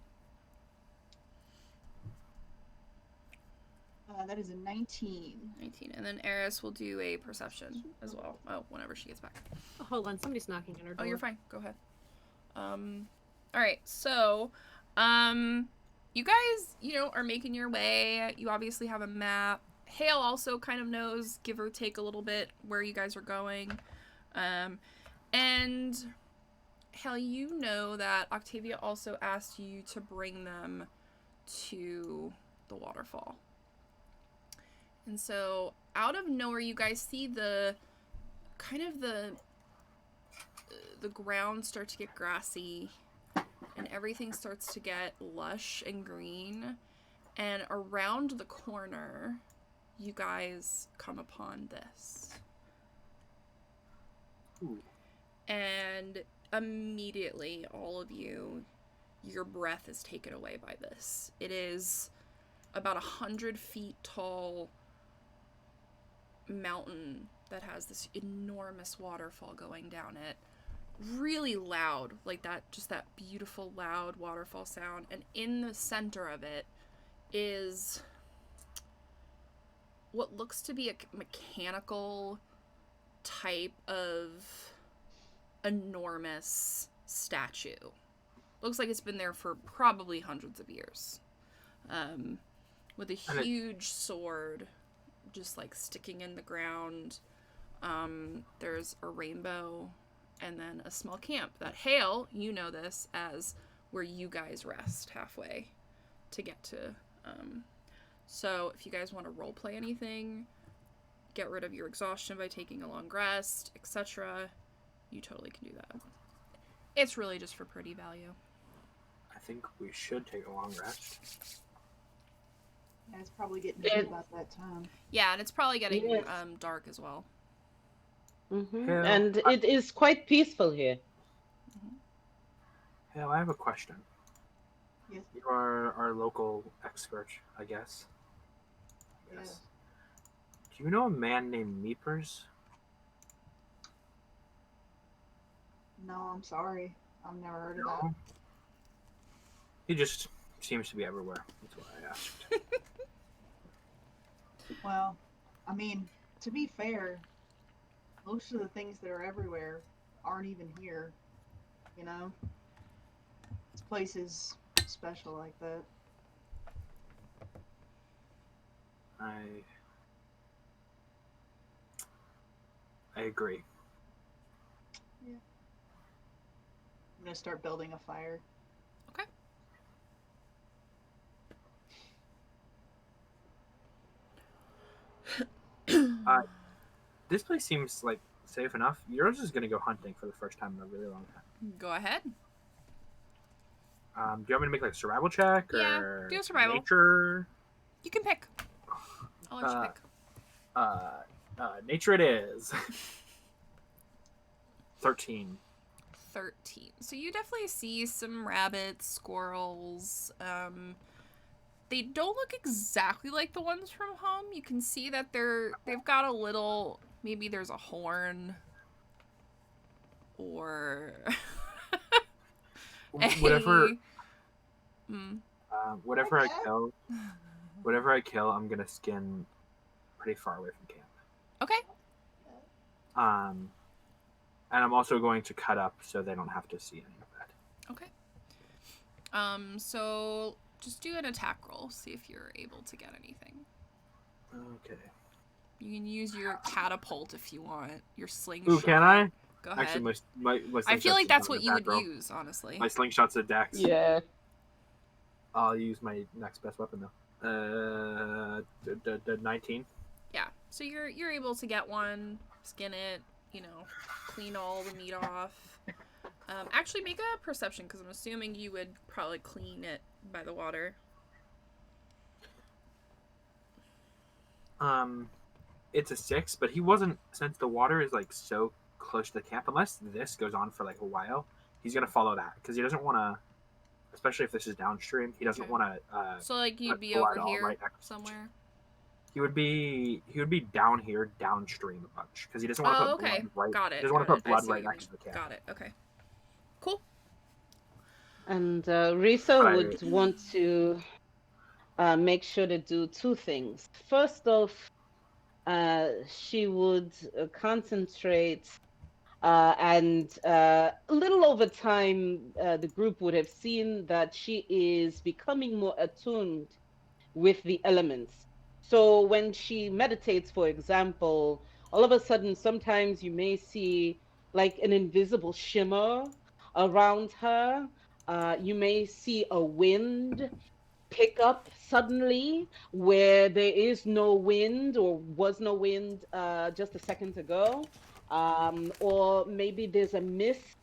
That is a 19. 19. And then Eris will do a perception as well. Oh, whenever she gets back. Oh, hold on, somebody's knocking on her Oh, door. you're fine. Go ahead. Alright, so, you guys, are making your way. You obviously have a map. Hale also kind of knows, give or take a little bit, where you guys are going. And Hale, you know that Octavia also asked you to bring them to the waterfall. And so, out of nowhere, you guys see the ground start to get grassy, and everything starts to get lush and green. And around the corner, you guys come upon this. Ooh. And immediately, all of you, your breath is taken away by this. It is about 100 feet tall mountain that has this enormous waterfall going down it. Really loud, like that, just that beautiful loud waterfall sound. And in the center of it is what looks to be a mechanical type of enormous statue. Looks like it's been there for probably hundreds of years. With a huge sword just like sticking in the ground. There's a rainbow and then a small camp that Hale, you know this as where you guys rest halfway to get to. So if you guys want to roleplay anything, get rid of your exhaustion by taking a long rest, etc., you totally can do that. It's really just for pretty value. I think we should take a long rest. Yeah, it's probably getting late about that time. Yeah, and it's probably getting Yes. Dark as well. Mm-hmm. Hell, And it is quite peaceful here. Hale, I have a question. Yes. You are our local expert, I guess. Yes. Do you know a man named Meepers? No, I'm sorry. I've never heard of that. No. He just seems to be everywhere. That's why I asked. Well, I mean, to be fair, most of the things that are everywhere aren't even here. You know? This place is special like that. I agree. I'm gonna start building a fire. Okay. This place seems like safe enough. Yours is gonna go hunting for the first time in a really long time. Go ahead. Do you want me to make like a survival check or Yeah, do a survival. nature? You can pick. I'll let you pick. Nature it is. 13. 13. So you definitely see some rabbits, squirrels. They don't look exactly like the ones from home. You can see that they've got a little, maybe there's a horn or Whatever. Mm. Whatever I Okay. kill, I'm gonna skin pretty far away from camp. Okay. And I'm also going to cut up so they don't have to see any of that. Okay. So just do an attack roll. See if you're able to get anything. Okay. You can use your catapult if you want. Your slingshot. Ooh, can I? Go ahead. Actually, my I feel like slingshot's that's not what an you would attack roll. use, honestly. My slingshot's a dex. Yeah. I'll use my next best weapon though. 19. Yeah. So you're able to get one, skin it, clean all the meat off. Actually, make a perception because I'm assuming you would probably clean it by the water. It's a 6, but he wasn't, since the water is like so close to the camp, unless this goes on for like a while, he's gonna follow that because he doesn't want to, especially if this is downstream, he doesn't Okay. want to. So like you'd put be blood over all here right next- somewhere. He would be down here, downstream a bunch because he doesn't want to Oh, put okay. blood right. Got it. He doesn't want to got put it. I blood see right what you next to mean. the camp. Got it. Okay. Cool. And Risa Right. would want to make sure to do two things. First off, she would concentrate, and a little over time, the group would have seen that she is becoming more attuned with the elements. So when she meditates, for example, all of a sudden, sometimes you may see like an invisible shimmer around her. You may see a wind pick up suddenly where there is no wind or was no wind just a second ago. Or maybe there's a mist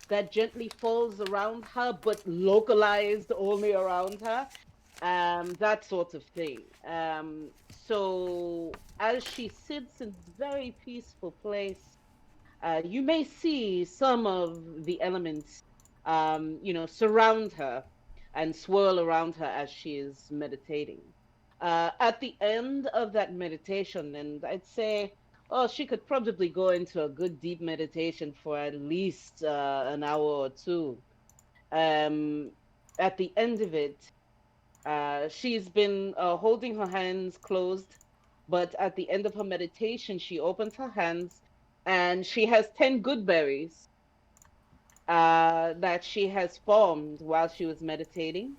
that gently falls around her, but localized only around her. That sort of thing. So as she sits in this very peaceful place, you may see some of the elements, surround her and swirl around her as she is meditating. At the end of that meditation, and I'd say, oh, she could probably go into a good deep meditation for at least an hour or two. Um, at the end of it, she's been holding her hands closed, but at the end of her meditation, she opens her hands and she has 10 good berries that she has formed while she was meditating.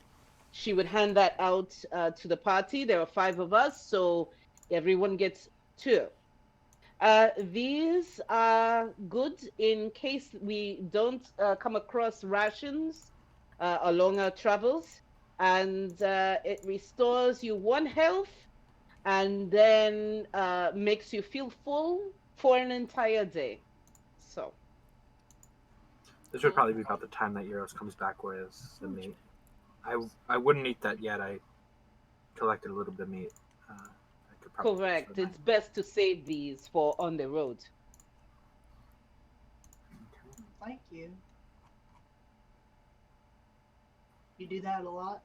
She would hand that out to the party. There are 5 of us, so everyone gets 2. These are good in case we don't come across rations along our travels, and it restores you 1 health and then makes you feel full for an entire day. So. This would probably be about the time that Euros comes back with the meat. I wouldn't eat that yet. I collected a little bit of meat. I could probably Correct. It's best to save these for on the road. Thank you. You do that a lot?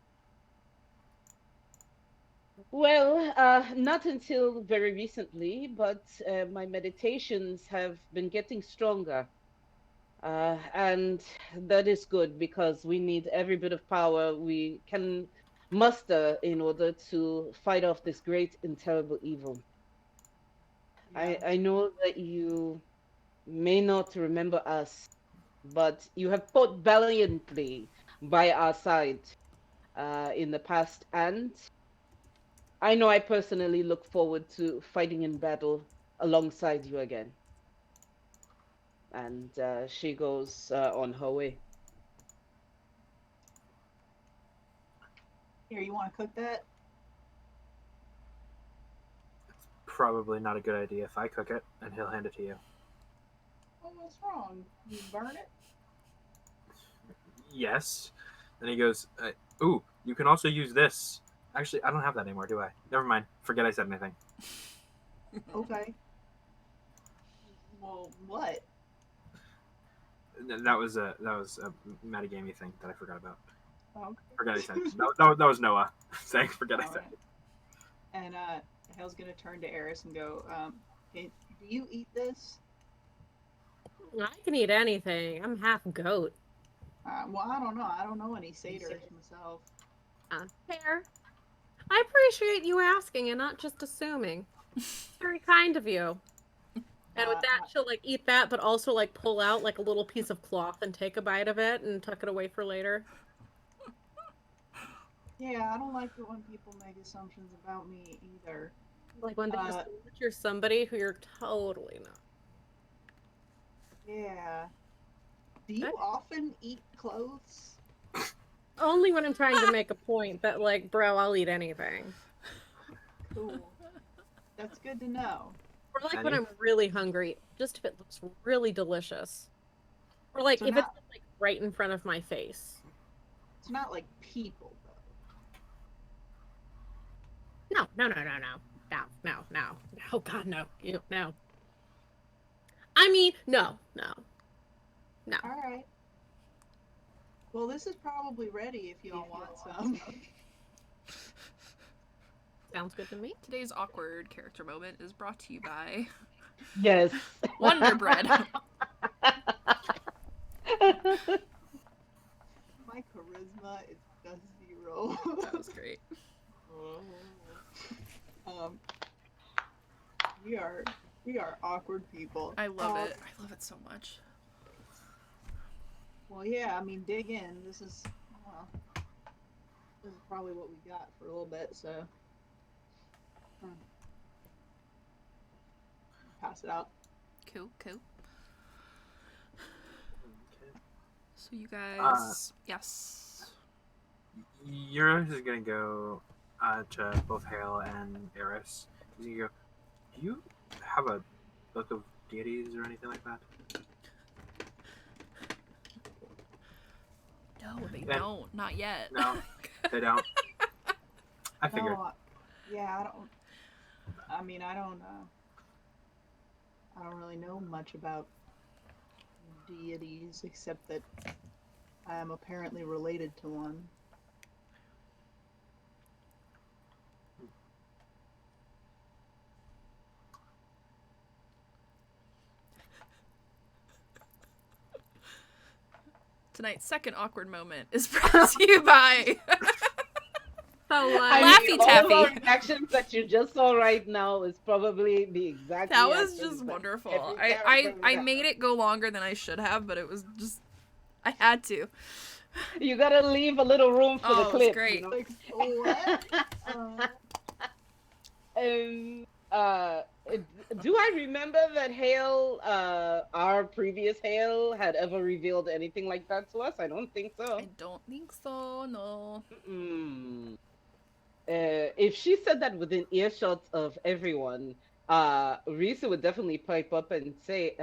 Well, not until very recently, but my meditations have been getting stronger. And that is good because we need every bit of power we can muster in order to fight off this great and terrible evil. Yeah. I know that you may not remember us, but you have fought valiantly by our side in the past, and I know I personally look forward to fighting in battle alongside you again. And she goes on her way. Here, you want to cook that? Probably not a good idea if I cook it, and he'll hand it to you. Oh, what's wrong? You burn it? Yes. And he goes, ooh, you can also use this. Actually, I don't have that anymore, do I? Never mind. Forget I said anything. Okay. Well, what? That was a metagamey thing that I forgot about. Okay. Forget I said. That was Noah saying forget I said. Alright. And Hale's gonna turn to Eris and go, do you eat this? I can eat anything. I'm half goat. Well, I don't know. I don't know any satyrs myself. Fair. I appreciate you asking and not just assuming. Very kind of you. And with that, she'll like eat that, but also like pull out like a little piece of cloth and take a bite of it and tuck it away for later. Yeah, I don't like it when people make assumptions about me either. Like when they assume that you're somebody who you're totally not. Yeah. Do you often eat clothes? Only when I'm trying to make a point that like, bro, I'll eat anything. Cool. That's good to know. Or like when I'm really hungry, just if it looks really delicious. Or like So if now- it's like right in front of my face. It's not like people, though. No. Oh God, no. No. I mean, no. All right. Well, this is probably ready if y'all want some. Sounds good to me. Today's awkward character moment is brought to you by Yes. Wonder Bread. My charisma is just 0. That was great. We are awkward people. I love it. I love it so much. Well, yeah. I mean, dig in. This is probably what we got for a little bit. So, pass it out. Cool. Okay. So you guys, yes. Euros is gonna go to both Hale and Eris. He's gonna go, do you have a book of deities or anything like that? No, they don't. Not yet. No, they don't. I figured. No, yeah, I don't. I mean, I don't really know much about deities except that I am apparently related to one. Tonight's second awkward moment is brought to you by So Laffy all Taffy. of our reactions that you just saw right now is probably the exact. that was reactions just that wonderful. every I character made it go longer than I should have, but it was just I had to. You gotta leave a little room for the Oh, clip. it's great. You know? Like, what? Do I remember that Hale, our previous Hale, had ever revealed anything like that to us? I don't think so. I don't think so. No. If she said that within earshot of everyone, Risa would definitely pipe up and say,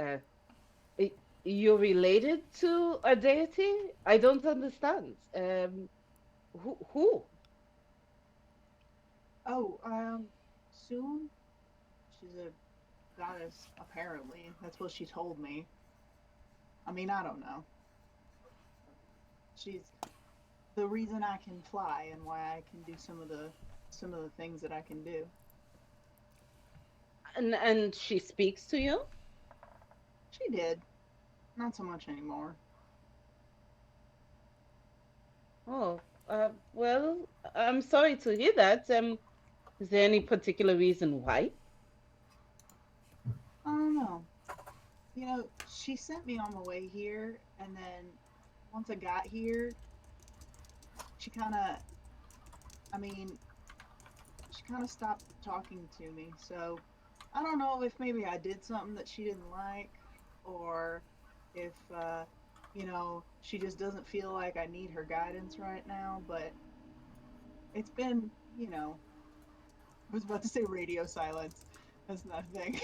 "You're related to a deity? I don't understand. Who? Oh, soon? She's a goddess, apparently. That's what she told me. I mean, I don't know. She's the reason I can fly and why I can do some of the things that I can do. And she speaks to you? She did. Not so much anymore. Oh, well, I'm sorry to hear that. Is there any particular reason why? I don't know. You know, she sent me on my way here, and then once I got here, she kind of stopped talking to me. So I don't know if maybe I did something that she didn't like, or if, she just doesn't feel like I need her guidance right now. But it's been, I was about to say radio silence. That's not a thing.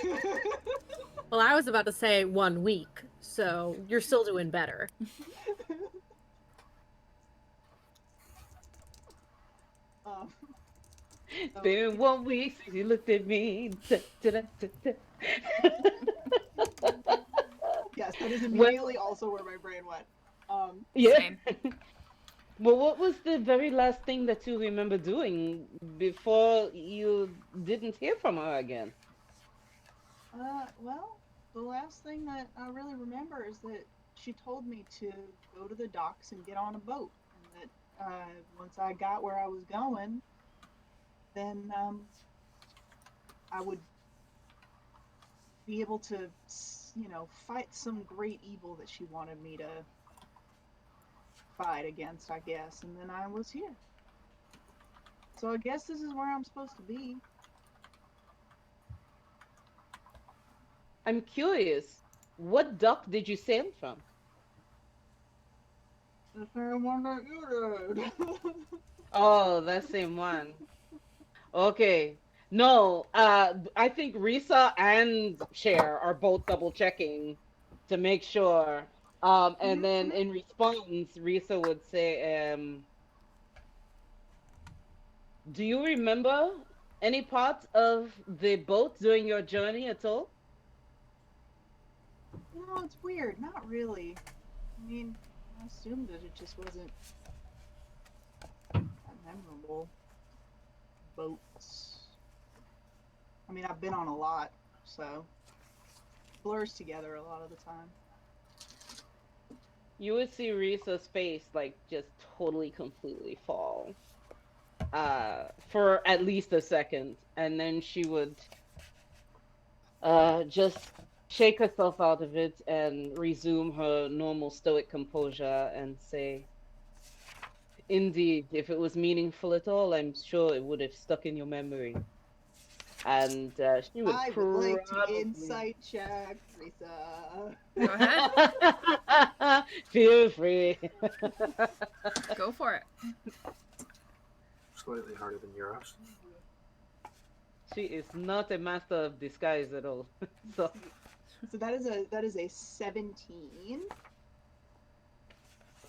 Well, I was about to say 1 week, so you're still doing better. It's been 1 week since you looked at me. Yes, that is immediately also where my brain went. Yeah. Same. Well, what was the very last thing that you remember doing before you didn't hear from her again? Well, the last thing that I really remember is that she told me to go to the docks and get on a boat, and that once I got where I was going, then I would be able to, fight some great evil that she wanted me to fight against, I guess. And then I was here. So I guess this is where I'm supposed to be. I'm curious. What dock did you sail from? The same one that you did. Oh, that same one. Okay. No, I think Risa and Cher are both double checking to make sure. And then in response, Risa would say, do you remember any part of the boat during your journey at all? It's weird. Not really. I mean, I assumed that it just wasn't that memorable. Boats. I mean, I've been on a lot, so blurs together a lot of the time. You would see Risa's face like just totally completely fall. For at least a second, and then she would just shake herself out of it and resume her normal stoic composure and say, indeed, if it was meaningful at all, I'm sure it would have stuck in your memory. And she would I would like to probably. insight check, Risa. Go ahead. Feel free. Go for it. Slightly harder than Euros. She is not a master of disguise at all. So So that is a 17.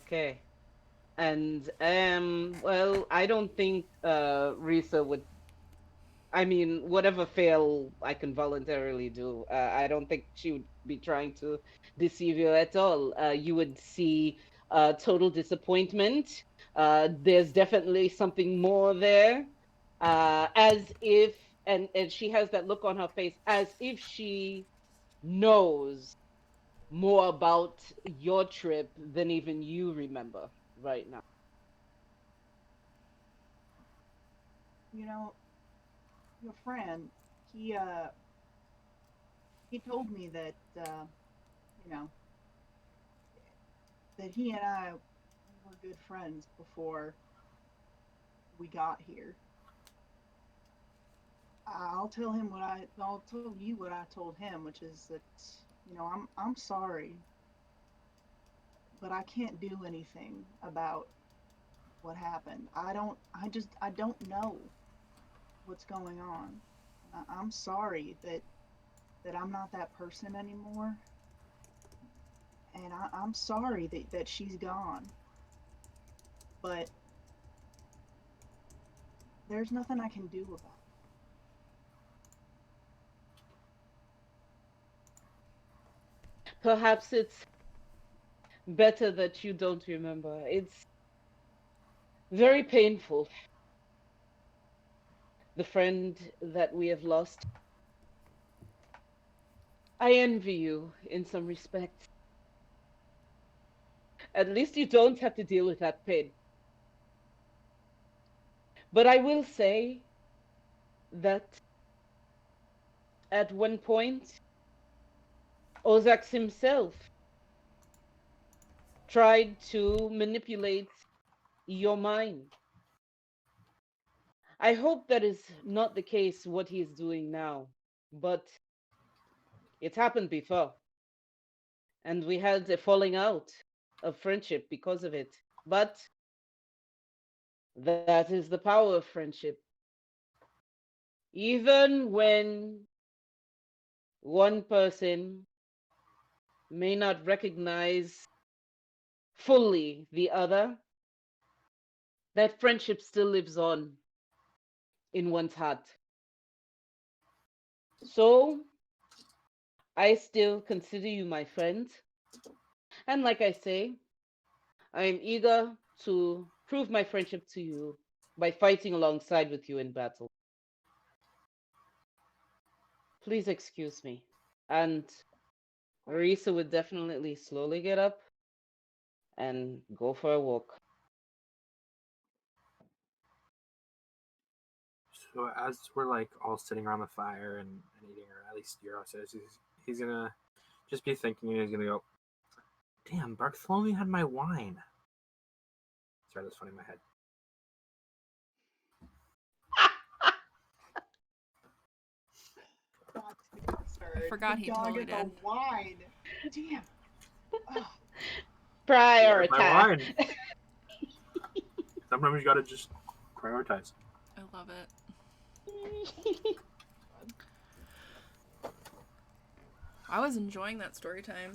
okay. And well, I don't think Risa would. I mean, whatever fail I can voluntarily do. I don't think she would be trying to deceive you at all. You would see total disappointment. There's definitely something more there, as if, and she has that look on her face, as if she knows more about your trip than even you remember right now. You know, your friend, he he told me that you know, that he and I were good friends before we got here. I'll tell you what I told him, which is that, I'm sorry, but I can't do anything about what happened. I don't know what's going on. I'm sorry that I'm not that person anymore. And I'm sorry that she's gone. But there's nothing I can do about it. Perhaps it's better that you don't remember. It's very painful, the friend that we have lost. I envy you in some respects. At least you don't have to deal with that pain. But I will say that at one point, Ozax himself tried to manipulate your mind. I hope that is not the case what he is doing now, but it's happened before, and we had a falling out of friendship because of it. But that is the power of friendship. Even when one person may not recognize fully the other, that friendship still lives on in one's heart. So I still consider you my friend. And like I say, I am eager to prove my friendship to you by fighting alongside with you in battle. Please excuse me. And Marisa would definitely slowly get up and go for a walk. So as we're like all sitting around the fire and eating, or at least Euro says he's gonna just be thinking, and he's gonna go, "Damn, Bartholomew had my wine." Sorry, that's funny in my head. I forgot he totally The did. wine. Damn. Oh, My Prioritize. wine. Sometimes you gotta just prioritize. I love it. I was enjoying that story time.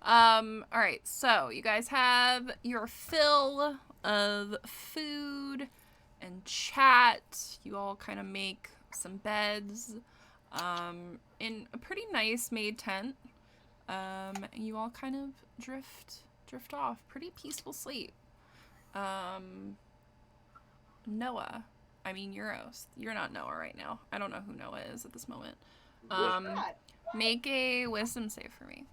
All right, so you guys have your fill of food and chat. You all kind of make some beds in a pretty nice made tent. You all kind of drift off. Pretty peaceful sleep. Noah. I mean, Euros. You're not Noah right now. I don't know who Noah is at this moment. God. Make a wisdom save for me.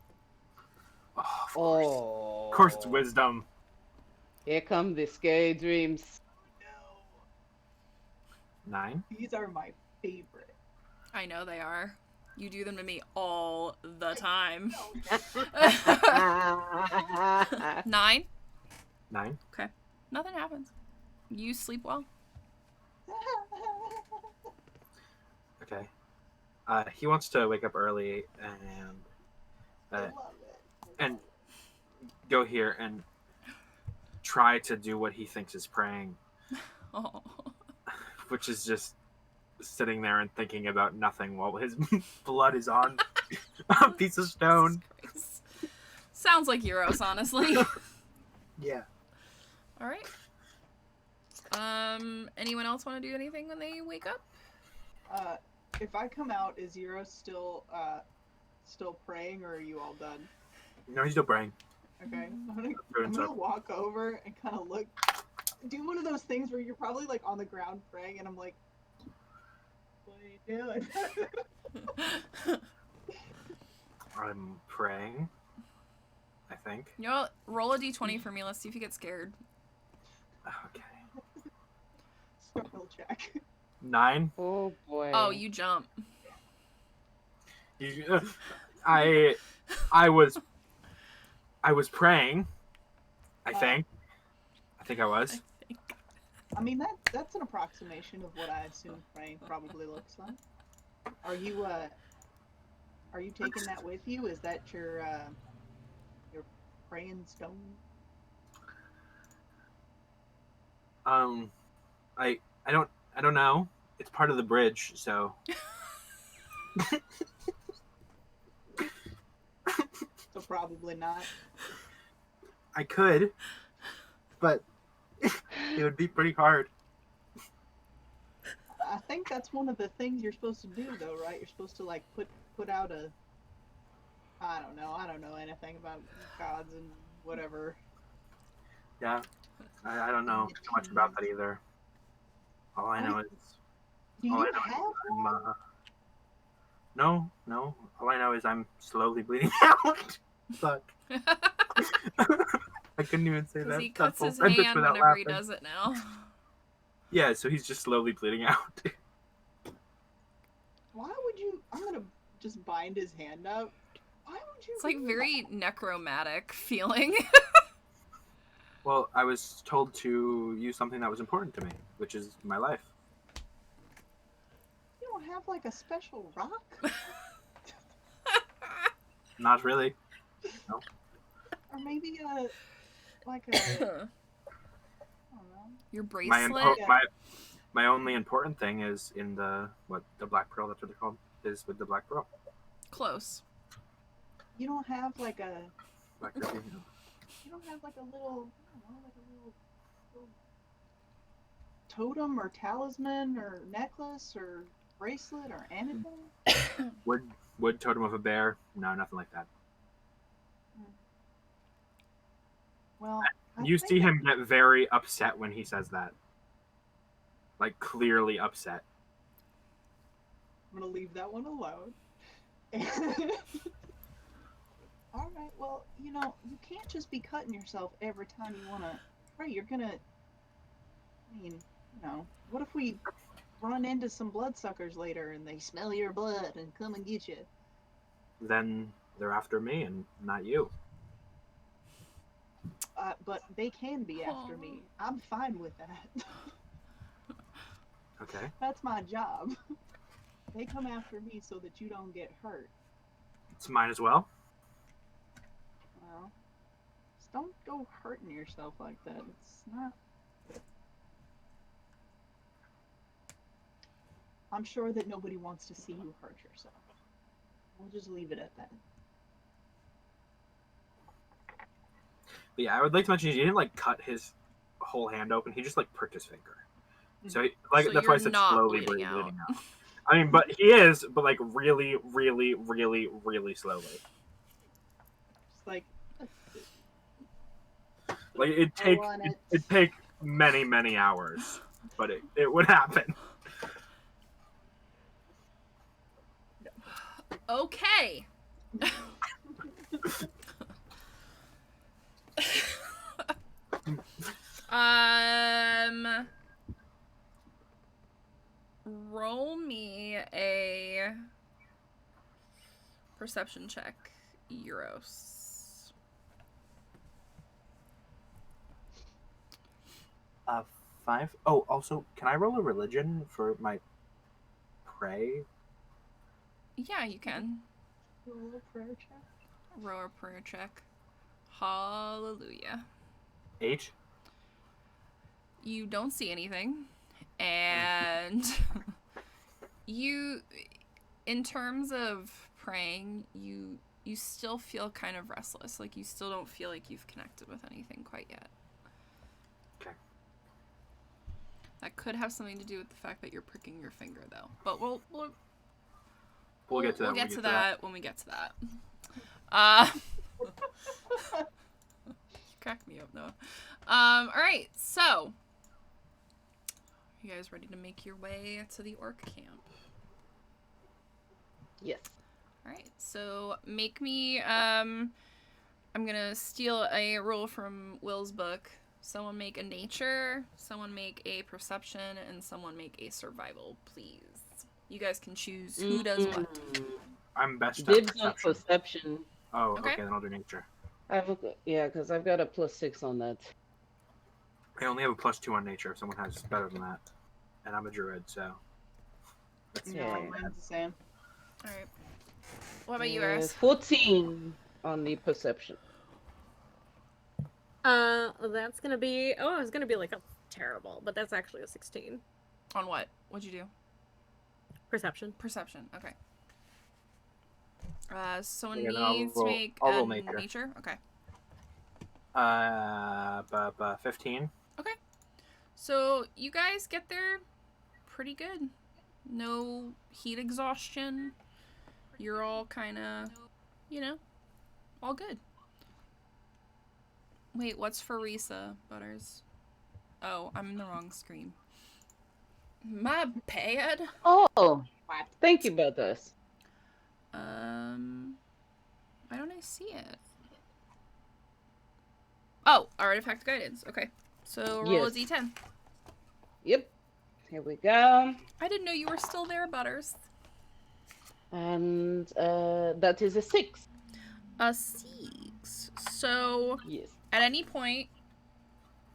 Oh, of course. Oh. Of course, it's wisdom. Here come the scary dreams. No. 9. These are my favorite. I know they are. You do them to me all the time. 9? 9. Okay. Nothing happens. You sleep well. Okay. He wants to wake up early and I love it. and go here and try to do what he thinks is praying, Oh. which is just sitting there and thinking about nothing while his blood is on a piece of stone. Jesus Christ. Sounds like Euros, honestly. Yeah. All right. Anyone else want to do anything when they wake up? If I come out, is Zero still praying, or are you all done? No, he's still praying. Okay. Doing I'm stuff. gonna walk over and kind of look, do one of those things where you're probably like on the ground praying, and I'm like, what are you doing? I'm praying, I think. You know what? Roll a d20 for me. Let's see if you get scared. Okay. Struggle check. 9. Oh boy. Oh, you jump. I was praying. I think I was. I mean, that's an approximation of what I assume praying probably looks like. Are you taking that with you? Is that your praying stone? I don't know. It's part of the bridge, so So probably not. I could, but it would be pretty hard. I think that's one of the things you're supposed to do, though, right? You're supposed to like put out a. I don't know anything about gods and whatever. Yeah, I don't know too much about that either. All I know is Do all I you know is have I'm, one? no. All I know is I'm slowly bleeding out. Fuck. I couldn't even say Because that. he cuts full his sentence hand without whenever he laughing. does it now. Yeah, so he's just slowly bleeding out. Why would you? I'm gonna just bind his hand up. Why would you? It's like do very necromantic feeling. Well, I was told to use something that was important to me, which is my life. that? You don't have like a special rock? Not really. Or maybe like a. I don't know. Your My, bracelet. my only important thing is in the black pearl. That's what they're called. Is with the black pearl. Close. You don't have like a. Black pearl. You don't have like a little. I don't know, like a little totem or talisman or necklace or bracelet or anything. Wood totem of a bear. No, nothing like that. Well, I You think see him get very upset when he says that. Like clearly upset. I'm gonna leave that one alone. All right. Well, you can't just be cutting yourself every time you want to pray. You're gonna I mean, what if we run into some bloodsuckers later and they smell your blood and come and get you? Then they're after me and not you. But they can be after me. I'm fine with that. Okay. That's my job. They come after me so that you don't get hurt. It's mine as well. Well, just don't go hurting yourself like that. It's not. I'm sure that nobody wants to see you hurt yourself. We'll just leave it at that. But yeah, I would like to mention he didn't like cut his whole hand open. He just like pricked his finger. So So that's why I you're said not slowly bleeding bleeding out. out. I mean, but he is, but like really, really, really, really slowly. Just like, Like it'd take many, many hours, but it would happen. Okay. Roll me a perception check, Euros. 5. Oh, also, can I roll a religion for my prey? Yeah, you can. roll a prayer check. Roll a prayer check. Hallelujah. 8. You don't see anything, and you, in terms of praying, you still feel kind of restless. Like you still don't feel like you've connected with anything quite yet. Okay. That could have something to do with the fact that you're pricking your finger, though. But we'll We'll get to that. We'll get to that when we get to that. Crack me up, Noah. All right, so you guys ready to make your way to the orc camp? Yes. All right, so make me. I'm gonna steal a roll from Will's book. Someone make a nature, someone make a perception, and someone make a survival, please. You guys can choose who does what. I'm best at Dibs on perception. perception. Oh, Okay. okay, then I'll do nature. Because I've got a +6 on that. I only have a +2 on nature if someone has better than that. And I'm a druid, so. That's No, Yeah. mine's the same. All right. What about you, Eris? 14 on the perception. That's gonna be. Oh, it was gonna be like a terrible, but that's actually a 16. On what? What'd you do? Perception. Perception. Okay. Someone Yeah, then I'll needs roll- to make I'll roll nature. nature. Okay. 15. Okay. So you guys get there pretty good. No heat exhaustion. You're all kind of, all good. Wait, what's for Risa, Butters? Oh, I'm in the wrong screen. My bad. Oh, thank you, Butters. Why don't I see it? Oh, artifact guidance. Okay. So roll a Yes. d10. Yep. Here we go. I didn't know you were still there, Butters. And that is a 6. A 6. So Yes. at any point,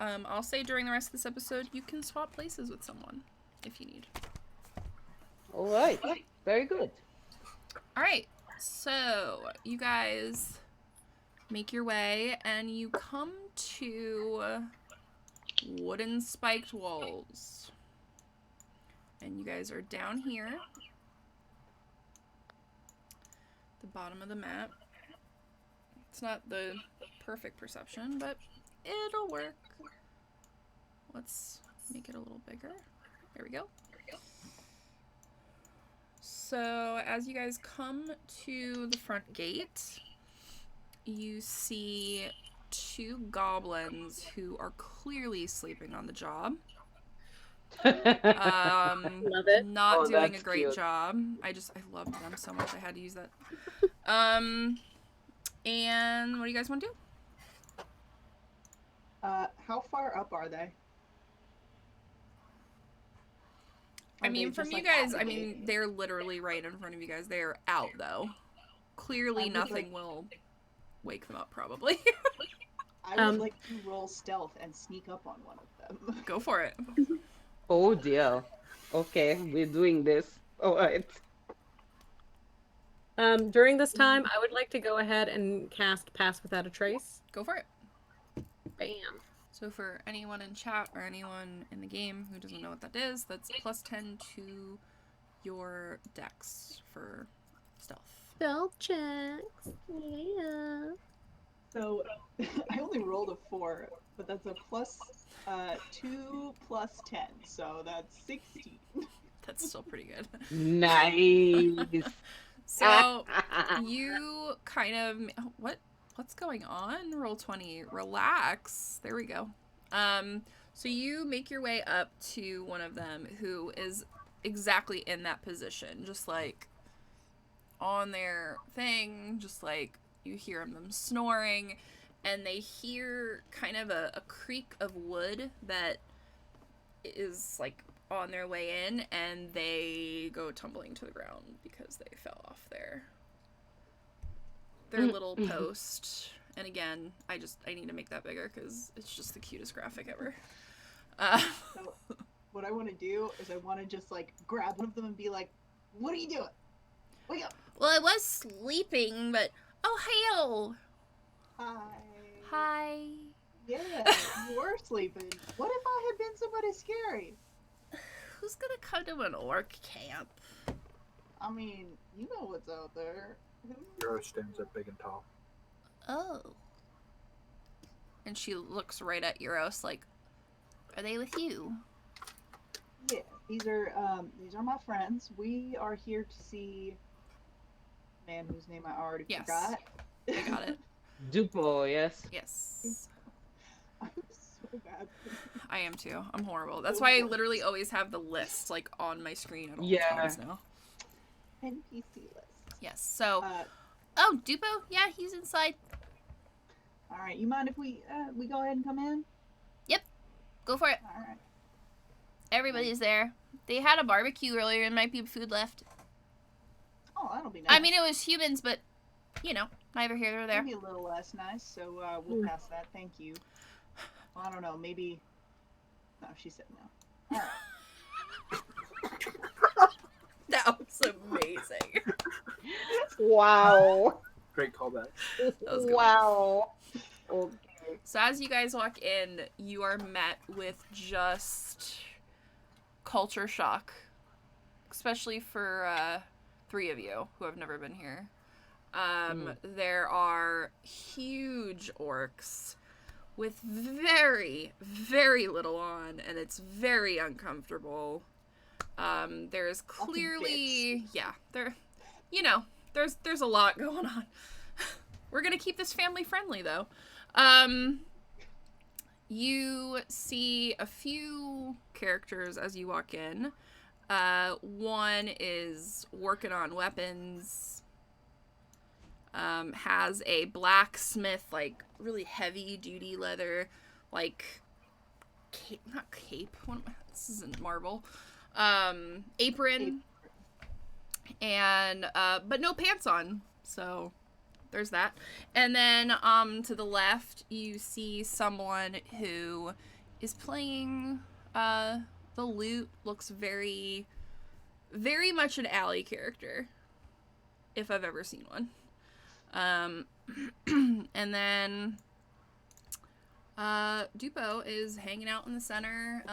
I'll say during the rest of this episode, you can swap places with someone if you need. All right. Very good. All right. So you guys make your way, and you come to wooden spiked walls. And you guys are down here, the bottom of the map. It's not the perfect perception, but it'll work. Let's make it a little bigger. There we go. So as you guys come to the front gate, you see 2 goblins who are clearly sleeping on the job. Love it. Not Oh, doing a that's great cute. job. I loved them so much I had to use that. And what do you guys want to do? How far up are they? I Are they mean, just, from you like, guys, out I the mean, gate? they're literally right in front of you guys. They're out, though. Clearly, I would nothing like- will wake them up, probably. I would like to roll stealth and sneak up on one of them. Go for it. Oh dear. Okay, we're doing this. All right. During this time, I would like to go ahead and cast Pass Without a Trace. Go for it. Bam. So for anyone in chat or anyone in the game who doesn't know what that is, that's plus 10 to your dex for stealth. Stealth checks. Yeah. So I only rolled a 4, but that's a plus 2 plus 10, so that's 16. That's still pretty good. Nice. So you kind of what's going on? Roll 20. Relax. There we go. So you make your way up to one of them who is exactly in that position, just like on their thing, just like you hear them snoring, and they hear kind of a creak of wood that is like on their way in, and they go tumbling to the ground because they fell off their little post. And again, I need to make that bigger because it's just the cutest graphic ever. So what I want to do is I want to just like grab one of them and be like, "What are you doing? Wake up!" Well, I was sleeping, but oh, hail! Hi. Hi. Yeah, you were sleeping. What if I had been somebody scary? Who's gonna come to an orc camp? I mean, you know what's out there. Euro stands up big and tall. Oh. And she looks right at Euros like, are they with you? Yeah, these are my friends. We are here to see a man whose name I already Yes. forgot. I got it. Dupo, yes. Yes. I'm so bad. I am too. I'm horrible. That's why I literally always have the list like on my screen at all times now. NPC list. Yes. So, Uh, oh, Dupo, yeah, he's inside. all right. You mind if we go ahead and come in? Go for it. All right. Everybody's there. They had a barbecue earlier and might be food left. Oh, that'll be nice. I mean, it was humans, but you know, neither here nor there. Maybe a little less nice, so we'll pass that. Thank you. Well, I don't know. Maybe. No, she said no. All right. That was amazing. Wow. Great callback. was good. Wow. Okay. So as you guys walk in, you are met with just culture shock, especially for 3 of you who have never been here. There are huge orcs with very, very little on, and it's very uncomfortable. There's clearly, yeah, there's a lot going on. We're gonna keep this family friendly though. You see a few characters as you walk in. One is working on weapons. Has a blacksmith, like really heavy duty leather, like not cape. This isn't marble. Apron. And but no pants on. So there's that. And then to the left you see someone who is playing the lute. Looks very, very much an alley character, if I've ever seen one. And then Dupo is hanging out in the center,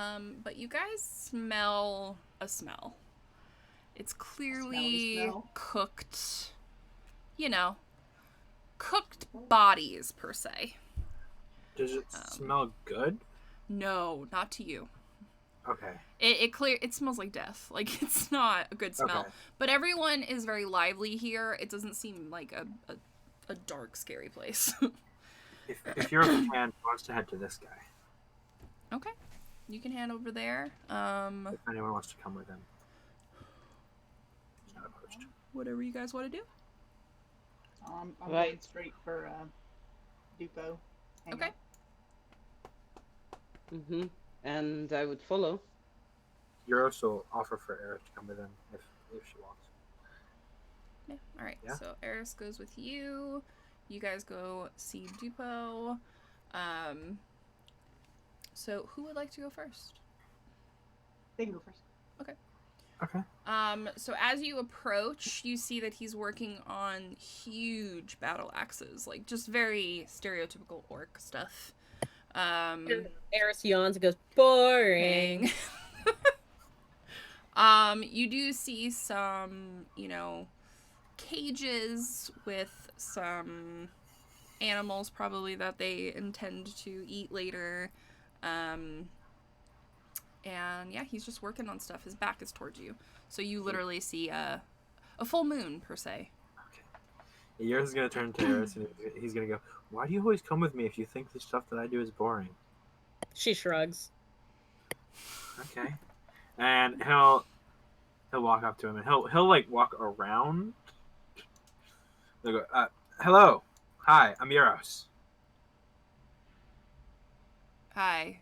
but you guys smell a smell. It's clearly smell. cooked, cooked bodies per se. Does it smell good? No, not to you. Okay. It smells like death. Like, it's not a good smell. Okay. But everyone is very lively here. It doesn't seem like a dark, scary place. If you're a fan who wants to head to this guy, Okay. You can hand over there. if anyone wants to come with him, he's not opposed. Whatever you guys want to do. I'm Right. going straight for Dupo. Hang Okay. on. And I would follow. Euros will offer for Eris to come with him if she wants. Yeah. All right. Yeah. So Eris goes with you. You guys go see Dupo. So who would like to go first? They can go first. Okay. So as you approach, you see that he's working on huge battle axes, like just very stereotypical orc stuff. Eris yawns and goes, boring. You do see some, cages with some animals probably that they intend to eat later. And yeah, he's just working on stuff. His back is towards you. So you literally see a full moon, per se. Okay. Euros is going to turn to Eris and he's going to go, why do you always come with me if you think the stuff that I do is boring? She shrugs. Okay. And he'll walk up to him and he'll like walk around. They'll go, hello. Hi, I'm Euros. Hi.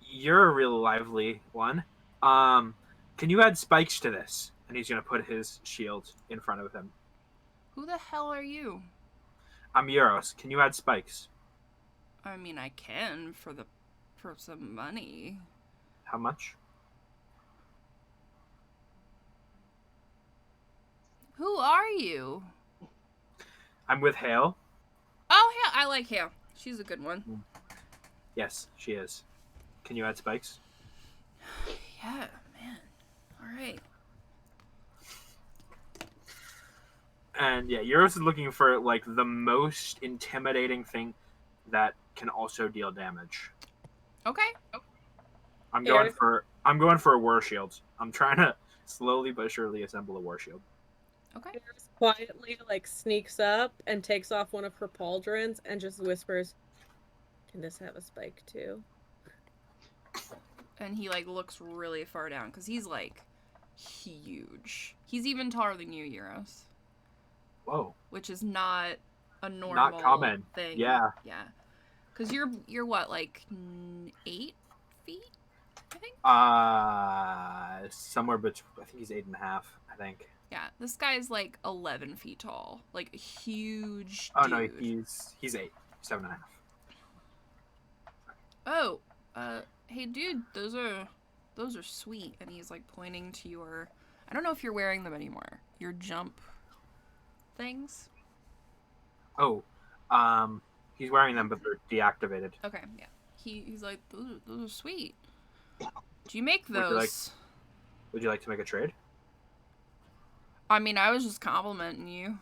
You're a real lively one. Can you add spikes to this? And he's gonna put his shield in front of him. Who the hell are you? I'm Euros. Can you add spikes? I mean, I can for some money. How much? Who are you? I'm with Hale. Oh, Hale. I like Hale. She's a good one. Yes, she is. Can you add spikes? Yeah, man. All right. And yeah, Euros is looking for like the most intimidating thing that can also deal damage. Okay. I'm going for a war shield. I'm trying to slowly but surely assemble a war shield. Okay. Eris quietly sneaks up and takes off one of her pauldrons and just whispers, "Can this have a spike too?" And he looks really far down because he's huge. He's even taller than you, Euros. Whoa. Which is not a normal Not common. thing. Yeah. Yeah. Because you're what, 8 feet? I think. Somewhere between. I think he's 8.5. I think. Yeah, this guy's 11 feet tall, a huge. Oh dude. no, he's 8, 7.5. Oh, hey dude, those are sweet. And he's pointing to your. I don't know if you're wearing them anymore. Your jump things. Oh, he's wearing them, but they're deactivated. Okay, yeah. He's like, those are sweet. Do you make those? Would you like to make a trade? I mean, I was just complimenting you.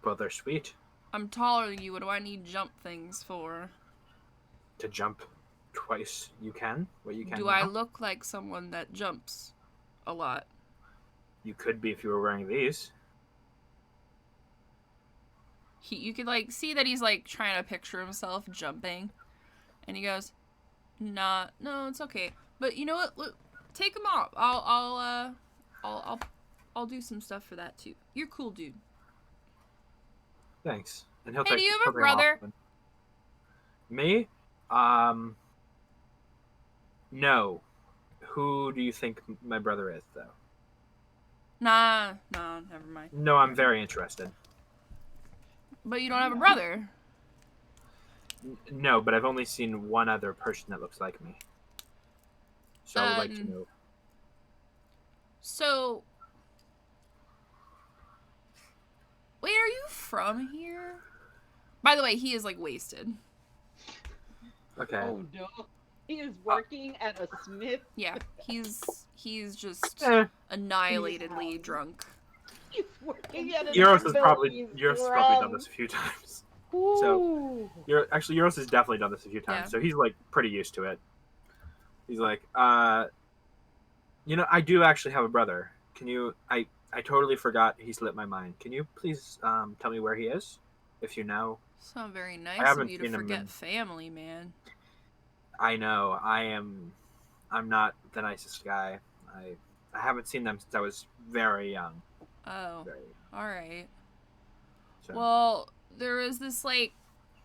Well, they're sweet. I'm taller than you. What do I need jump things for? To jump twice, you can. What you can. Do now. I look like someone that jumps a lot? You could be if you were wearing these. You could see that he's trying to picture himself jumping, and he goes, "Nah, no, it's okay. But you know what? Look, take them off. I'll do some stuff for that too. You're cool, dude." Thanks. And he'll Hey, take. do you have a brother? Me? No. Who do you think my brother is, though? Nah, never mind. No, I'm very interested. But you don't have a brother. No, but I've only seen one other person that looks like me. So I would like to know. So, wait, are you from here? By the way, he is wasted. Okay. Oh no. He is working at a smith. Yeah, he's just Eh. annihilatedly drunk. He's working at a Euros has smith. probably He's done drunk. this a few times. Ooh. Euros has definitely done this a few times, Yeah. so he's pretty used to it. He's I do actually have a brother. Can you? I totally forgot. He slipped my mind. Can you please tell me where he is, if you know? It's not very nice haven't of you to seen him forget in- family, man. I know. I'm not the nicest guy. I haven't seen them since I was very young. Oh, Very young. all right. So. Well, there was this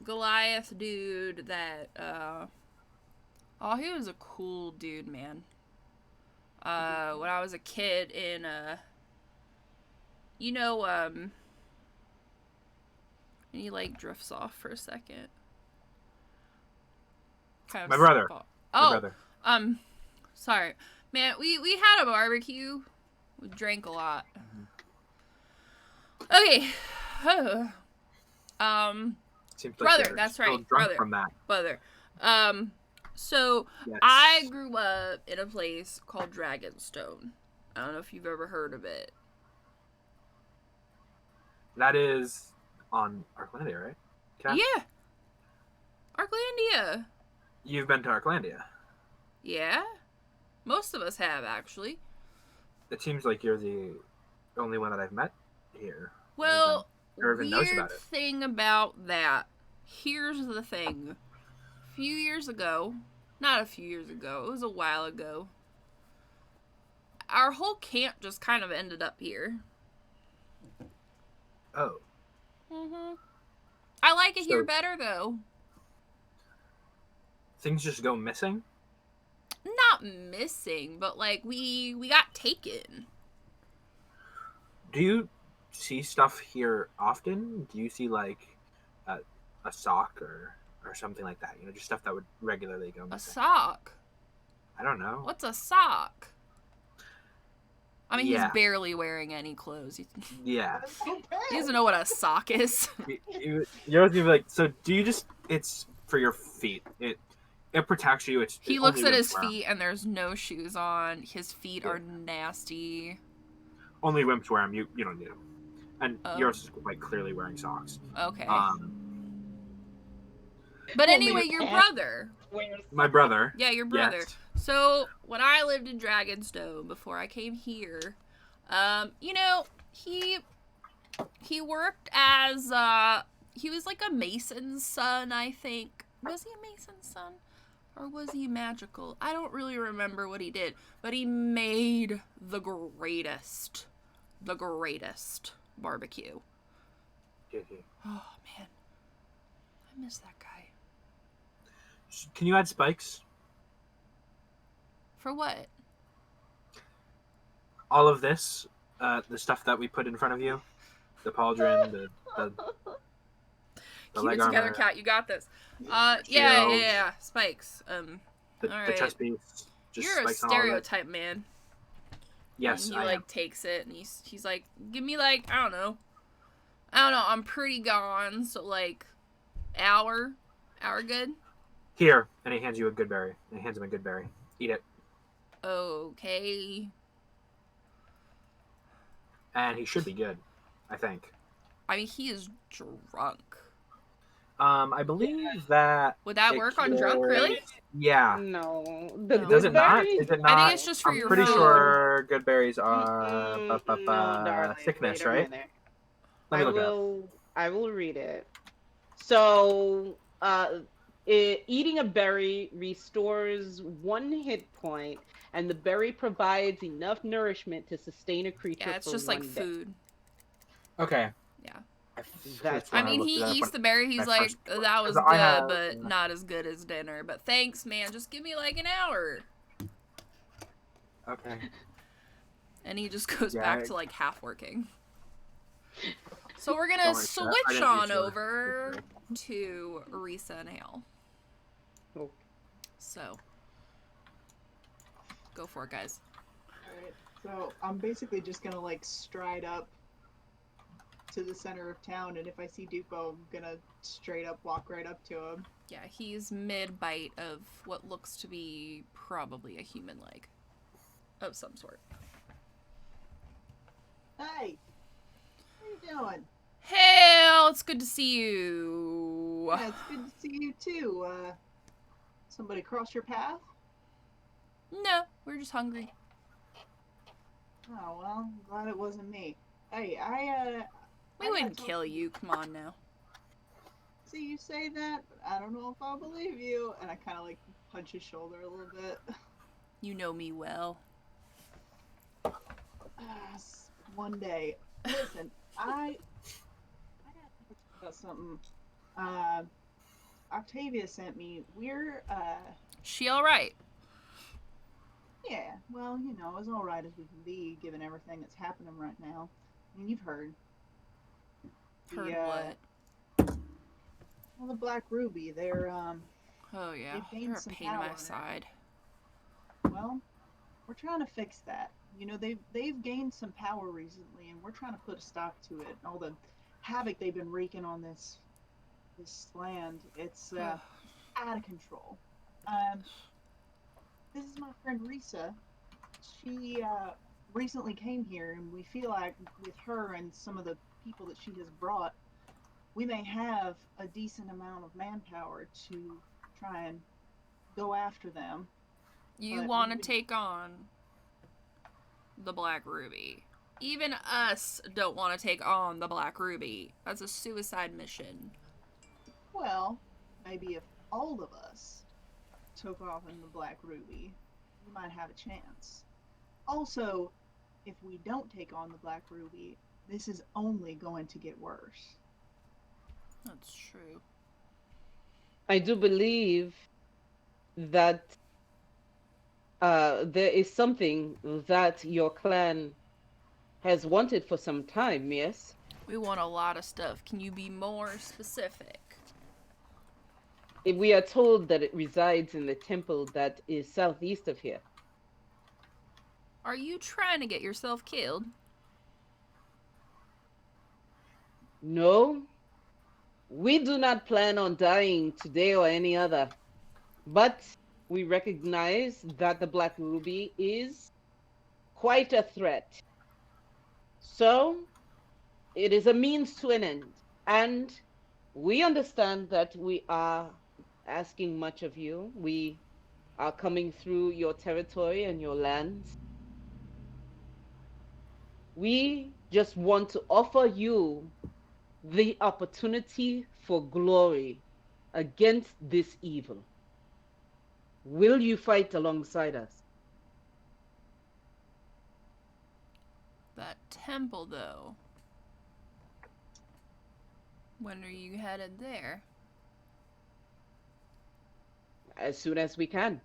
Goliath dude that Oh, he was a cool dude, man. When I was a kid in, and he, like, drifts off for a second. Kind of My brother. spot- My Oh, brother. sorry. Man, we had a barbecue. We drank a lot. Okay. Seems like Brother, you're that's still right. drunk Brother. from that. Brother. So Yes. I grew up in a place called Dragonstone. I don't know if you've ever heard of it. That is on Arklandia, right? Kat? Yeah. Arklandia. You've been to Arklandia. Yeah. Most of us have, actually. It seems like you're the only one that I've met here. Well, Irvin knows weird about it. thing about that. Here's the thing. A few years ago, not a few years ago, it was a while ago, our whole camp just kind of ended up here. Oh. I like it here So- better, though. Things just go missing? Not missing, but like we got taken. Do you see stuff here often? Do you see like a sock or something like that? You know, just stuff that would regularly go A missing. sock? I don't know. What's a sock? I mean, Yeah. he's barely wearing any clothes. Yeah. That's so He bad. doesn't know what a sock is. You're always gonna be like, so do you just? It's for your feet. It protects you. It's He it looks only at his wimps wear 'em. feet and there's no shoes on. His feet Yeah. are nasty. Only wimps wear them. You don't need them. And Oh. yours is quite clearly wearing socks. Okay. But Only anyway, a your cat. brother. My brother. Yeah, your brother. Yes. So when I lived in Dragonstone before I came here, he worked as he was like a mason's son, I think. Was he a mason's son? Or was he magical? I don't really remember what he did, but he made the greatest barbecue. Oh man. I miss that guy. Can you add spikes? For what? All of this, the stuff that we put in front of you, the pauldron, the Keep leg it together, armor, Cat. You got this. shields, Yeah. Spikes. the alright. chest piece. Just You're a spikes on all of it. stereotype man. Yes, And he I like am. takes it and he's like, give me like I don't know. I'm pretty gone. So like, hour good. Here, and he hands you a good berry. And he hands him a good berry. Eat it, Okay. and he should be good, I think. I mean, he is drunk. I believe that. Would that it work on drunk? cures- Really? Yeah. No. No. Does it not? berry? Is it I not? think it's just for I'm your pretty food. sure good berries are No, darling, sickness, wait a right? minute. Let me look it up. I will read it. So, eating a berry restores 1 hit point, and the berry provides enough nourishment to sustain a creature Yeah, it's for just like 1 day. food. Okay. Yeah. That's I mean, he eats the berry. He's my like, first- that was 'cause good, I have- but not as good as dinner. But thanks, man. Just give me like an hour. Okay. And he just goes Yeah, back I- to like half working. So we're gonna Don't worry, Sarah. I switch didn't on use your- over to Risa and Hale. Oh. So go for it, guys. Alright, so I'm basically just gonna like stride up to the center of town, and if I see Dupo, I'm gonna straight up walk right up to him. Yeah, he's mid bite of what looks to be probably a human leg of some sort. Hey, how you doing? Hale, it's good to see you. Yeah, it's good to see you too. Somebody cross your path? No, we're just hungry. Oh well, I'm glad it wasn't me. Hey, We wouldn't kill you. Come on now. See, you say that, but I don't know if I'll believe you. And I kind of like punch his shoulder a little bit. You know me well. One day. Listen, I gotta talk about something. Octavia sent me. We're She all right? Yeah, well, you know, as alright as we can be, given everything that's happening right now. I mean, you've heard. Heard The, what? well, the Black Ruby, Oh yeah, they've gained they're a some pain in my power. side. Well, we're trying to fix that. You know, they've gained some power recently, and we're trying to put a stop to it. All the havoc they've been wreaking on this land, it's out of control. Um, this is my friend Risa. She recently came here, and we feel like with her and some of the people that she has brought, we may have a decent amount of manpower to try and go after them. You But want we to would- take on the Black Ruby? Even us don't want to take on the Black Ruby. That's a suicide mission. Well, maybe if all of us took off in the Black Ruby, we might have a chance. Also, if we don't take on the Black Ruby, this is only going to get worse. That's true. I do believe that there is something that your clan has wanted for some time, yes? We want a lot of stuff. Can you be more specific? If we are told that it resides in the temple that is southeast of here. Are you trying to get yourself killed? No, we do not plan on dying today or any other, but we recognize that the Black Ruby is quite a threat. So, it is a means to an end, and we understand that we are asking much of you. We are coming through your territory and your lands. We just want to offer you the opportunity for glory against this evil. Will you fight alongside us? That temple, though. When are you headed there? As soon as we can.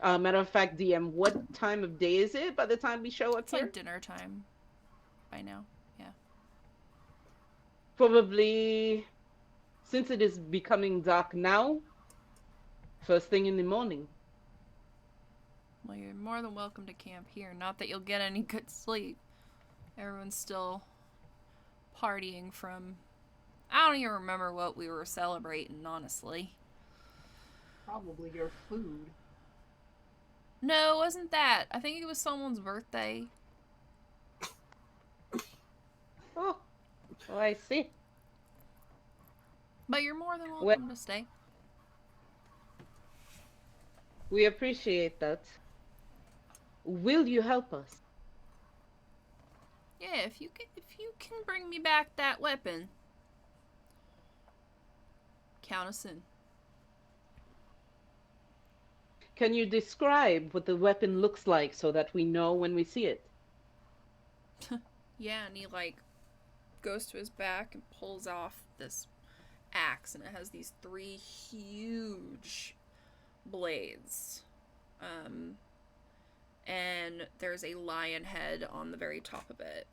Matter of fact, DM, what time of day is it by the time we show up It's here? like dinner time by now. Yeah. Probably, since it is becoming dark now, first thing in the morning. Well, you're more than welcome to camp here. Not that you'll get any good sleep. Everyone's still partying from... I don't even remember what we were celebrating, honestly. Probably your food. No, it wasn't that. I think it was someone's birthday. Oh, I see. But you're more than welcome to stay. We appreciate that. Will you help us? Yeah, if you can bring me back that weapon, count us in. Can you describe what the weapon looks like so that we know when we see it? Yeah, and he like goes to his back and pulls off this axe, and it has these 3 huge blades. And there's a lion head on the very top of it.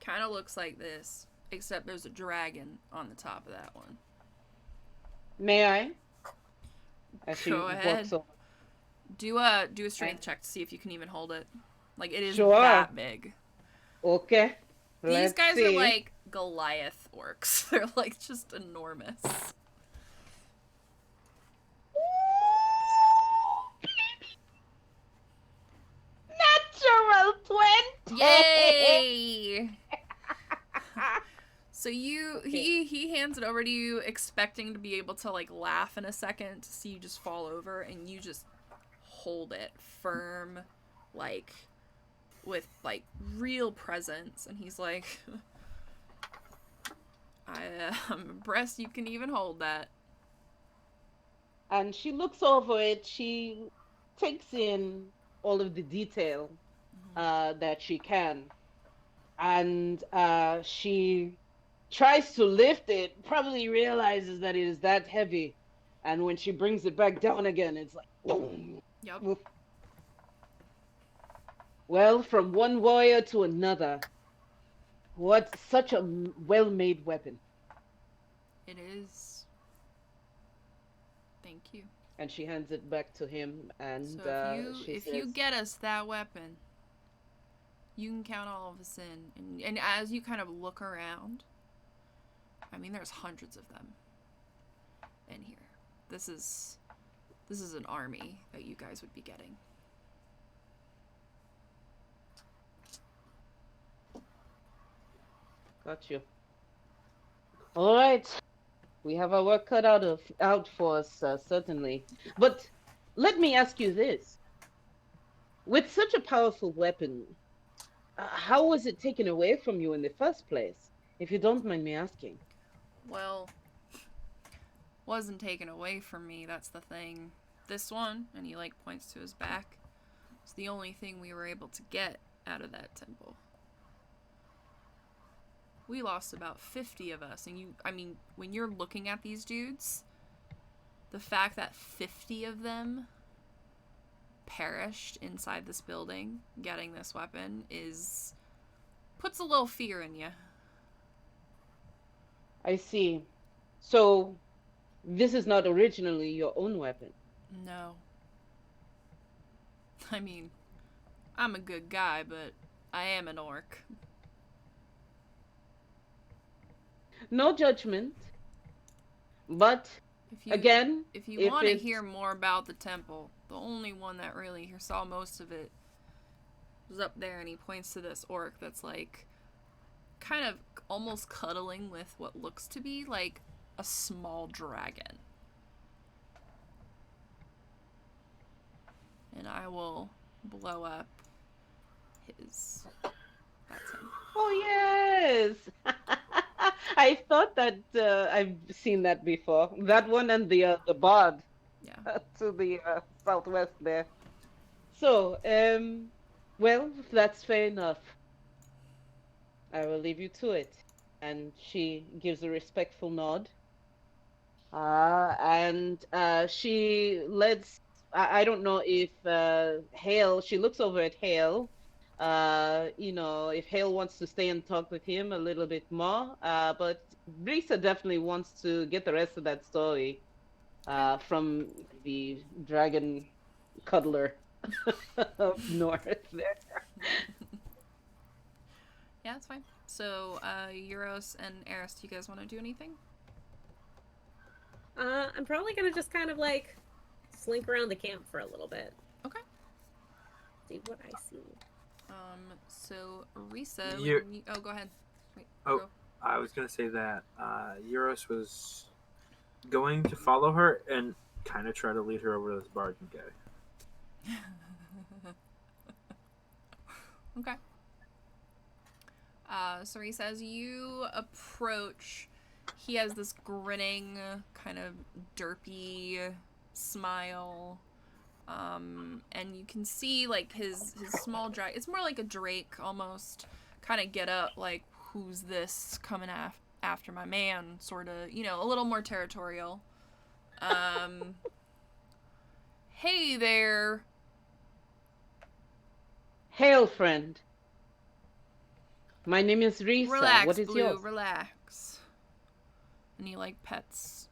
Kind of looks like this, except there's a dragon on the top of that one. May I? As she Go ahead. walks over. Do a strength check to see if you can even hold it. Like, it is Sure. that big. Okay. These Let's guys see. are like Goliath orcs. They're like just enormous. Natural 20! Yay! So he hands it over to you, expecting to be able to like laugh in a second to see you just fall over, and you just hold it firm, like with like real presence. And he's like, I'm impressed you can even hold that. And she looks over it. She takes in all of the detail that she can. And she tries to lift it, probably realizes that it is that heavy, And when she brings it back down again, it's like boom. Yep. Woof. Well, from one warrior to another. What such a well-made weapon. It is. Thank you. And she hands it back to him, and So she if says, you get us that weapon, you can count all of us in. And as you kind of look around, I mean, there's hundreds of them in here. This is an army that you guys would be getting. Got you. All right. We have our work cut out for us, certainly. But let me ask you this. With such a powerful weapon, how was it taken away from you in the first place? If you don't mind me asking. Well, wasn't taken away from me, that's the thing. This one, and he like points to his back, is the only thing we were able to get out of that temple. We lost about 50 of us, and I mean, when you're looking at these dudes, the fact that 50 of them perished inside this building getting this weapon puts a little fear in you. I see. So, this is not originally your own weapon. No. I mean, I'm a good guy, but I am an orc. No judgment. But, again, if you want to hear more about the temple, the only one that really saw most of it was up there, and he points to this orc that's like kind of almost cuddling with what looks to be like a small dragon. And I will blow up his. That's him. Oh, yes! I thought that I've seen that before. That one and the bard. Yeah. To the southwest there. So, well, that's fair enough. I will leave you to it. And she gives a respectful nod. And she lets, I don't know if Hale, she looks over at Hale. If Hale wants to stay and talk with him a little bit more. But Risa definitely wants to get the rest of that story from the dragon cuddler up north there. Yeah, that's fine. So, Euros and Eris, do you guys want to do anything? I'm probably gonna just kind of like slink around the camp for a little bit. Okay. See what I see. So Risa, oh, go ahead. Wait, Oh. go. I was gonna say that Euros was going to follow her and kind of try to lead her over to this bargain guy. Okay. So he says you approach. He has this grinning, kind of derpy smile. And you can see like his small drake. It's more like a drake almost. Kind of get up like, who's this coming after my man? Sort of, a little more territorial. Hey there. Hail, friend. My name is Risa. Relax, What is Blue, yours? relax. And he like pets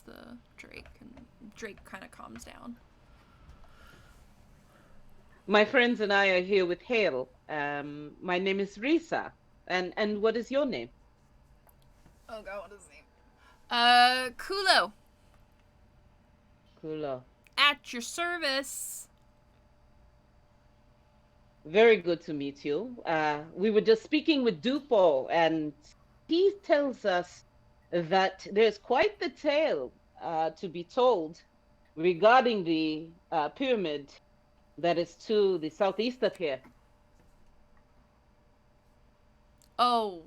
the drake, and Drake kind of calms down. My friends and I are here with Hale. My name is Risa. And what is your name? Oh god, what is his name? Kulo. Kulo. At your service. Very good to meet you. We were just speaking with Dupo, and he tells us that there's quite the tale to be told regarding the pyramid that is to the southeast of here. Oh.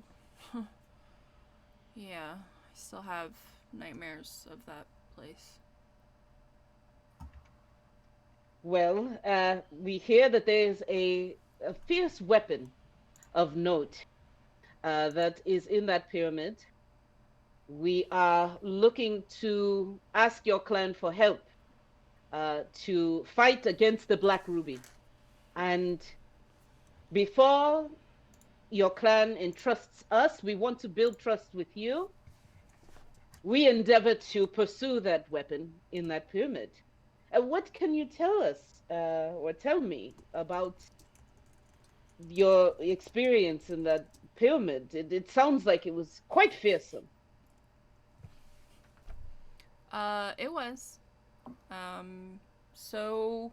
Yeah, I still have nightmares of that place. Well, we hear that there's a fierce weapon of note that is in that pyramid. We are looking to ask your clan for help to fight against the Black Ruby. And before your clan entrusts us, we want to build trust with you. We endeavor to pursue that weapon in that pyramid. What can you tell us or tell me about your experience in that pyramid? It sounds like it was quite fearsome. It was. So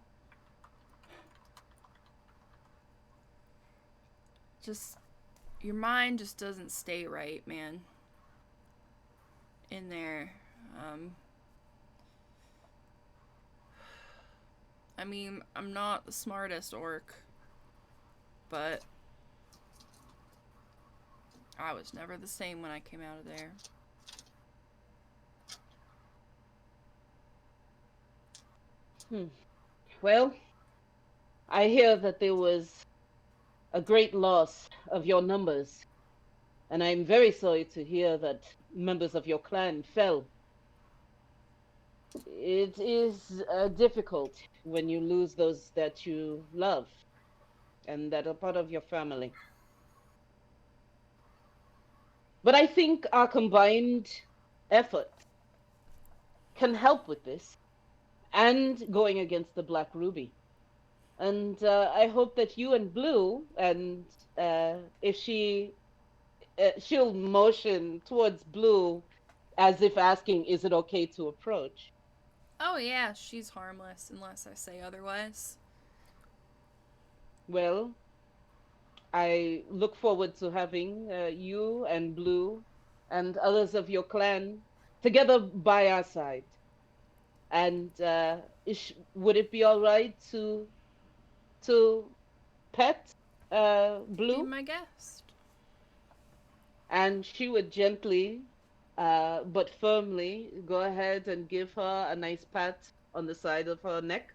just your mind just doesn't stay right, man. In there. I mean, I'm not the smartest orc, but I was never the same when I came out of there. Well, I hear that there was a great loss of your numbers, and I'm very sorry to hear that members of your clan fell. It is difficult when you lose those that you love and that are part of your family. But I think our combined efforts can help with this and going against the Black Ruby. And I hope that you and Blue, and if she'll motion towards Blue as if asking, is it okay to approach? Oh yeah, she's harmless unless I say otherwise. Well, I look forward to having you and Blue and others of your clan together by our side. And would it be all right to pet Be Blue? my guest. And she would gently, but firmly, go ahead and give her a nice pat on the side of her neck.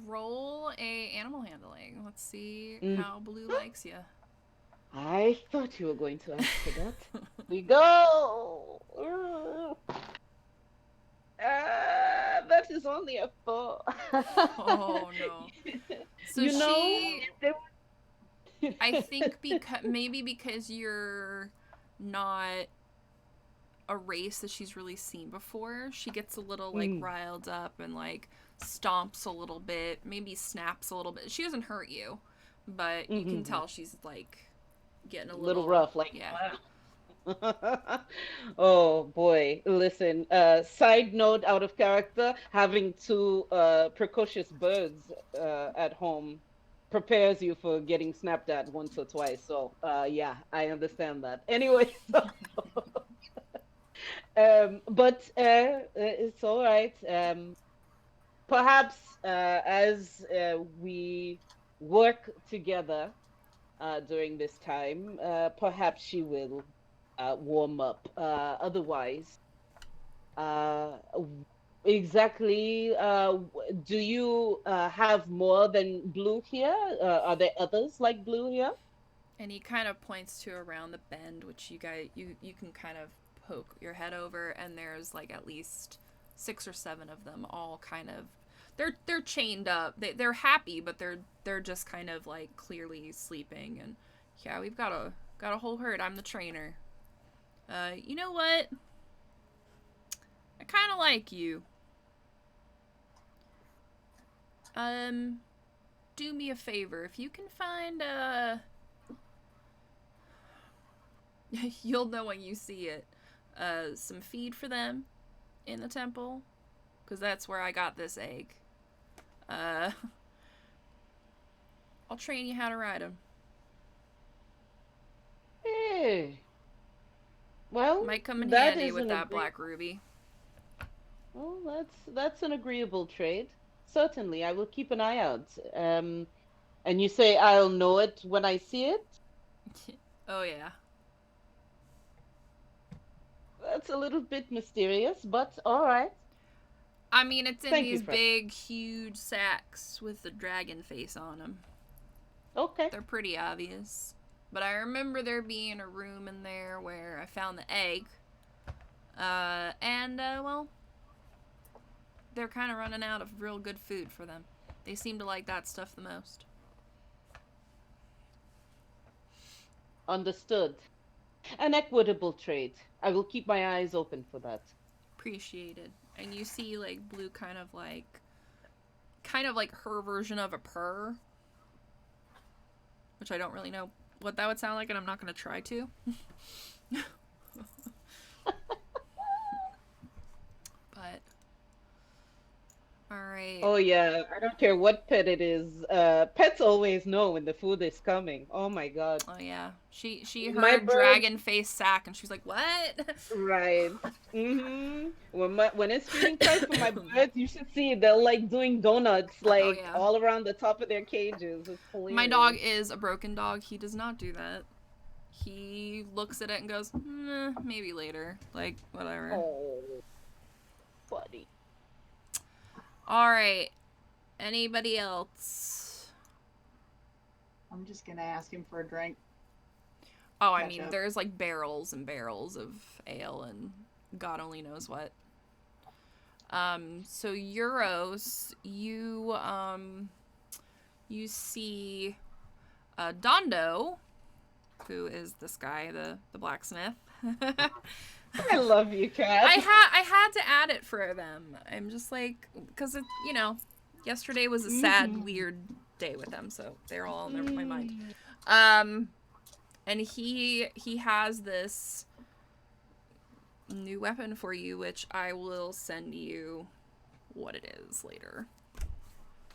Roll a animal handling. Let's see Mm. how Blue likes you. I thought you were going to ask for that. We go. That is only a 4. Oh no. So You know, she, there I think maybe because you're not a race that she's really seen before, she gets a little like riled up and like stomps a little bit, maybe snaps a little bit. She doesn't hurt you, but you can tell she's like getting a little rough, like yeah. Oh boy, listen, side note out of character, having two precocious birds at home prepares you for getting snapped at once or twice. So yeah, I understand that. Anyway, but it's all right. Perhaps as we work together during this time, perhaps she will warm up. Otherwise, uh, exactly, do you have more than Blue here? Are there others like Blue here? And he kind of points to around the bend, which you can kind of poke your head over, and there's like at least 6 or 7 of them, all kind of they're chained up. They're happy, but they're just kind of like clearly sleeping. And yeah, we've got a whole herd. I'm the trainer. You know what? I kind of like you. Do me a favor. If you can find, you'll know when you see it, some feed for them in the temple. Because that's where I got this egg. I'll train you how to ride them. Hey. Well, Might come in that handy is with an that black ruby. well, that's an agreeable trade. Certainly, I will keep an eye out. And you say I'll know it when I see it? Oh yeah. That's a little bit mysterious, but all right. I mean, it's in Thank you, these Fred. big, huge sacks with the dragon face on them. Okay. They're pretty obvious. But I remember there being a room in there where I found the egg. Well, they're kind of running out of real good food for them. They seem to like that stuff the most. Understood. An equitable trade. I will keep my eyes open for that. Appreciated. And you see, like, Blue kind of like her version of a purr. Which I don't really know what that would sound like, and I'm not going to try to. But, alright. Oh yeah, I don't care what pet it is. Pets always know when the food is coming. Oh my god. Oh yeah, she My heard bird- dragon face sack, and she's like, "What?" Right. When it's feeding time for my birds, you should see they're like doing donuts like yeah. all around the top of their cages. It's hilarious. My dog is a broken dog. He does not do that. He looks at it and goes, "Maybe later." Like whatever. Oh, buddy. All right. Anybody else? I'm just gonna ask him for a drink. Oh, I Catch mean, up. there's like barrels and barrels of ale and God only knows what. So Euros, you see Dondo, who is this guy, the blacksmith. I love you, Cat. I had to add it for them. I'm just like, because it, yesterday was a sad, weird day with them, so they're all in my mind. And he has this new weapon for you, which I will send you what it is later.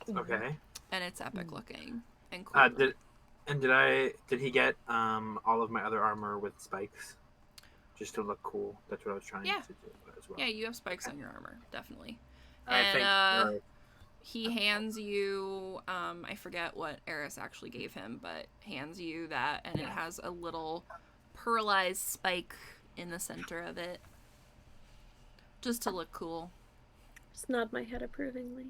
Okay. And it's epic looking and cool. Did he get all of my other armor with spikes? Just to look cool. That's what I was trying to do as well. Yeah, you have spikes on your armor, definitely. I And think he hands you, I forget what Eris actually gave him, but hands you that, and it has a little pearlized spike in the center of it. Just to look cool. Just nod my head approvingly.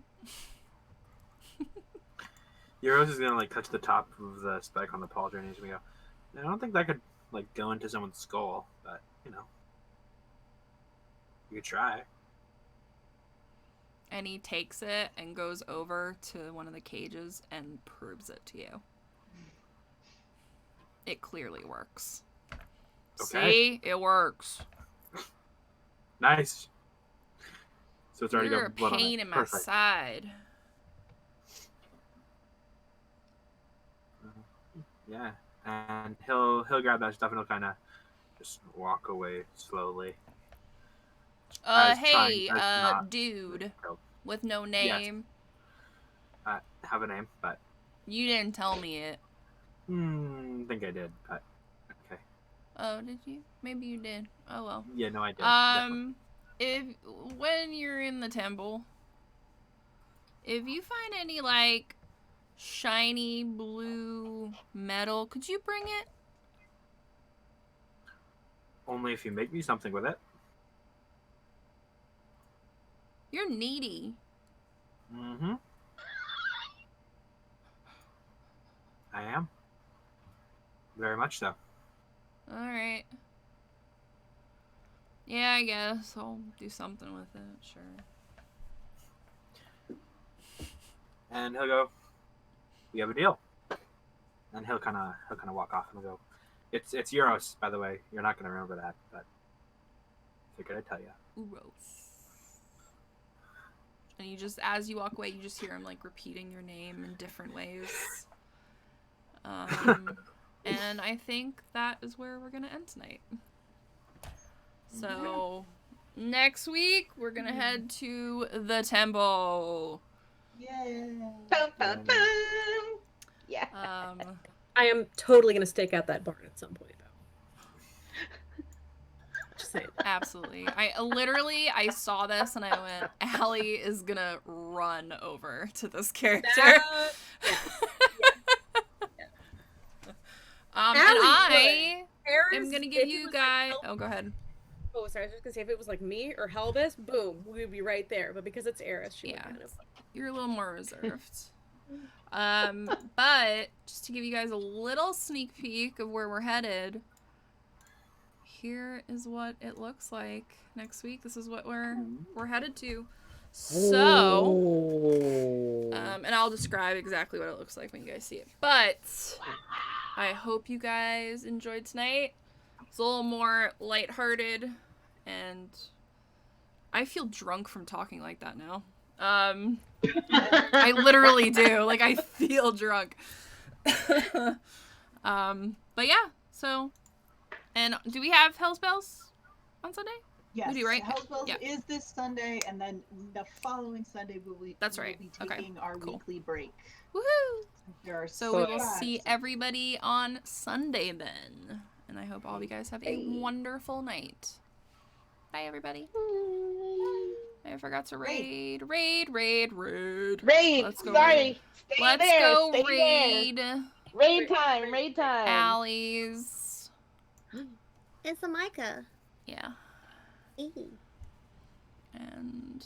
Euros is gonna like touch the top of the spike on the pauldron and he's gonna go, I don't think that could like go into someone's skull, but you could try. And he takes it and goes over to one of the cages and proves it to you. It clearly works. Okay. See? It works. Nice. So it's already You're a got blood on pain it. in my Perfect. side. Yeah, and he'll grab that stuff and he'll kind of just walk away slowly. As Hey, trying as not dude to with no name. have a name, but You didn't tell me it. think I did, but okay. Oh, did you? Maybe you did. Oh well. Yeah, no, I did. definitely. If when you're in the temple, if you find any like shiny blue metal, could you bring it? Only if you make me something with it. You're needy. Mm-hmm. I am. Very much so. All right. Yeah, I guess I'll do something with it. Sure. And he'll go, we have a deal. And he'll kind of walk off and he'll go, it's Euros, by the way. You're not going to remember that, but figured I'd tell you. Uros. And you just, as you walk away, you just hear him like repeating your name in different ways. And I think that is where we're gonna end tonight. So next week we're gonna head to the temple. Yeah. Dun, dun, dun. Yeah. I am totally gonna stake out that barn at some point, though. Just saying. Absolutely. I saw this and I went, Allie is gonna run over to this character. And I am gonna give you guys. Oh, go ahead. Oh, sorry. I was just gonna say if it was like me or Helvis, boom, we would be right there. But because it's Eris, she would Yeah. kind of. You're a little more reserved. But just to give you guys a little sneak peek of where we're headed, here is what it looks like next week. This is what we're headed to. So, and I'll describe exactly what it looks like when you guys see it. But I hope you guys enjoyed tonight. It's a little more lighthearted, and I feel drunk from talking like that now. I literally do. Like, I feel drunk. But yeah, so, and do we have Hell's Bells on Sunday? Yes, We do, right? Hell's Bells Yeah. is this Sunday, and then the following Sunday That's we'll right. be Okay, taking our cool. weekly break. Woohoo! There are So we will fun. see everybody on Sunday then. And I hope all of you guys have a wonderful night. Bye, everybody. I forgot to raid. Raid. Let's go Sorry. raid. Stay Let's there. go Stay raid. There. Raid time. Raid time. Alleys. It's a Micah. Yeah. Eee. And